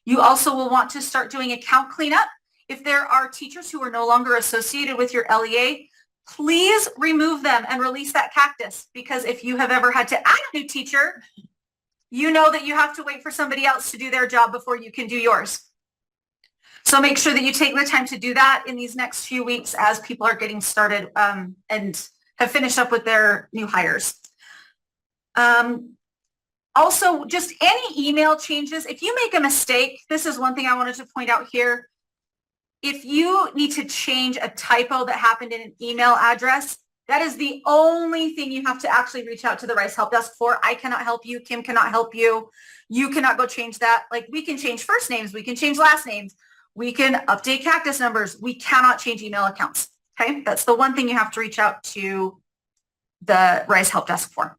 You also will want to start doing account cleanup. If there are teachers who are no longer associated with your LEA, please remove them and release that cactus, because if you have ever had to add a new teacher, you know that you have to wait for somebody else to do their job before you can do yours. So make sure that you take the time to do that in these next few weeks as people are getting started and have finished up with their new hires. Also, just any email changes. If you make a mistake, this is one thing I wanted to point out here. If you need to change a typo that happened in an email address, that is the only thing you have to actually reach out to the RISE help desk for. I cannot help you. Kim cannot help you. You cannot go change that. Like, we can change first names. We can change last names. We can update cactus numbers. We cannot change email accounts. Okay. That's the one thing you have to reach out to the RISE help desk for.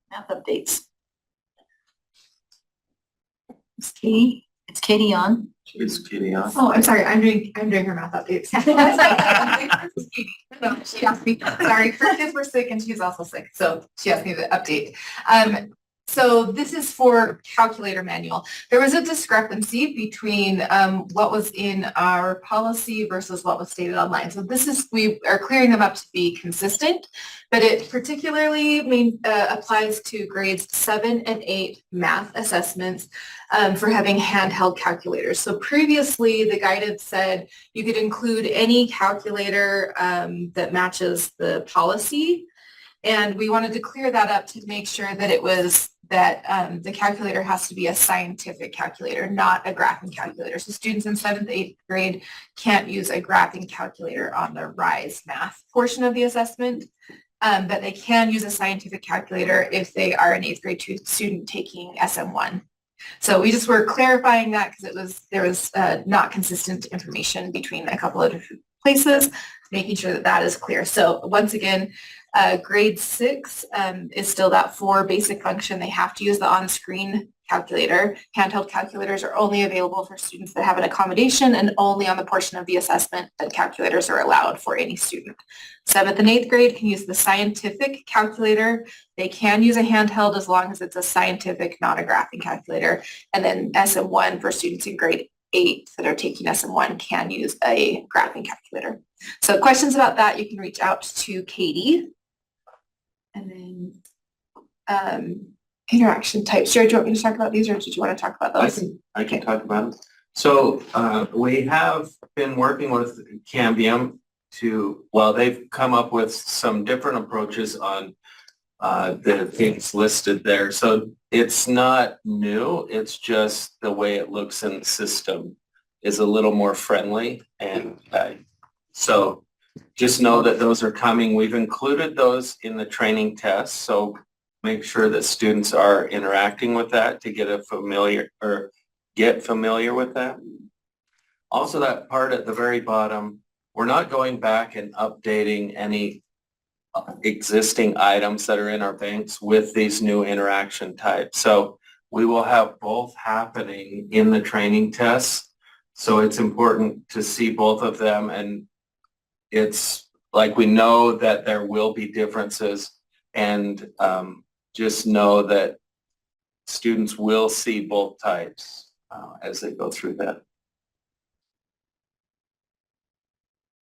Math updates. It's Katie on. Is Katie on? Oh, I'm sorry. I'm doing her math updates. No, she asked me. Sorry, her kids were sick and she's also sick, so she asked me to update. So this is for calculator manual. There was a discrepancy between what was in our policy versus what was stated online. So we are clearing them up to be consistent, but it particularly applies to grades 7 and 8 math assessments for having handheld calculators. So previously the guidance said you could include any calculator that matches the policy. And we wanted to clear that up to make sure that it was that the calculator has to be a scientific calculator, not a graphing calculator. So students in 7th, 8th grade can't use a graphing calculator on the RISE math portion of the assessment, but they can use a scientific calculator if they are an 8th grade student taking SM1. So we just were clarifying that because there was not consistent information between a couple of different places, making sure that that is clear. So once again, grade 6 is still that 4 basic function. They have to use the on-screen calculator. Handheld calculators are only available for students that have an accommodation and only on the portion of the assessment that calculators are allowed for any student. 7th and 8th grade can use the scientific calculator. They can use a handheld as long as it's a scientific, not a graphing calculator. And then SM1 for students in grade 8 that are taking SM1 can use a graphing calculator. So questions about that, you can reach out to Katie. And then interaction types. Jared, do you want me to talk about these or did you want to talk about those? I can talk about it. So we have been working with Cambium they've come up with some different approaches on the things listed there. So it's not new, it's just the way it looks in the system is a little more friendly. And so just know that those are coming. We've included those in the training tests. So make sure that students are interacting with that to get familiar with that. Also, that part at the very bottom, we're not going back and updating any existing items that are in our banks with these new interaction types. So we will have both happening in the training tests. So it's important to see both of them, and it's like we know that there will be differences, and just know that students will see both types as they go through that.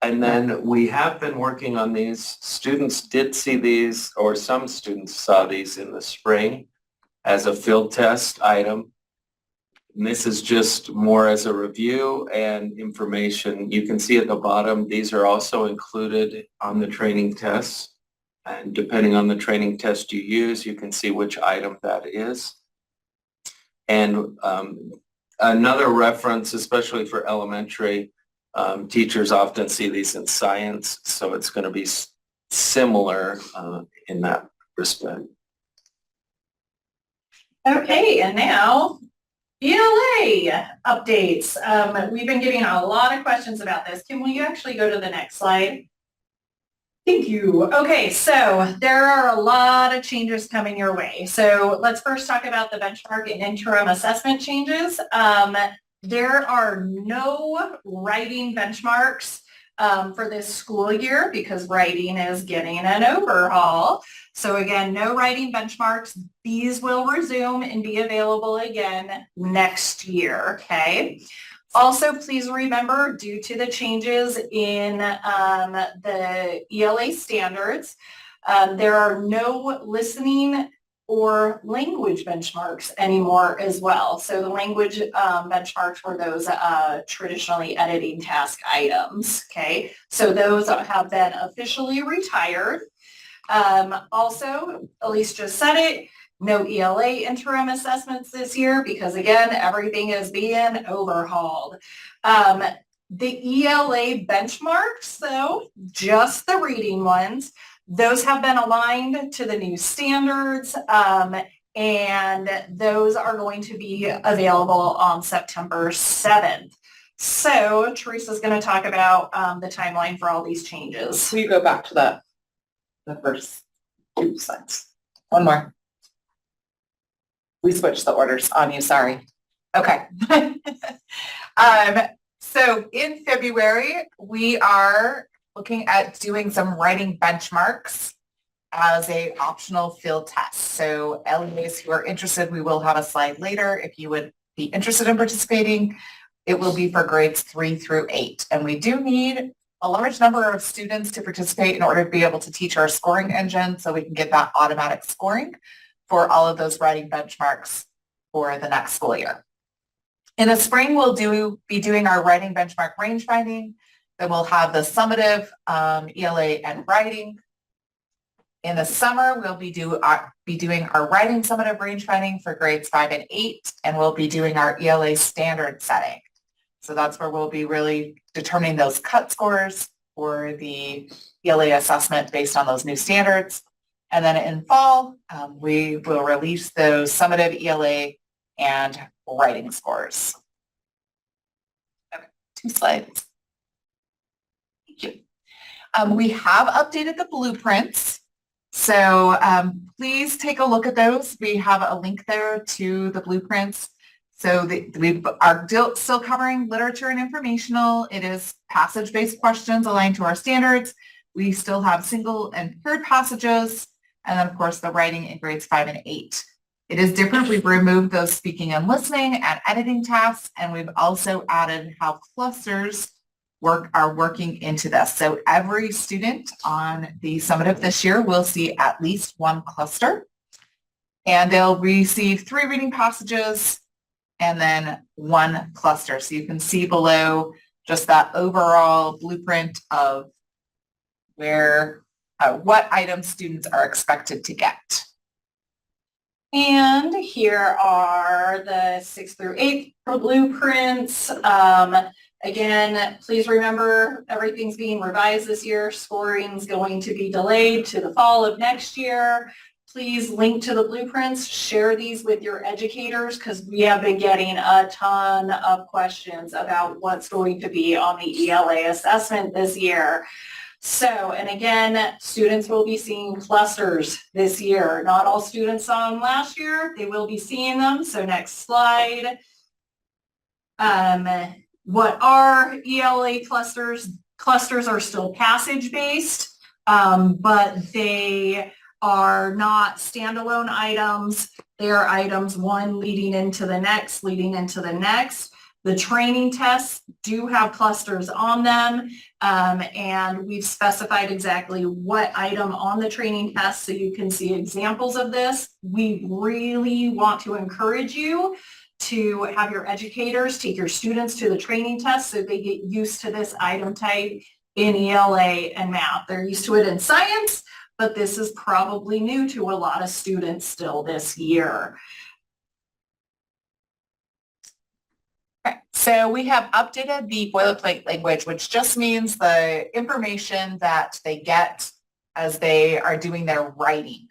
And then we have been working on these. Students did see these, or some students saw these in the spring as a field test item. And this is just more as a review and information. You can see at the bottom, these are also included on the training tests. And depending on the training test you use, you can see which item that is. And another reference, especially for elementary, teachers often see these in science, so it's going to be similar in that respect. Okay, and now ELA updates. We've been getting a lot of questions about this. Kim, will you actually go to the next slide? Thank you. Okay, so there are a lot of changes coming your way. So let's first talk about the benchmark and interim assessment changes. There are no writing benchmarks for this school year because writing is getting an overhaul. So again, no writing benchmarks. These will resume and be available again next year, okay? Also, please remember, due to the changes in the ELA standards, there are no listening or language benchmarks anymore as well. So the language benchmarks were those traditionally editing task items, okay? So those have been officially retired. Also, Elise just said it, no ELA interim assessments this year because again, everything is being overhauled. The ELA benchmarks though, just the reading ones, those have been aligned to the new standards, and those are going to be available on September 7th. So Teresa's going to talk about the timeline for all these changes. Will you go back to the first 2 slides? One more. We switched the orders on you, sorry. Okay. So in February, we are looking at doing some writing benchmarks as a optional field test. So LEAs who are interested, we will have a slide later. If you would be interested in participating, it will be for grades 3 through 8. And we do need a large number of students to participate in order to be able to teach our scoring engine so we can get that automatic scoring for all of those writing benchmarks for the next school year. In the spring, we'll be doing our writing benchmark range finding. Then we'll have the summative ELA and writing. In the summer, we'll be doing our writing summative range finding for grades 5 and 8, and we'll be doing our ELA standard setting. So that's where we'll be really determining those cut scores for the ELA assessment based on those new standards. And then in fall, we will release those summative ELA and writing scores. Okay, 2 slides. Thank you. We have updated the blueprints. So please take a look at those. We have a link there to the blueprints. So we are still covering literature and informational. It is passage-based questions aligned to our standards. We still have single and paired passages. And then, of course, the writing in grades 5 and 8. It is different. We've removed those speaking and listening and editing tasks, and we've also added how clusters are working into this. So every student on the summative this year will see at least 1 cluster, and they'll receive 3 reading passages and then 1 cluster. So you can see below just that overall blueprint of where what items students are expected to get. And here are the 6th through 8th blueprints. Again, please remember everything's being revised this year. Scoring's going to be delayed to the fall of next year. Please link to the blueprints, share these with your educators because we have been getting a ton of questions about what's going to be on the ELA assessment this year. So, and again, students will be seeing clusters this year. Not all students saw them last year. They will be seeing them. So next slide. What are ELA clusters? Clusters are still passage-based, but they are not standalone items. They are items one leading into the next, leading into the next. The training tests do have clusters on them, and we've specified exactly what item on the training test so you can see examples of this. We really want to encourage you to have your educators take your students to the training test so they get used to this item type in ELA and math. They're used to it in science, but this is probably new to a lot of students still this year. Okay, so we have updated the boilerplate language, which just means the information that they get as they are doing their writing.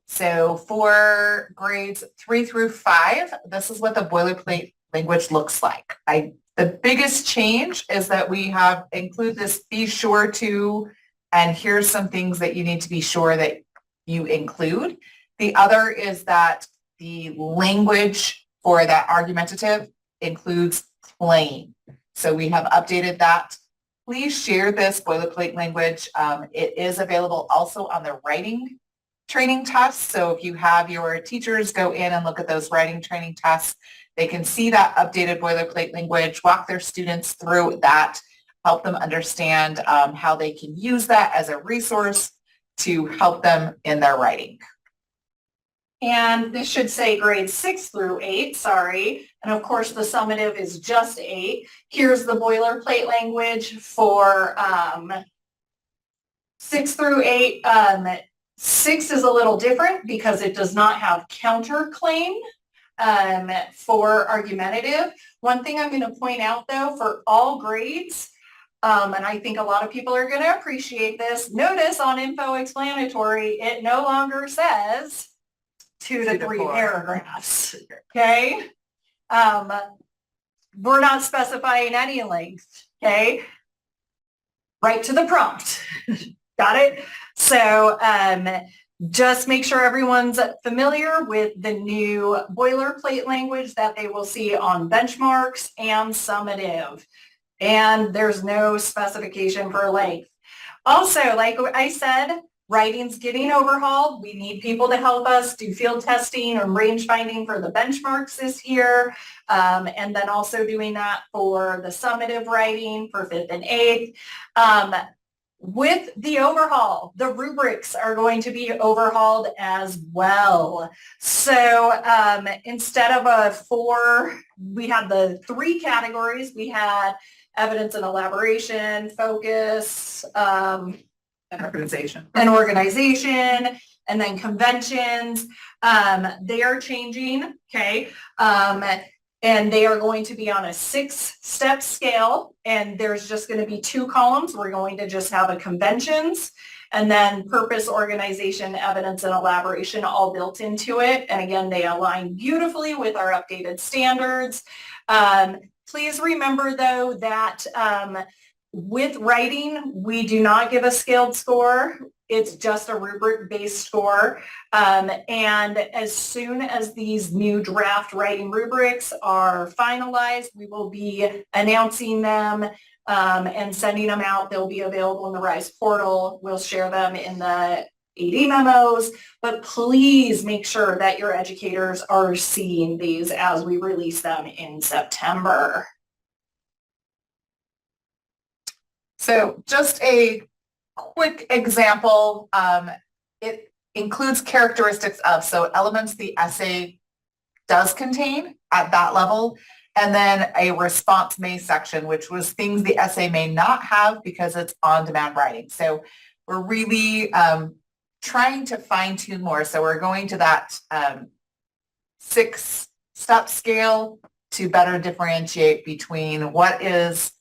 So for grades 3 through 5, this is what the boilerplate language looks like. The biggest change is that we have include this be sure to, and here's some things that you need to be sure that you include. The other is that the language for that argumentative includes plain. So we have updated that. Please share this boilerplate language. It is available also on the writing training tests. So if you have your teachers go in and look at those writing training tests, they can see that updated boilerplate language, walk their students through that, help them understand how they can use that as a resource to help them in their writing. And this should say grades 6 through 8, sorry. And of course, the summative is just 8. Here's the boilerplate language for 6 through 8. 6 is a little different because it does not have counterclaim for argumentative. One thing I'm going to point out though, for all grades, and I think a lot of people are going to appreciate this, notice on info explanatory, it no longer says 2 to 3 paragraphs, okay? We're not specifying any length, okay? Right to the prompt, got it? So just make sure everyone's familiar with the new boilerplate language that they will see on benchmarks and summative. And there's no specification for length. Also, like I said, Writing's getting overhauled. We need people to help us do field testing or range finding for the benchmarks this year. And then also doing that for the summative writing for 5th and 8th. With the overhaul, the rubrics are going to be overhauled as well. So instead of we had the 3 categories. We had evidence and elaboration, focus, And organization. and organization, and then conventions. They are changing, okay? And they are going to be on a 6-step scale, and there's just going to be 2 columns. We're going to just have a conventions, and then purpose, organization, evidence, and elaboration all built into it. And again, they align beautifully with our updated standards. Please remember though that with writing, we do not give a scaled score. It's just a rubric-based score. And as soon as these new draft writing rubrics are finalized, we will be announcing them and sending them out. They'll be available in the RISE portal. We'll share them in the AD memos, but please make sure that your educators are seeing these as we release them in September. So just a quick example, it includes characteristics of, so elements the essay does contain at that level, and then a response may section, which was things the essay may not have because it's on-demand writing. So we're really trying to fine tune more. So we're going to that 6-step scale to better differentiate between what is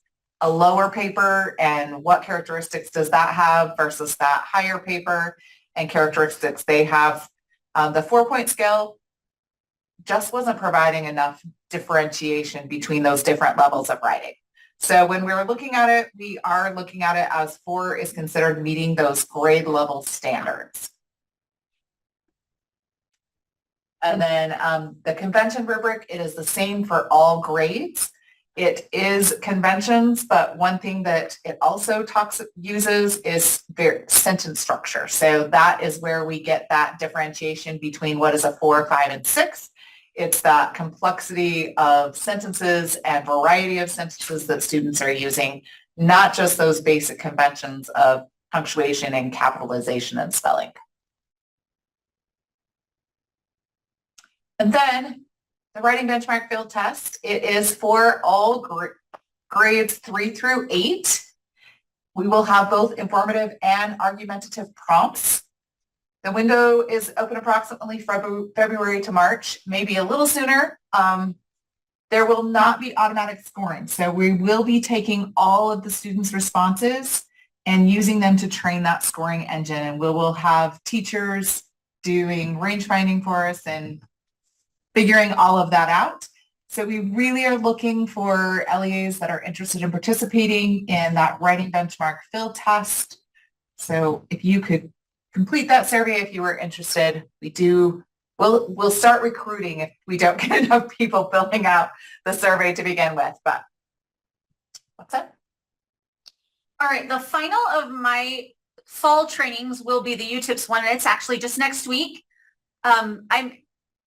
a lower paper and what characteristics does that have versus that higher paper and characteristics they have. The 4-point scale just wasn't providing enough differentiation between those different levels of writing. So when we were looking at it, we are looking at it as 4 is considered meeting those grade level standards. And then the convention rubric, it is the same for all grades. It is conventions, but one thing that it also uses is sentence structure. So that is where we get that differentiation between what is a 4, 5, and 6. It's that complexity of sentences and variety of sentences that students are using, not just those basic conventions of punctuation and capitalization and spelling. And then the writing benchmark field test, it is for all grades 3 through 8. We will have both informative and argumentative prompts. The window is open approximately February to March, maybe a little sooner. There will not be automatic scoring. So we will be taking all of the students' responses and using them to train that scoring engine. And we will have teachers doing range finding for us and figuring all of that out. So we really are looking for LEAs that are interested in participating in that writing benchmark field test. So if you could complete that survey if you were interested, we'll start recruiting if we don't get enough people filling out the survey to begin with, but what's that? All right, the final of my fall trainings will be the UTIPS one, and it's actually just next week. I'm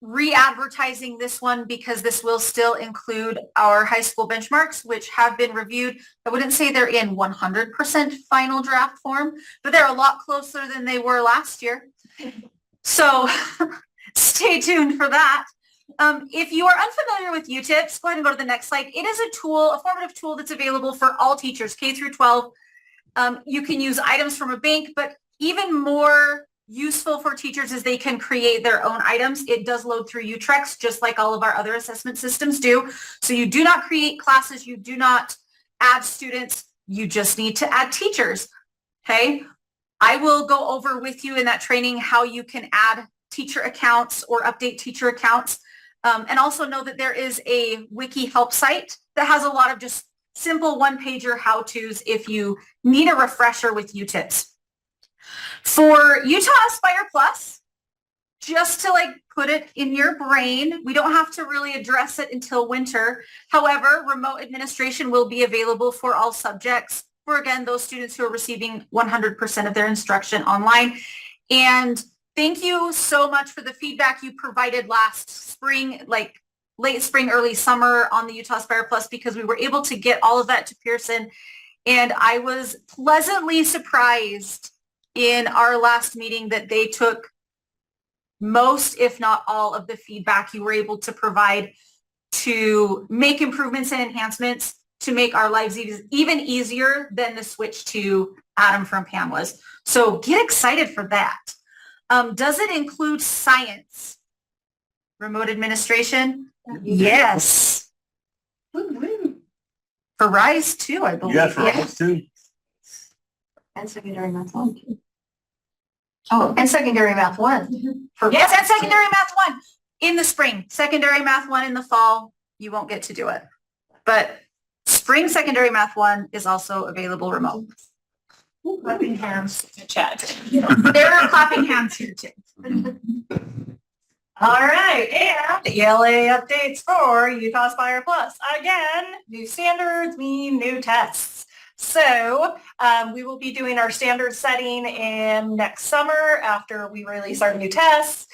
re-advertising this one because this will still include our high school benchmarks, which have been reviewed. I wouldn't say they're in 100% final draft form, but they're a lot closer than they were last year. So stay tuned for that. If you are unfamiliar with UTIPS, go ahead and go to the next slide. It is a tool, a formative tool that's available for all teachers, K through 12. You can use items from a bank, but even more useful for teachers is they can create their own items. It does load through UTrex, just like all of our other assessment systems do. So you do not create classes. You do not add students. You just need to add teachers. Okay. I will go over with you in that training how you can add teacher accounts or update teacher accounts. And also know that there is a wiki help site that has a lot of just simple one-pager how-tos if you need a refresher with UTIPS. For Utah Aspire Plus, just to put it in your brain, we don't have to really address it until winter. However, remote administration will be available for all subjects for, again, those students who are receiving 100% of their instruction online. And thank you so much for the feedback you provided last spring, like late spring, early summer on the Utah Aspire Plus, because we were able to get all of that to Pearson. And I was pleasantly surprised in our last meeting that they took most, if not all, of the feedback you were able to provide to make improvements and enhancements to make our lives even easier than the switch to Adam from Pam was. So get excited for that. Does it include science? Remote administration? Yes. For RISE too, I believe. Yeah, for us too. And secondary math 1. Oh, and secondary math 1. Yes, and secondary math 1 in the spring. Secondary math 1 in the fall, you won't get to do it. But spring secondary math 1 is also available remote. Clapping hands to chat. There are clapping hands here too. All right, and ELA updates for Utah Aspire Plus. Again, new standards mean new tests. So we will be doing our standard setting in next summer after we release our new tests.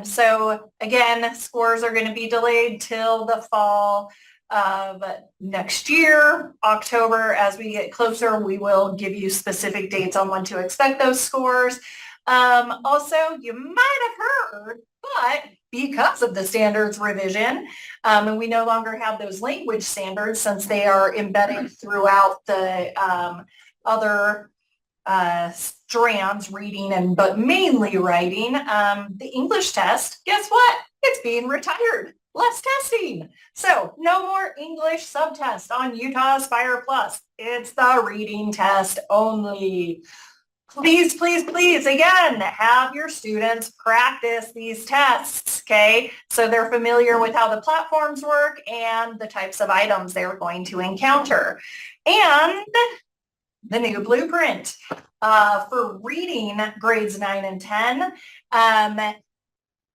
So again, scores are going to be delayed till the fall of next year, October. As we get closer, we will give you specific dates on when to expect those scores. Also, you might have heard, but because of the standards revision, and we no longer have those language standards since they are embedded throughout the other strands, reading but mainly writing, the English test, guess what? It's being retired. Less testing. So no more English subtest on Utah Aspire Plus. It's the reading test only. Please, please, please, again, have your students practice these tests, okay? So they're familiar with how the platforms work and the types of items they're going to encounter. And the new blueprint for reading grades 9 and 10.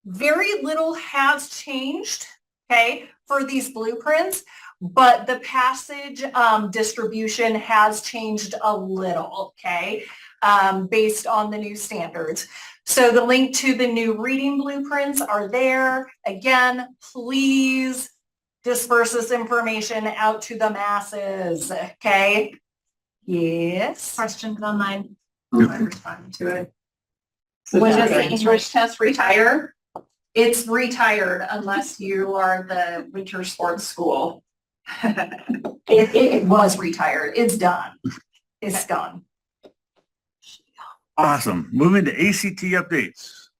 Very little has changed, okay, for these blueprints, but the passage distribution has changed a little, okay, based on the new standards. So the link to the new reading blueprints are there. Again, please disperse this information out to the masses, okay? Yes? Questions online? I'm responding to it. When does the English test retire? It's retired unless you are the winter sports school. It was retired. It's done. It's done. Awesome. Moving to ACT updates.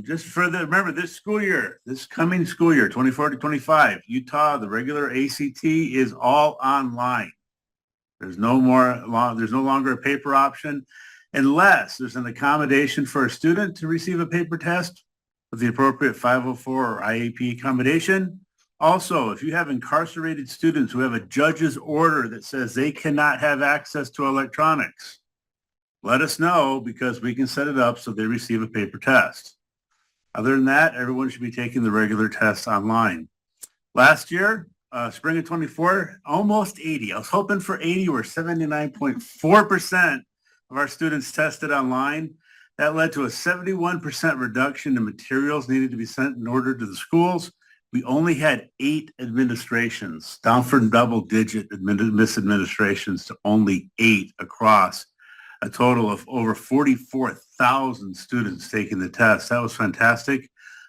Just for remember this school year, this coming school year, 24 to 25, Utah, the regular ACT is all online. There's no longer a paper option unless there's an accommodation for a student to receive a paper test with the appropriate 504 or IAP accommodation. Also, if you have incarcerated students who have a judge's order that says they cannot have access to electronics, let us know because we can set it up so they receive a paper test. Other than that, everyone should be taking the regular tests online. Last year, spring of 24, almost 80. I was hoping for 80. We're 79.4% of our students tested online. That led to a 71% reduction in materials needed to be sent in order to the schools. We only had 8 administrations, down from double-digit misadministrations to only 8 across a total of over 44,000 students taking the test. That was fantastic.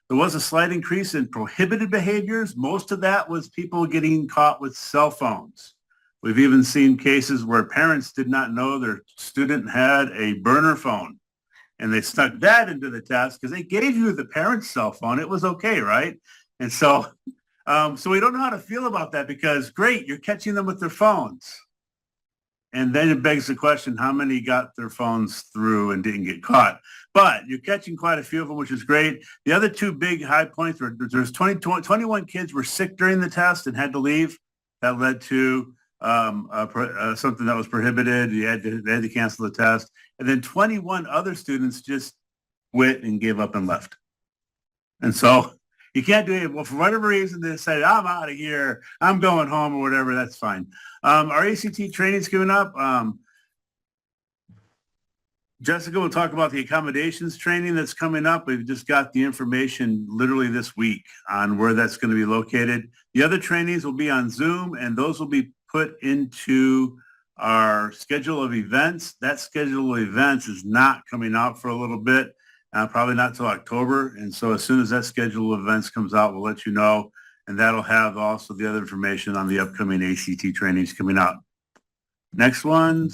There was a slight increase in prohibited behaviors. Most of that was people getting caught with cell phones. We've even seen cases where parents did not know their student had a burner phone and they stuck that into the test because they gave you the parent's cell phone. It was okay, right? And so, so we don't know how to feel about that because great, you're catching them with their phones. And then it begs the question, how many got their phones through and didn't get caught? But you're catching quite a few of them, which is great. The other 2 big high points were there's 21 kids were sick during the test and had to leave. That led to something that was prohibited. They had to cancel the test. And then 21 other students just quit and gave up and left. And so You can't do it. Well, for whatever reason, they say, I'm out of here. I'm going home or whatever. That's fine. Our ACT training's coming up. Jessica will talk about the accommodations training that's coming up. We've just got the information literally this week on where that's going to be located. The other trainings will be on Zoom, and those will be put into our schedule of events. That schedule of events is not coming out for a little bit, probably not till October. And so as soon as that schedule of events comes out, we'll let you know. And that'll have also the other information on the upcoming ACT trainings coming up. Next one,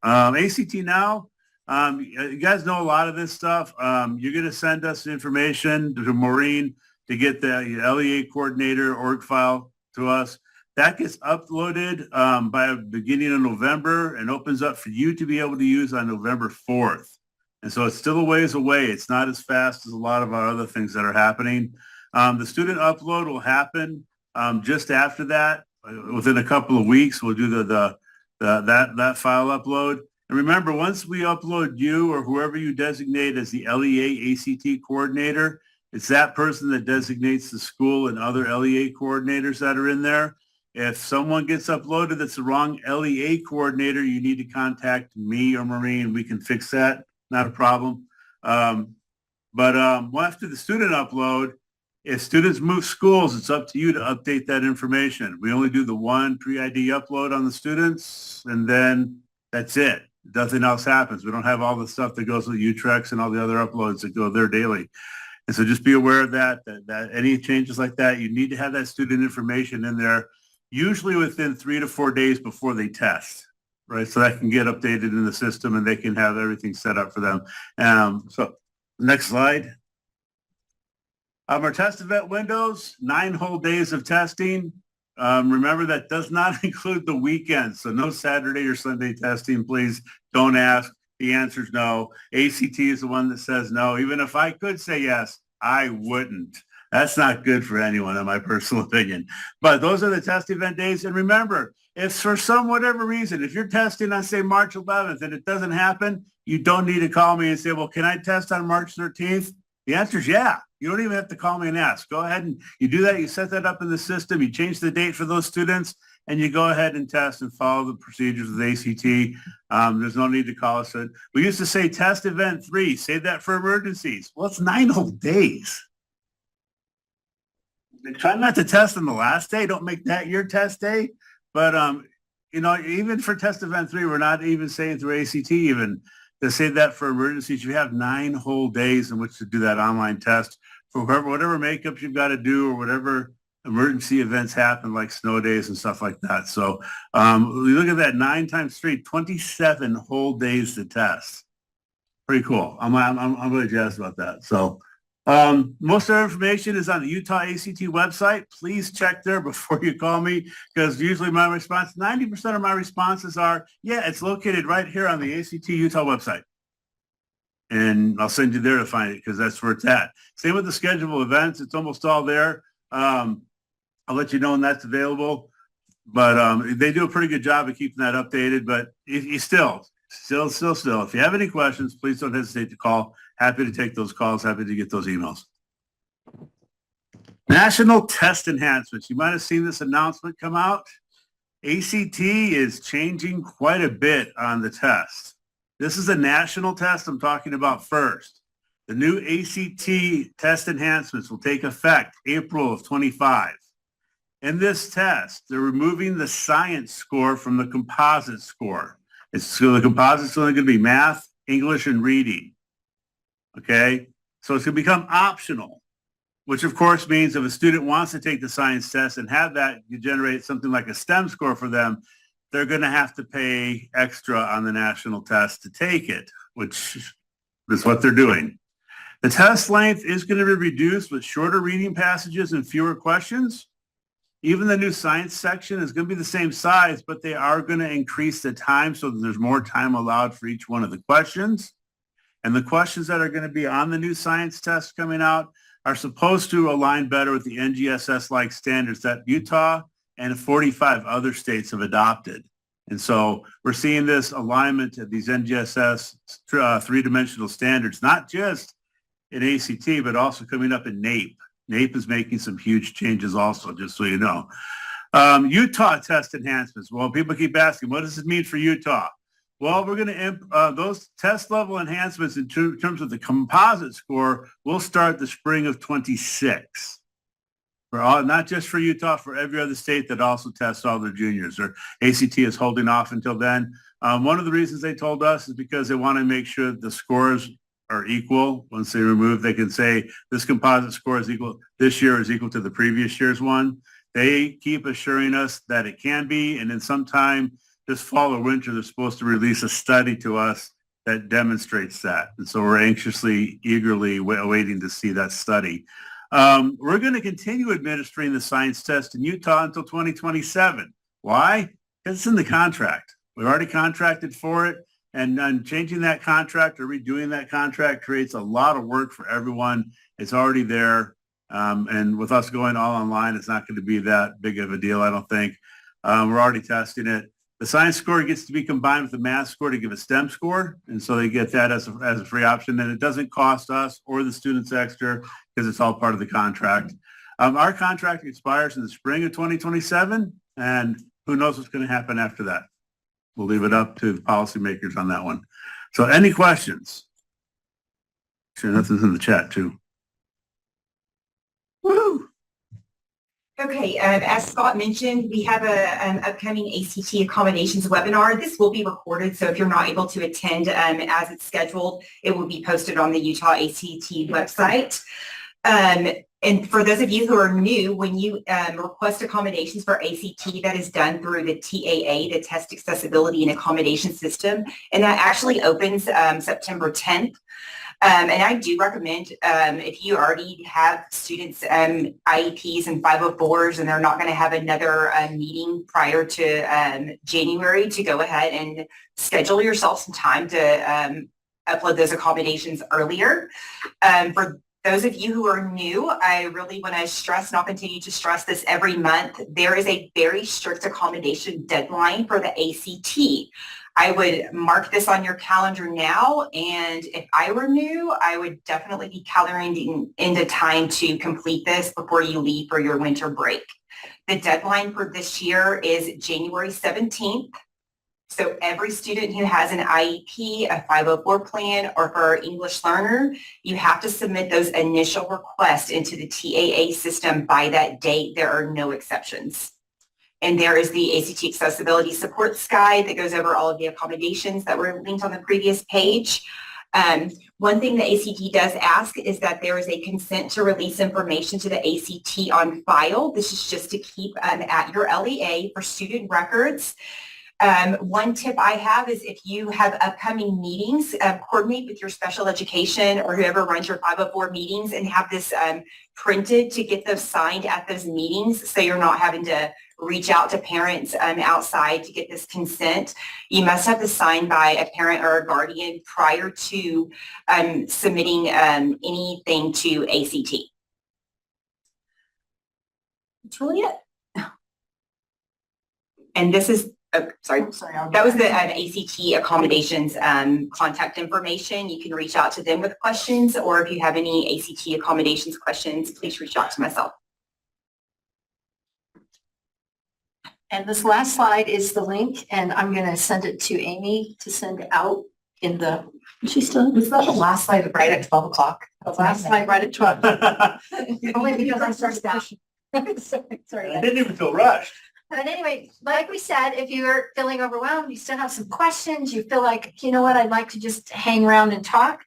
ACT Now. You guys know a lot of this stuff. You're going to send us information to Maureen to get the LEA coordinator org file to us. That gets uploaded by the beginning of November and opens up for you to be able to use on November 4th. And so it's still a ways away. It's not as fast as a lot of our other things that are happening. The student upload will happen just after that. Within a couple of weeks, we'll do that file upload. And remember, once we upload you or whoever you designate as the LEA ACT coordinator, it's that person that designates the school and other LEA coordinators that are in there. If someone gets uploaded that's the wrong LEA coordinator, you need to contact me or Maureen. We can fix that. Not a problem. But after the student upload, if students move schools, it's up to you to update that information. We only do the one pre-ID upload on the students, and then that's it. Nothing else happens. We don't have all the stuff that goes with Utrex and all the other uploads that go there daily. And so just be aware of that any changes like that, you need to have that student information in there, usually within 3 to 4 days before they test, right? So that can get updated in the system and they can have everything set up for them. So next slide. Our test event windows, 9 whole days of testing. Remember, that does not include the weekends. So no Saturday or Sunday testing, please don't ask. The answer is no. ACT is the one that says no. Even if I could say yes, I wouldn't. That's not good for anyone, in my personal opinion. But those are the test event days. And remember, if for some whatever reason, if you're testing on, say, March 11th and it doesn't happen, you don't need to call me and say, well, can I test on March 13th? The answer is yeah. You don't even have to call me and ask. Go ahead and you do that. You set that up in the system. You change the date for those students, and you go ahead and test and follow the procedures of the ACT. There's no need to call us. We used to say test event 3. Save that for emergencies. Well, it's 9 whole days. Try not to test on the last day. Don't make that your test day. But, even for test event 3, we're not even saying through ACT even to save that for emergencies. You have 9 whole days in which to do that online test for whatever makeups you've got to do or whatever emergency events happen, like snow days and stuff like that. So we look at that 9 times 3, 27 whole days to test. Pretty cool. I'm really jazzed about that. So most of our information is on the Utah ACT website. Please check there before you call me, because usually my response, 90% of my responses are, yeah, it's located right here on the ACT Utah website. And I'll send you there to find it because that's where it's at. Same with the schedule of events. It's almost all there. I'll let you know when that's available. But they do a pretty good job of keeping that updated. But if you still, if you have any questions, please don't hesitate to call. Happy to take those calls. Happy to get those emails. National test enhancements. You might have seen this announcement come out. ACT is changing quite a bit on the test. This is a national test I'm talking about first. The new ACT test enhancements will take effect April of 25. In this test, they're removing the science score from the composite score. So the composite's only going to be math, English, and reading. Okay? So it's going to become optional, which of course means if a student wants to take the science test and have that generate something like a STEM score for them, they're going to have to pay extra on the national test to take it, which is what they're doing. The test length is going to be reduced with shorter reading passages and fewer questions. Even the new science section is going to be the same size, but they are going to increase the time so that there's more time allowed for each one of the questions. And the questions that are going to be on the new science test coming out are supposed to align better with the NGSS-like standards that Utah and 45 other states have adopted. And so we're seeing this alignment of these NGSS three-dimensional standards, not just in ACT, but also coming up in NAEP NAEP is making some huge changes also, just so you know. Utah test enhancements. Well, people keep asking, what does this mean for Utah? Well, we're going to, those test level enhancements in terms of the composite score will start the spring of 26. For all, not just for Utah, for every other state that also tests all their juniors. Or ACT is holding off until then. One of the reasons they told us is because they want to make sure that the scores are equal. Once they remove, they can say this composite score is equal, this year is equal to the previous year's one. They keep assuring us that it can be, and then sometime this fall or winter, they're supposed to release a study to us that demonstrates that. And so we're anxiously, eagerly waiting to see that study. We're going to continue administering the science test in Utah until 2027. Why? Because it's in the contract. We've already contracted for it, and changing that contract or redoing that contract creates a lot of work for everyone. It's already there. And with us going all online, it's not going to be that big of a deal, I don't think. We're already testing it. The science score gets to be combined with the math score to give a STEM score. And so they get that as a free option. And it doesn't cost us or the students extra because it's all part of the contract. Our contract expires in the spring of 2027. And who knows what's going to happen after that. We'll leave it up to the policymakers on that one. So any questions? Sure, nothing's in the chat too. Woo! Okay, as Scott mentioned, we have an upcoming ACT accommodations webinar. This will be recorded, so if you're not able to attend as it's scheduled, it will be posted on the Utah ACT website. And for those of you who are new, when you request accommodations for ACT, that is done through the TAA, the Test Accessibility and Accommodation System, and that actually opens September 10th. And I do recommend if you already have students IEPs and 504s and they're not going to have another meeting prior to January, to go ahead and schedule yourself some time to upload those accommodations earlier. For those of you who are new, I really want to stress, and I'll continue to stress this every month, there is a very strict accommodation deadline for the ACT. I would mark this on your calendar now, and if I were new, I would definitely be calendaring into time to complete this before you leave for your winter break. The deadline for this year is January 17th. So every student who has an IEP, a 504 plan, or for an English learner, you have to submit those initial requests into the TAA system by that date. There are no exceptions. And there is the ACT Accessibility Supports Guide that goes over all of the accommodations that were linked on the previous page. One thing the ACT does ask is that there is a consent to release information to the ACT on file. This is just to keep at your LEA for student records. One tip I have is if you have upcoming meetings, coordinate with your special education or whoever runs your 504 meetings and have this printed to get those signed at those meetings, so you're not having to reach out to parents outside to get this consent. You must have this signed by a parent or a guardian prior to submitting anything to ACT. That's really it. And this is that was the ACT accommodations contact information. You can reach out to them with questions, or if you have any ACT accommodations questions, please reach out to myself. And this last slide is the link, and I'm going to send it to Amy to send out in the, she's still, Was that the last slide right at 12 o'clock? the last slide right at 12. Only because I started that. Sorry. I didn't even feel rushed. But anyway, like we said, if you're feeling overwhelmed, you still have some questions, you feel like, you know what, I'd like to just hang around and talk,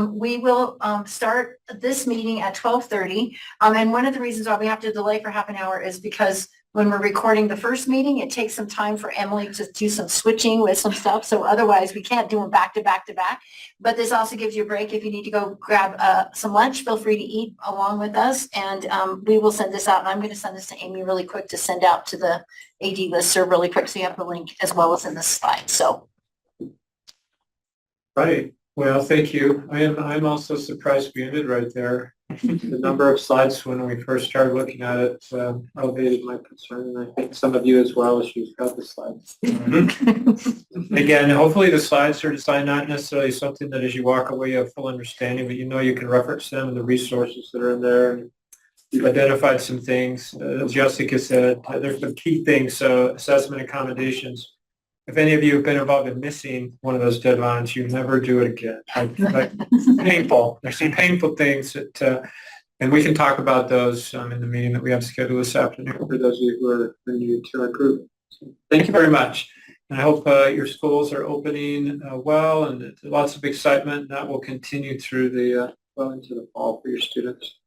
we will start this meeting at 12:30. And one of the reasons why we have to delay for half an hour is because when we're recording the first meeting, it takes some time for Emily to do some switching with some stuff. So otherwise, we can't do them back to back to back. But this also gives you a break. If you need to go grab some lunch, feel free to eat along with us. And we will send this out. And I'm going to send this to Amy really quick to send out to the AD listserv really quick. So you have the link as well as in this slide. So. Right. Well, thank you. I'm also surprised we ended right there. The number of slides when we first started looking at it elevated my concern, and I think some of you as well as you've got the slides. Again, hopefully the slides are designed not necessarily something that as you walk away you have full understanding, but you know you can reference them and the resources that are in there. And We've identified some things, as Jessica said, there's some key things, so assessment accommodations. If any of you have been involved in missing one of those deadlines, you never do it again. Like painful, there's some painful things that, and we can talk about those in the meeting that we have scheduled this afternoon for those of you who are new to our group. So thank you very much. And I hope your schools are opening well and lots of excitement. That will continue through the well into the fall for your students.